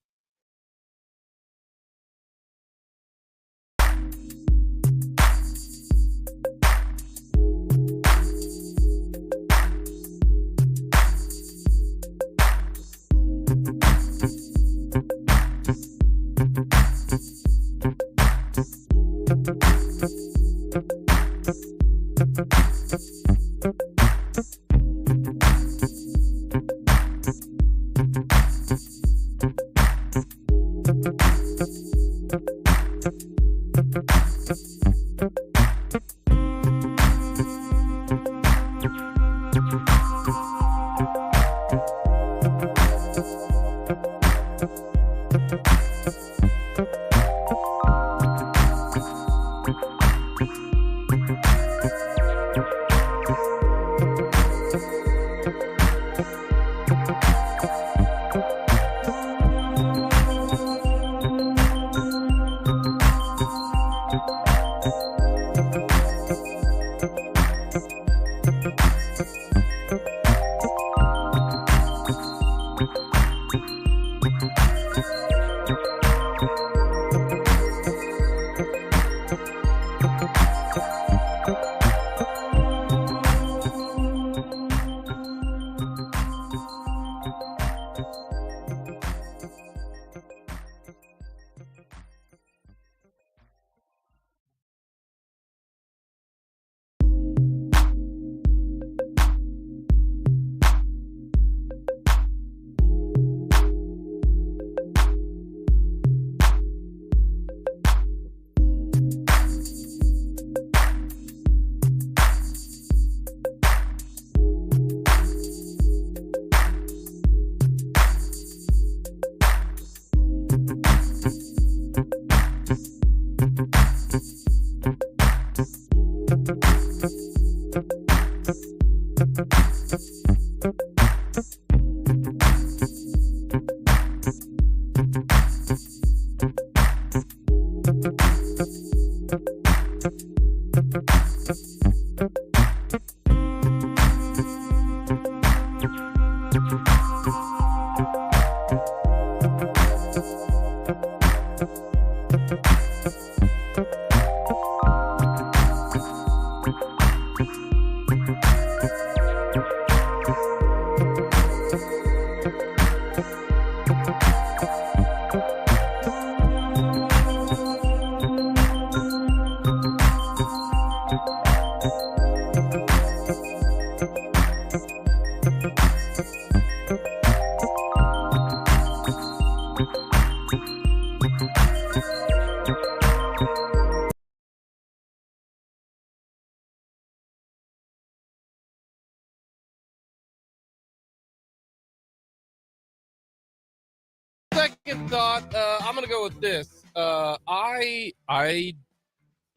Second thought, I'm gonna go with this. I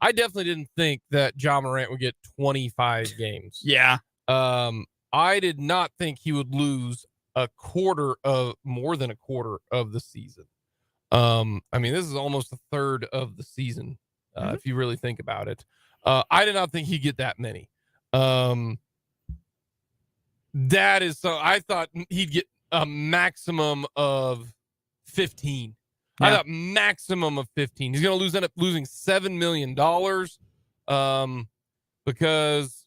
definitely didn't think that Ja Morant would get 25 games. Yeah. I did not think he would lose more than a quarter of the season. I mean, this is almost a third of the season, if you really think about it. I did not think he'd get that many. That is so. I thought he'd get a maximum of 15. Yeah. I thought maximum of 15. He's going to end up losing $7 million because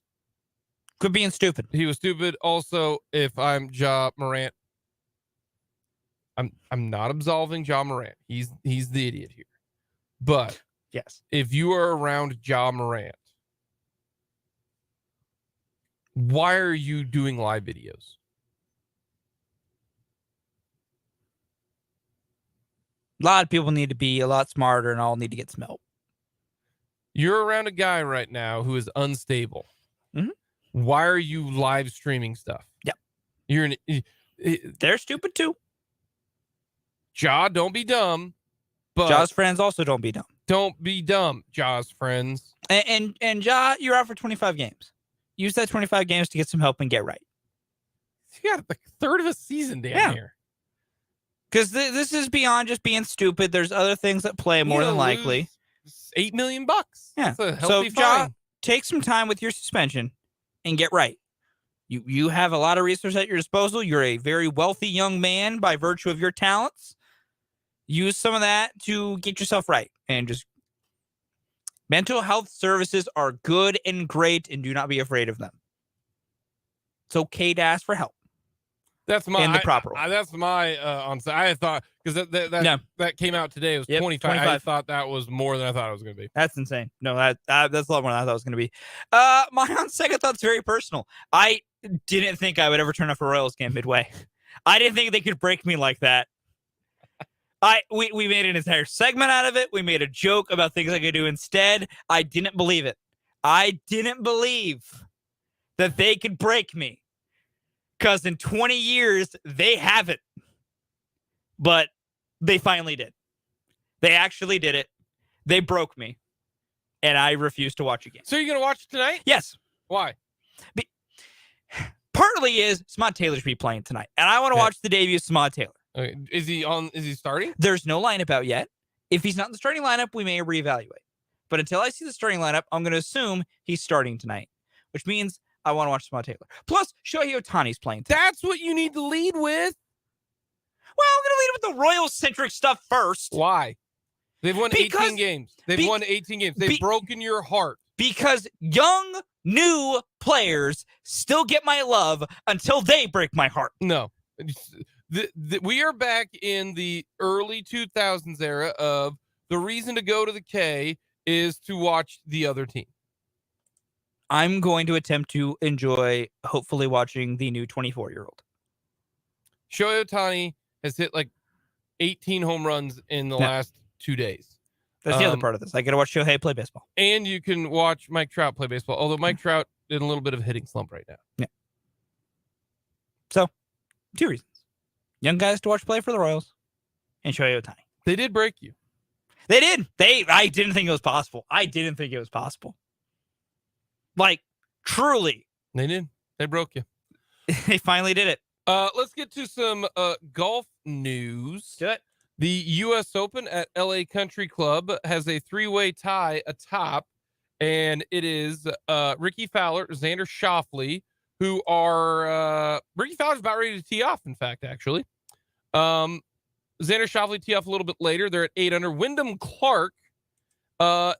Quit being stupid. he was stupid. Also, if I'm Ja Morant, I'm not absolving Ja Morant. He's the idiot here. But Yes. if you are around Ja Morant, why are you doing live videos? A lot of people need to be a lot smarter and all need to get some help. You're around a guy right now who is unstable. Mhm. Why are you live streaming stuff? Yep. They're stupid too. Ja, don't be dumb. But Ja's friends also don't be dumb. don't be dumb, Ja's friends. And Ja, you're out for 25 games. Use that 25 games to get some help and get right. You got the third of a season down here. Because this is beyond just being stupid. There's other things at play more than likely. $8 million. Yeah. That's a So healthy Ja, fine. take some time with your suspension and get right. You have a lot of resources at your disposal. You're a very wealthy young man by virtue of your talents. Use some of that to get yourself right. And just mental health services are good and great, and do not be afraid of them. It's okay to ask for help. That's my in the proper way. that's my on-site. I had thought because that came out today. It was 25. I thought that was more than I thought it was going to be. That's insane. No, that's a lot more than I thought it was going to be. My on second thought's very personal. I didn't think I would ever turn off a Royals game midway. I didn't think they could break me like that. We made an entire segment out of it. We made a joke about things I could do instead. I didn't believe it. I didn't believe that they could break me. Because in 20 years, they haven't. But they finally did. They actually did it. They broke me. And I refuse to watch again. So you're going to watch it tonight? Yes. Why? Partly is Samad Taylor should be playing tonight. And I want to watch the debut of Samad Taylor. Okay. Is he starting? There's no lineup out yet. If he's not in the starting lineup, we may reevaluate. But until I see the starting lineup, I'm going to assume he's starting tonight. Which means I want to watch Samad Taylor. Plus, Shohei Ohtani's playing tonight. That's what you need to lead with. Well, I'm going to lead with the Royals-centric stuff first. Why? They've won 18 games. They've won 18 games. They've broken your heart. Because young, new players still get my love until they break my heart. No. We are back in the early 2000s era of the reason to go to the K is to watch the other team. I'm going to attempt to enjoy, hopefully, watching the new 24-year-old. Shohei Ohtani has hit like 18 home runs in the last 2 days. That's the other part of this. I got to watch Shohei play baseball. And you can watch Mike Trout play baseball, although Mike Trout in a little bit of a hitting slump right now. Yeah. So, 2 reasons. Young guys to watch play for the Royals and Shohei Ohtani. They did break you. They did. I didn't think it was possible. Like, truly. They did. They broke you. They finally did it. Let's get to some golf news. Do it. The U.S. Open at LA Country Club has a 3-way tie atop, and it is Ricky Fowler, Xander Schauffele, who are Ricky Fowler's about ready to tee off, in fact, actually. Xander Schauffele tee off a little bit later. They're at 8 under. Wyndham Clark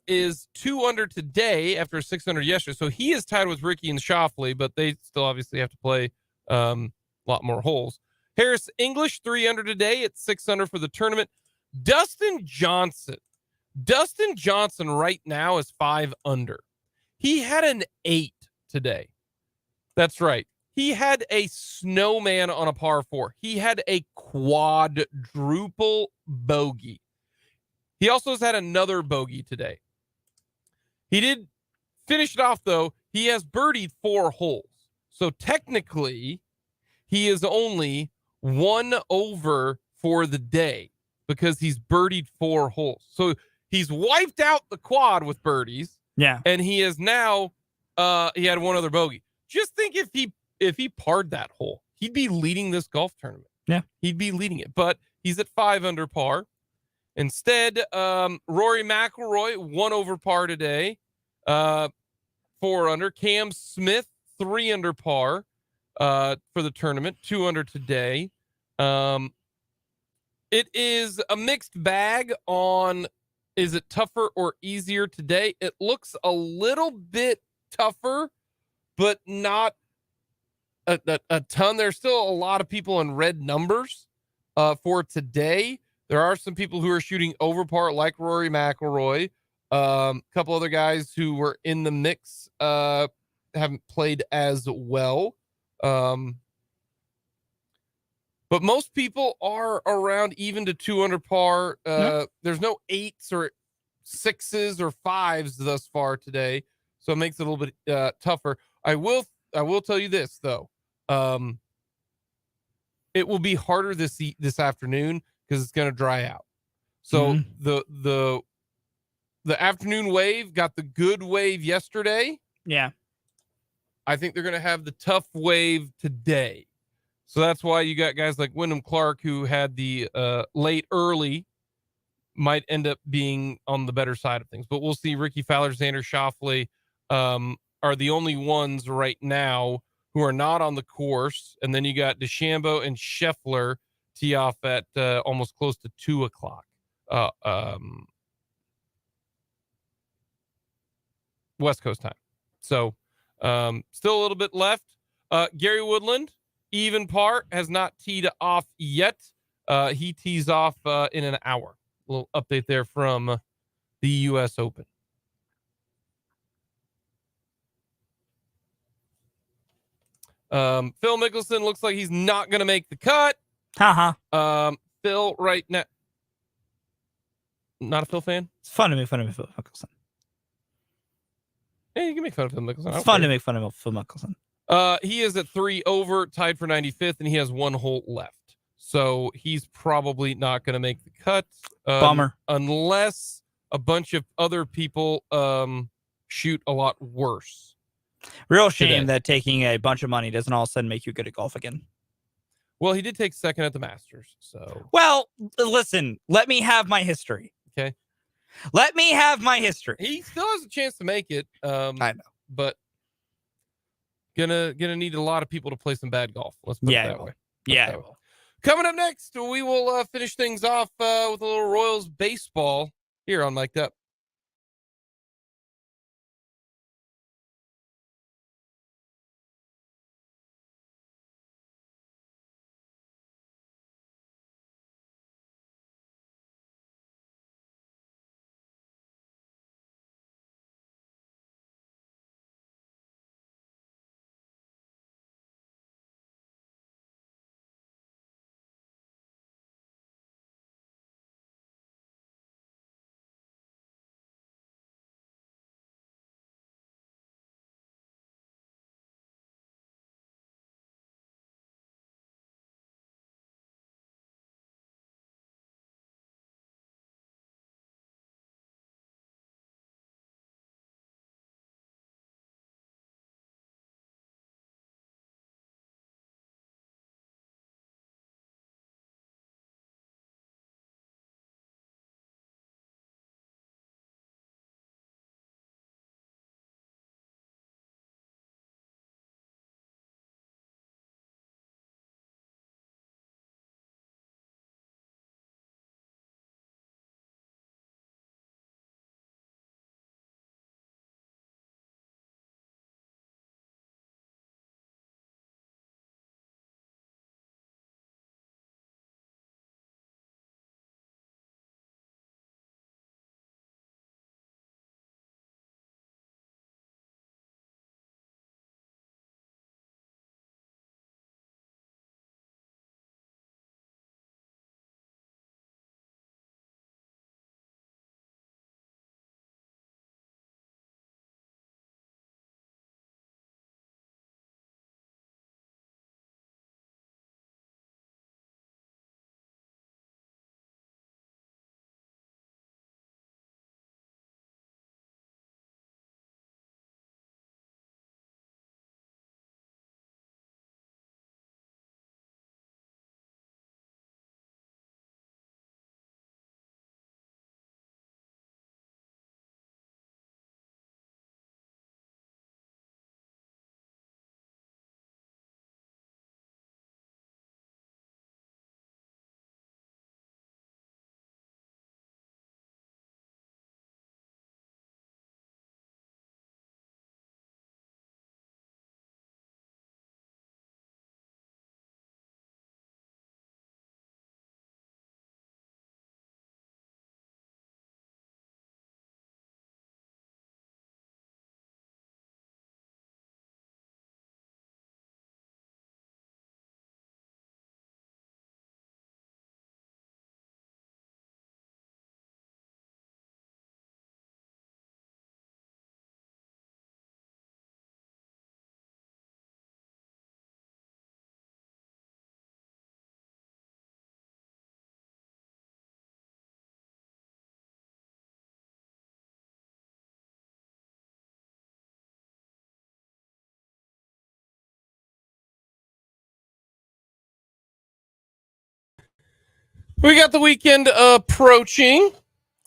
is 2 under today after a 6 under yesterday. So he is tied with Ricky and Schauffele, but they still obviously have to play a lot more holes. Harris English 3 under today at 6 under for the tournament. Dustin Johnson right now is 5 under. He had an 8 today. That's right. He had a snowman on a par 4. He had a quadruple bogey. He also has had another bogey today. He did finish it off, though. He has birdied 4 holes. So technically, he is only 1 over for the day because he's birdied 4 holes. So he's wiped out the quad with birdies. Yeah. And he is now, he had 1 other bogey. Just think if he parred that hole, he'd be leading this golf tournament. Yeah. He'd be leading it. But he's at 5 under par. Instead, Rory McIlroy, 1 over par today. 4 under. Cam Smith, 3 under par for the tournament, 2 under today. It is a mixed bag on, is it tougher or easier today? It looks a little bit tougher, but not a ton. There's still a lot of people in red numbers for today. There are some people who are shooting over par, like Rory McIlroy. A couple other guys who were in the mix haven't played as well. But most people are around even to 2 under par. There's no 8s or 6s or 5s thus far today, so it makes it a little bit tougher. I will tell you this though. It will be harder this afternoon because it's going to dry out. So the afternoon wave got the good wave yesterday. Yeah. I think they're going to have the tough wave today. So that's why you got guys like Wyndham Clark, who had the late early, might end up being on the better side of things. But we'll see. Ricky Fowler, Xander Schauffele are the only ones right now who are not on the course. And then you got DeChambeau and Scheffler tee off at almost close to 2 o'clock. West Coast time. So still a little bit left. Gary Woodland, even par, has not teed off yet. He tees off in an hour. A little update there from the U.S. Open. Phil Mickelson looks like he's not going to make the cut. Phil right now. Not a Phil fan? It's fun to make fun of Phil Mickelson. Hey, you can make fun of Phil Mickelson. It's fun to make fun of Phil Mickelson. He is at 3 over, tied for 95th, and he has 1 hole left. So he's probably not going to make the cut. Bummer. Unless a bunch of other people shoot a lot worse. Real shame that taking a bunch of money doesn't all of a sudden make you good at golf again. Well, he did take second at the Masters. So, well, listen, let me have my history. Okay. Let me have my history. He still has a chance to make it. I know. But gonna need a lot of people to play some bad golf. Let's put it that way. Yeah. Coming up next, we will finish things off with a little Royals baseball here on Mic'd Up. We got the weekend approaching.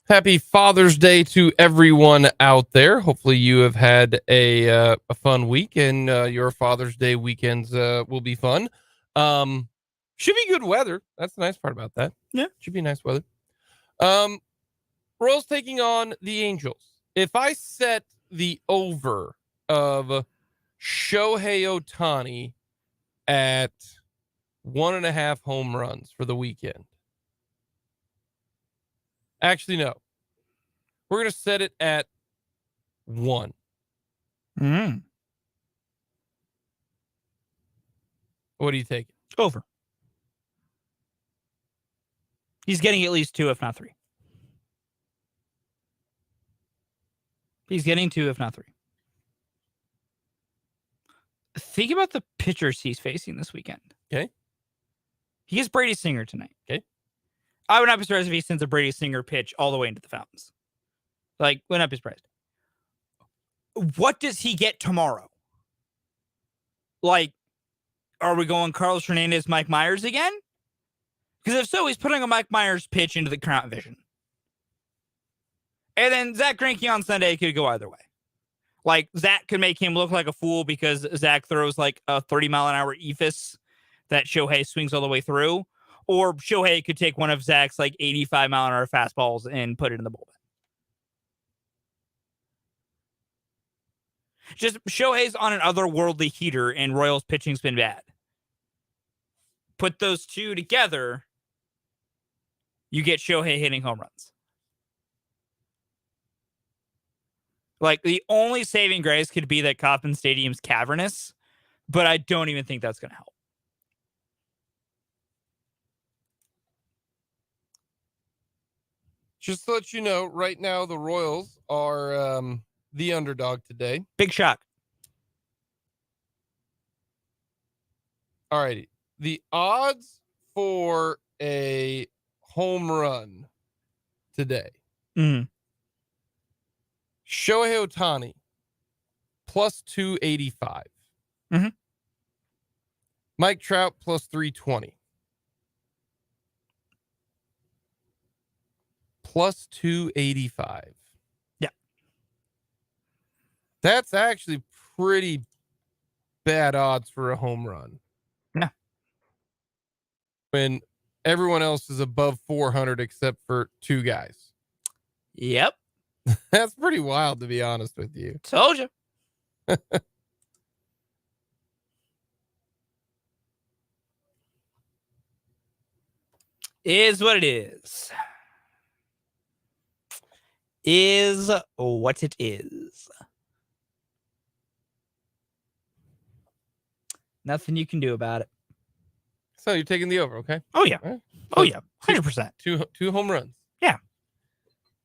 Happy Father's Day to everyone out there. Hopefully you have had a fun week, and your Father's Day weekends will be fun. Should be good weather. That's the nice part about that. Yeah. Should be nice weather. Royals taking on the Angels. If I set the over of Shohei Ohtani at 1.5 home runs for the weekend. Actually, no. We're going to set it at 1. What do you take? Over. He's getting at least 2, if not 3. He's getting 2, if not 3. Think about the pitchers he's facing this weekend. Okay. He gets Brady Singer tonight. Okay. I would not be surprised if he sends a Brady Singer pitch all the way into the fountains. Like, would not be surprised. What does he get tomorrow? Like, are we going Carlos Hernandez, Mike Myers again? Because if so, he's putting a Mike Myers pitch into the crowd vision. And then Zach Greinke on Sunday could go either way. Like, Zach could make him look like a fool because Zach throws like a 30-mile-an-hour eephus that Shohei swings all the way through. Or Shohei could take one of Zach's like 85-mile-an-hour fastballs and put it in the bullpen. Just Shohei's on an otherworldly heater and Royals pitching's been bad. Put those two together, you get Shohei hitting home runs. Like, the only saving grace could be that Kauffman Stadium's cavernous, but I don't even think that's going to help. Just to let you know, right now the Royals are the underdog today. Big shock. All righty. The odds for a home run today. Mm. Shohei Ohtani, plus 285. Mm-hmm. Mike Trout, plus 320. Plus 285. Yeah. That's actually pretty bad odds for a home run. Yeah. When everyone else is above 400 except for 2 guys. Yep. That's pretty wild, to be honest with you. Told you. Is what it is. Is what it is. Nothing you can do about it. So you're taking the over, okay? Oh, yeah. Right. Oh, yeah. 100%. Two home runs. Yeah.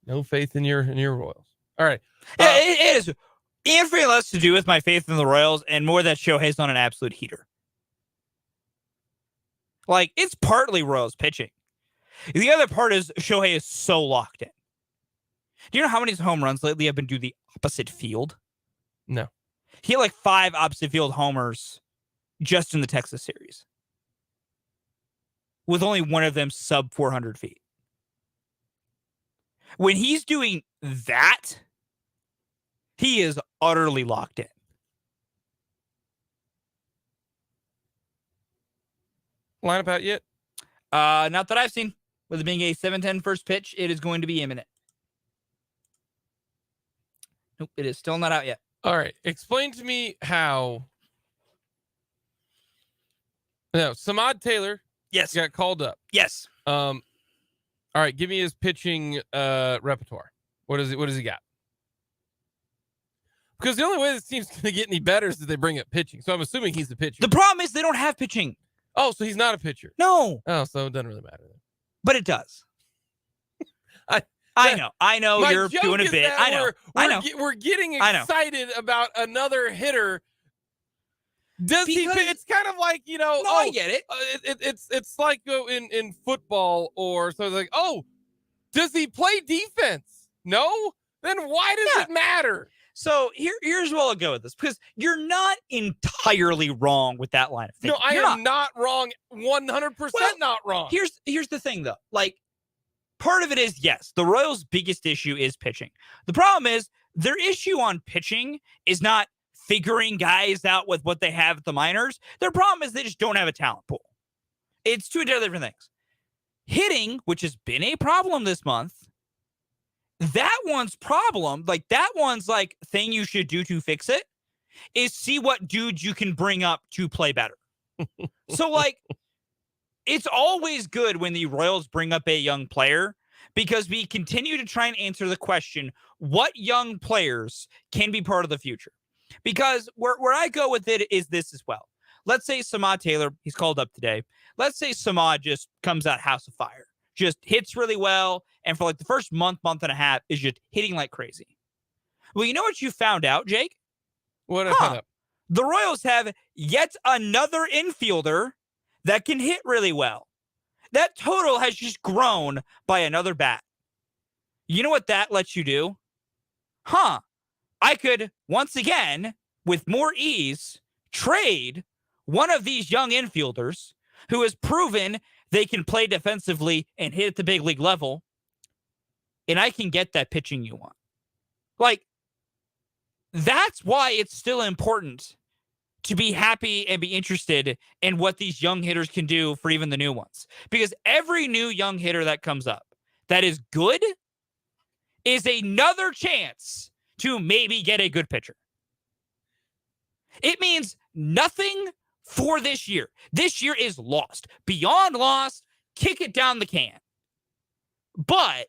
No faith in your Royals. All right. It is infinitely less to do with my faith in the Royals and more that Shohei's on an absolute heater. Like, it's partly Royals pitching. The other part is Shohei is so locked in. Do you know how many home runs lately have been to the opposite field? No. He had like 5 opposite field homers just in the Texas series, with only one of them sub 400 feet. When he's doing that, he is utterly locked in. Lineup out yet? Not that I've seen. With it being a 7:10 first pitch, it is going to be imminent. Nope, it is still not out yet. All right. Explain to me how. No, Samad Taylor. Yes. Got called up. Yes. All right. Give me his pitching repertoire. What does he got? Because the only way this team's going to get any better is if they bring up pitching. So I'm assuming he's the pitcher. The problem is they don't have pitching. Oh, so he's not a pitcher. No. Oh, so it doesn't really matter then. But it does. I know. You're doing a bit. I know. We're getting excited about another hitter. It's kind of like, I get it. It's like in football or something like, does he play defense? No? Then why does it matter? So here's where I'll go with this, because you're not entirely wrong with that line of thinking. No, I am not wrong. 100% not wrong. Here's the thing, though. Like, part of it is, yes, the Royals' biggest issue is pitching. The problem is their issue on pitching is not figuring guys out with what they have at the minors. Their problem is they just don't have a talent pool. It's two different things. Hitting, which has been a problem this month, that one's problem, like that one's like thing you should do to fix it, is see what dudes you can bring up to play better. So, like, it's always good when the Royals bring up a young player, because we continue to try and answer the question, what young players can be part of the future? Because where I go with it is this as well. Let's say Samad Taylor, he's called up today. Let's say Samad just comes out house of fire, just hits really well, and for like the first month and a half is just hitting like crazy. Well, you know what you found out, Jake? What I found out? The Royals have yet another infielder that can hit really well. That total has just grown by another bat. You know what that lets you do? I could, once again, with more ease, trade one of these young infielders who has proven they can play defensively and hit at the big league level, and I can get that pitching you want. Like, that's why it's still important to be happy and be interested in what these young hitters can do for even the new ones. Because every new young hitter that comes up that is good is another chance to maybe get a good pitcher. It means nothing for this year. This year is lost. Beyond lost, kick it down the can. But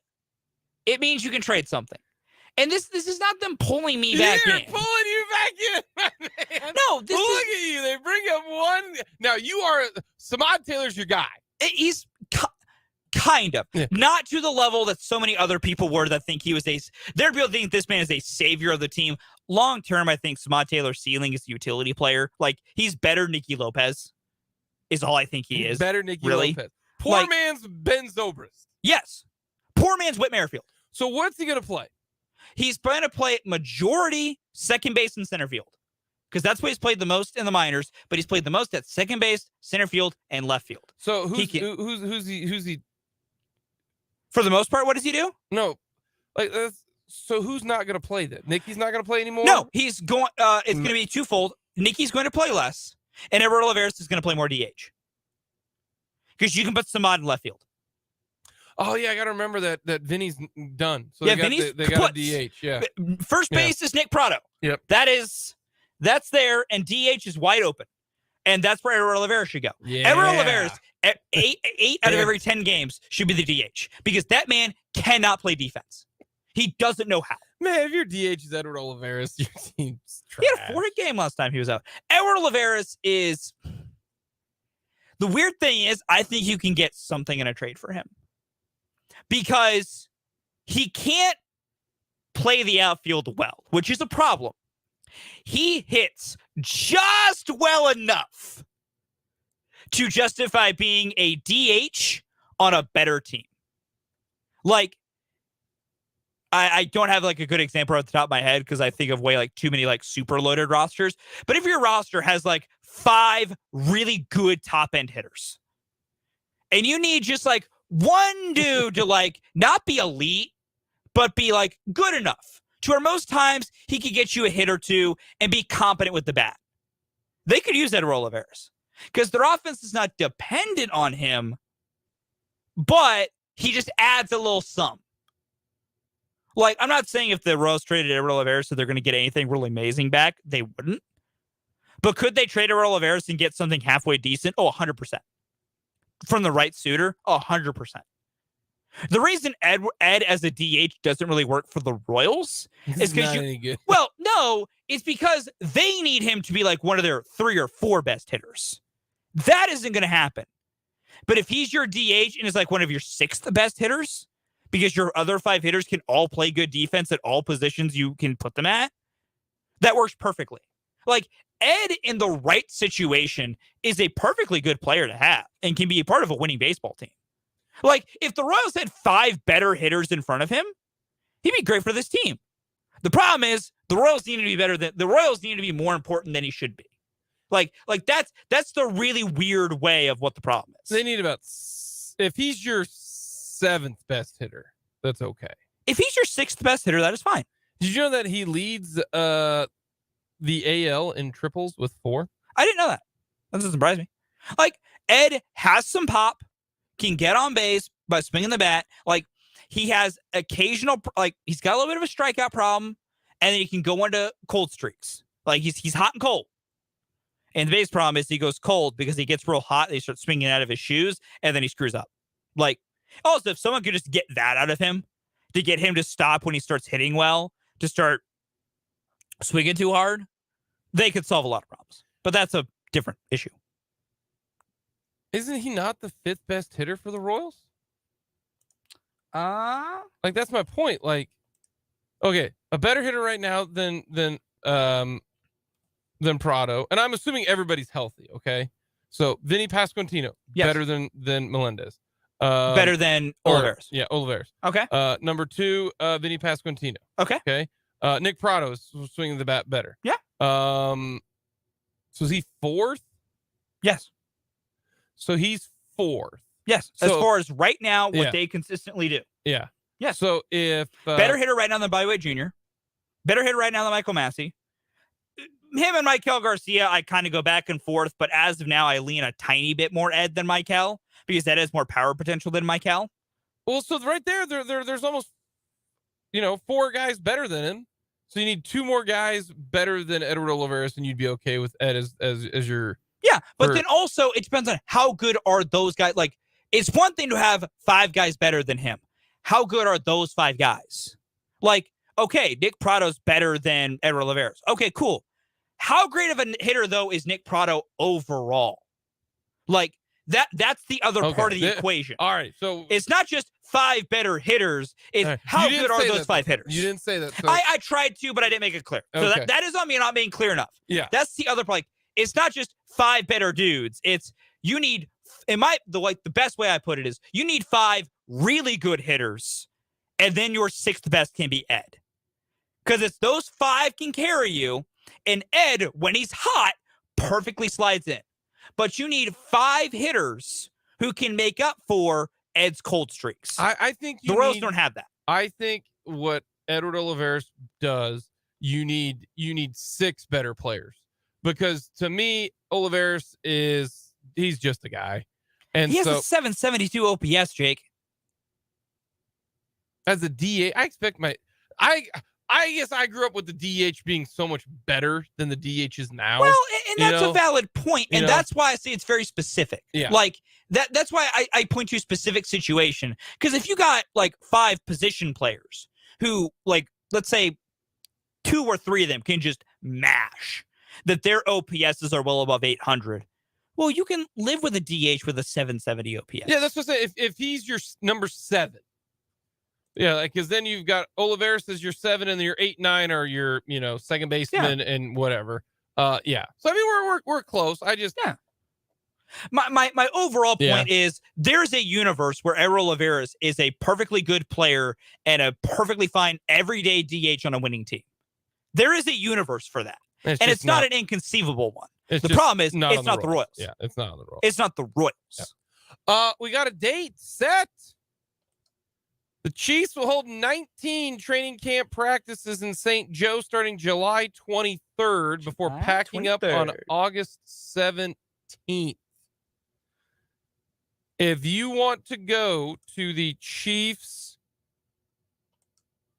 it means you can trade something. And this is not them pulling me back in. They're pulling you back in, my man. No, Look at you. They bring up one. Now, you are, Samad Taylor's your guy. He's kind of. Yeah. Not to the level that so many other people were that think he was there are people think this man is a savior of the team. Long term, I think Samad Taylor's ceiling is a utility player. Like, he's better Nicky Lopez is all I think he is. Better Nicky really? Lopez. Poor man's Ben Zobrist. Yes. Poor man's Whit Merrifield. So what's he going to play? He's going to play majority second base and center field, because that's what he's played the most in the minors, but he's played the most at second base, center field, and left field. So who's he? For the most part, what does he do? No. So who's not going to play then? Nicky's not going to play anymore? No, he's going it's going to be twofold. Nicky's going to play less, and Eduardo Olivares is going to play more DH. Because you can put Samad in left field. Oh, yeah, I got to remember that Vinny's done. So yeah, they got a DH, yeah. First base is Nick Prado. Yep. That's there, and DH is wide open. And that's where Eduardo Olivares should go. Yeah. Eduardo Olivares, at eight out of every 10 games, should be the DH. Because that man cannot play defense. He doesn't know how. Man, if your DH is Eduardo Olivares, your team's trash. He had a 4-hit game last time he was out. Eduardo Olivares is... The weird thing is, I think you can get something in a trade for him. Because he can't play the outfield well, which is a problem. He hits just well enough to justify being a DH on a better team. Like, I don't have like a good example off the top of my head because I think of way like too many like super loaded rosters. But if your roster has like 5 really good top end hitters and you need just like one dude to like not be elite, but be like good enough to where most times he could get you a hit or two and be competent with the bat. They could use Eduardo Olivares because their offense is not dependent on him, but he just adds a little something. Like, I'm not saying if the Royals traded Eduardo Olivares so they're going to get anything really amazing back. They wouldn't. But could they trade Eduardo Olivares and get something halfway decent? Oh, 100%. From the right suitor? 100%. The reason Ed as a DH doesn't really work for the Royals is because well, no, it's because they need him to be like one of their 3 or 4 best hitters. That isn't going to happen. But if he's your DH and is like one of your 6th best hitters, because your other 5 hitters can all play good defense at all positions you can put them at, that works perfectly. Like, Ed in the right situation is a perfectly good player to have and can be a part of a winning baseball team. Like, if the Royals had 5 better hitters in front of him, he'd be great for this team. The problem is the Royals need to be better than the Royals need to be more important than he should be. Like that's the really weird way of what the problem is. They need about if he's your 7th best hitter, that's okay. If he's your 6th best hitter, that is fine. Did you know that he leads the AL in triples with 4? I didn't know that. That doesn't surprise me. Like, Ed has some pop, can get on base by swinging the bat. Like, he has occasional, like, he's got a little bit of a strikeout problem, and then he can go into cold streaks. Like, he's hot and cold. And the base problem is he goes cold because he gets real hot, and he starts swinging out of his shoes, and then he screws up. Like, also, if someone could just get that out of him, to get him to stop when he starts hitting well, to start swinging too hard, they could solve a lot of problems. But that's a different issue. Isn't he not the 5th best hitter for the Royals? Like, that's my point. Like, okay, a better hitter right now than Prado, and I'm assuming everybody's healthy. Okay, so Vinny Pasquantino, yes. Better than Melendez, better than Olivares. Yeah, Olivares. Okay. Number 2, Vinny Pasquantino. Okay. Okay. Nick Prado is swinging the bat better. Yeah. So is he 4th? Yes. So he's 4th. Yes. So, as far as right now, what they consistently do. Yeah. Yes. So if better hitter right now than Bobby Witt Jr., better hitter right now than Michael Massey. Him and Michael Garcia, I kind of go back and forth, but as of now, I lean a tiny bit more Ed than Michael because Ed has more power potential than Michael. Well, so right there's almost 4 guys better than him. So you need 2 more guys better than Edward Olivares, and you'd be okay with Ed as your. Yeah, but then also it depends on how good are those guys. Like, it's one thing to have 5 guys better than him. How good are those 5 guys? Like, okay, Nick Prado's better than Edward Olivares. Okay, cool. How great of a hitter, though, is Nick Prado overall? Like, that's the other part of the equation. All right, so it's not just 5 better hitters. It's how good are those 5 hitters? You didn't say that. So. I tried to, but I didn't make it clear. So that is on me not being clear enough. Yeah. That's the other part. Like, it's not just 5 better dudes. It's you need, the best way I put it is you need 5 really good hitters, and then your 6th best can be Ed. Because it's those 5 can carry you, and Ed, when he's hot, perfectly slides in. But you need 5 hitters who can make up for Ed's cold streaks. I think the Royals don't have that. I think what Edward Olivares does, you need 6 better players. Because to me, Olivares he's just a guy. And he has a 772 OPS, Jake. As a DH, I expect I guess I grew up with the DH being so much better than the DH is now. Well, and that's a valid point, and that's why I say it's very specific. Yeah. Like, that's why I point to a specific situation. Because if you got, like, 5 position players who, like, let's say 2 or 3 of them can just mash, that their OPSs are well above 800, well, you can live with a DH with a 770 OPS. Yeah, that's what I'm saying. If he's your number 7, yeah, because then you've got Olivares as your 7, and your 8, 9 are your second baseman and whatever. Yeah. So I mean we're close. I just My overall point is there's a universe where Edward Olivares is a perfectly good player and a perfectly fine everyday DH on a winning team. There is a universe for that. And it's not an inconceivable one. The problem is it's not the Royals. Yeah, it's not on the Royals. It's not the Royals. Yeah. We got a date set. The Chiefs will hold 19 training camp practices in St. Joe starting July 23rd before packing up on August 17th. If you want to go to the Chiefs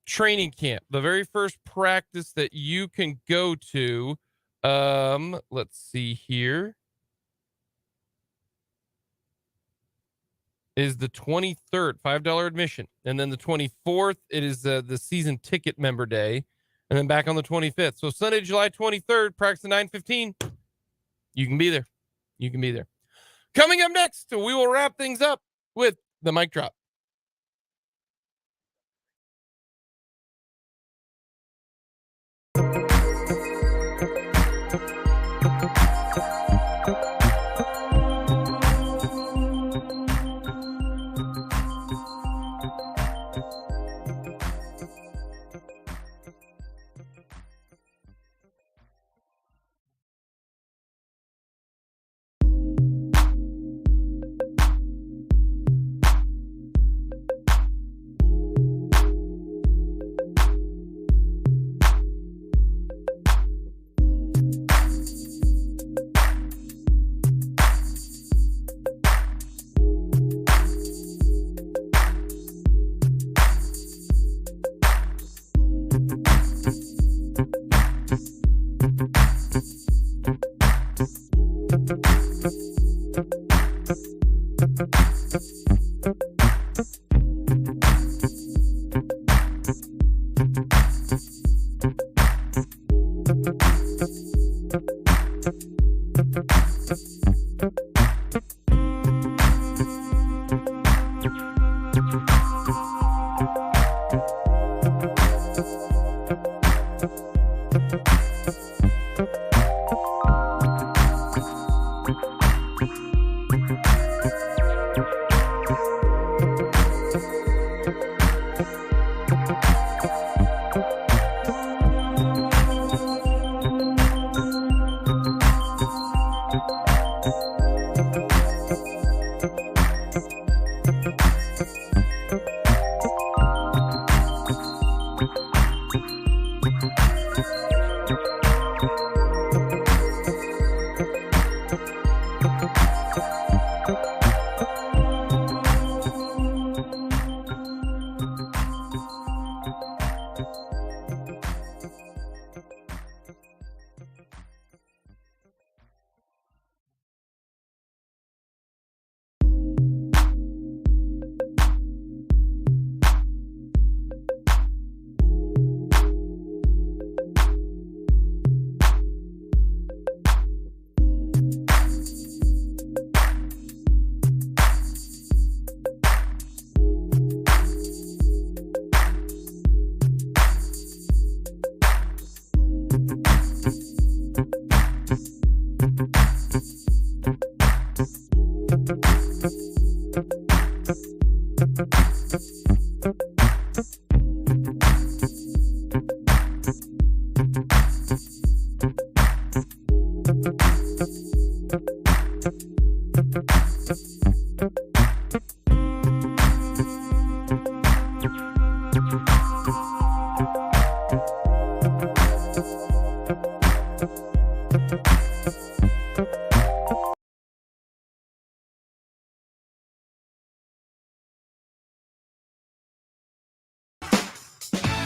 training camp, the very first practice that you can go to, let's see here, is the 23rd, $5 admission. And then the 24th, it is the season ticket member day. And then back on the 25th. So Sunday, July 23rd, practice at 9:15. You can be there. You can be there. Coming up next, we will wrap things up with the mic drop.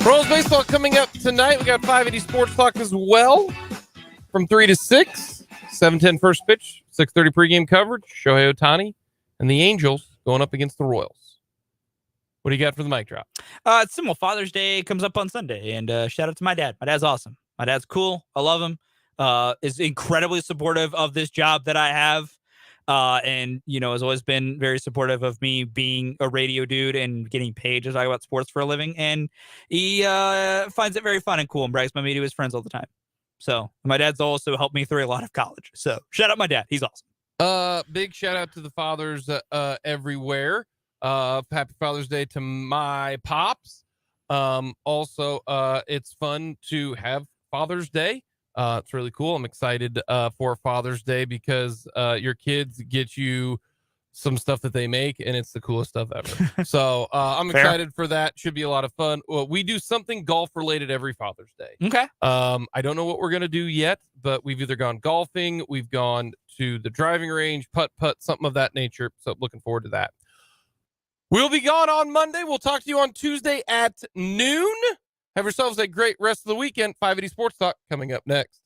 Royals baseball coming up tonight. We got 580 Sports Talk as well from 3 to 6. 7:10 first pitch, 6:30 pregame coverage. Shohei Ohtani and the Angels going up against the Royals. What do you got for the mic drop? It's simple. Father's Day comes up on Sunday, and shout out to my dad. My dad's awesome. My dad's cool. I love him. Is incredibly supportive of this job that I have. And, you know, has always been very supportive of me being a radio dude and getting paid to talk about sports for a living. And he finds it very fun and cool and brags about me to his friends all the time. So my dad's also helped me through a lot of college. So shout out my dad. He's awesome. Big shout out to the fathers everywhere. Happy Father's Day to my pops. Also, it's fun to have Father's Day. It's really cool. I'm excited for Father's Day because your kids get you some stuff that they make, and it's the coolest stuff ever. So I'm excited for that. Should be a lot of fun. Well, we do something golf related every Father's Day. Okay. I don't know what we're gonna do yet, but we've either gone golfing, we've gone to the driving range, putt, something of that nature. So looking forward to that. We'll be gone on Monday. We'll talk to you on Tuesday at noon. Have yourselves a great rest of the weekend. 580 Sports Talk coming up next.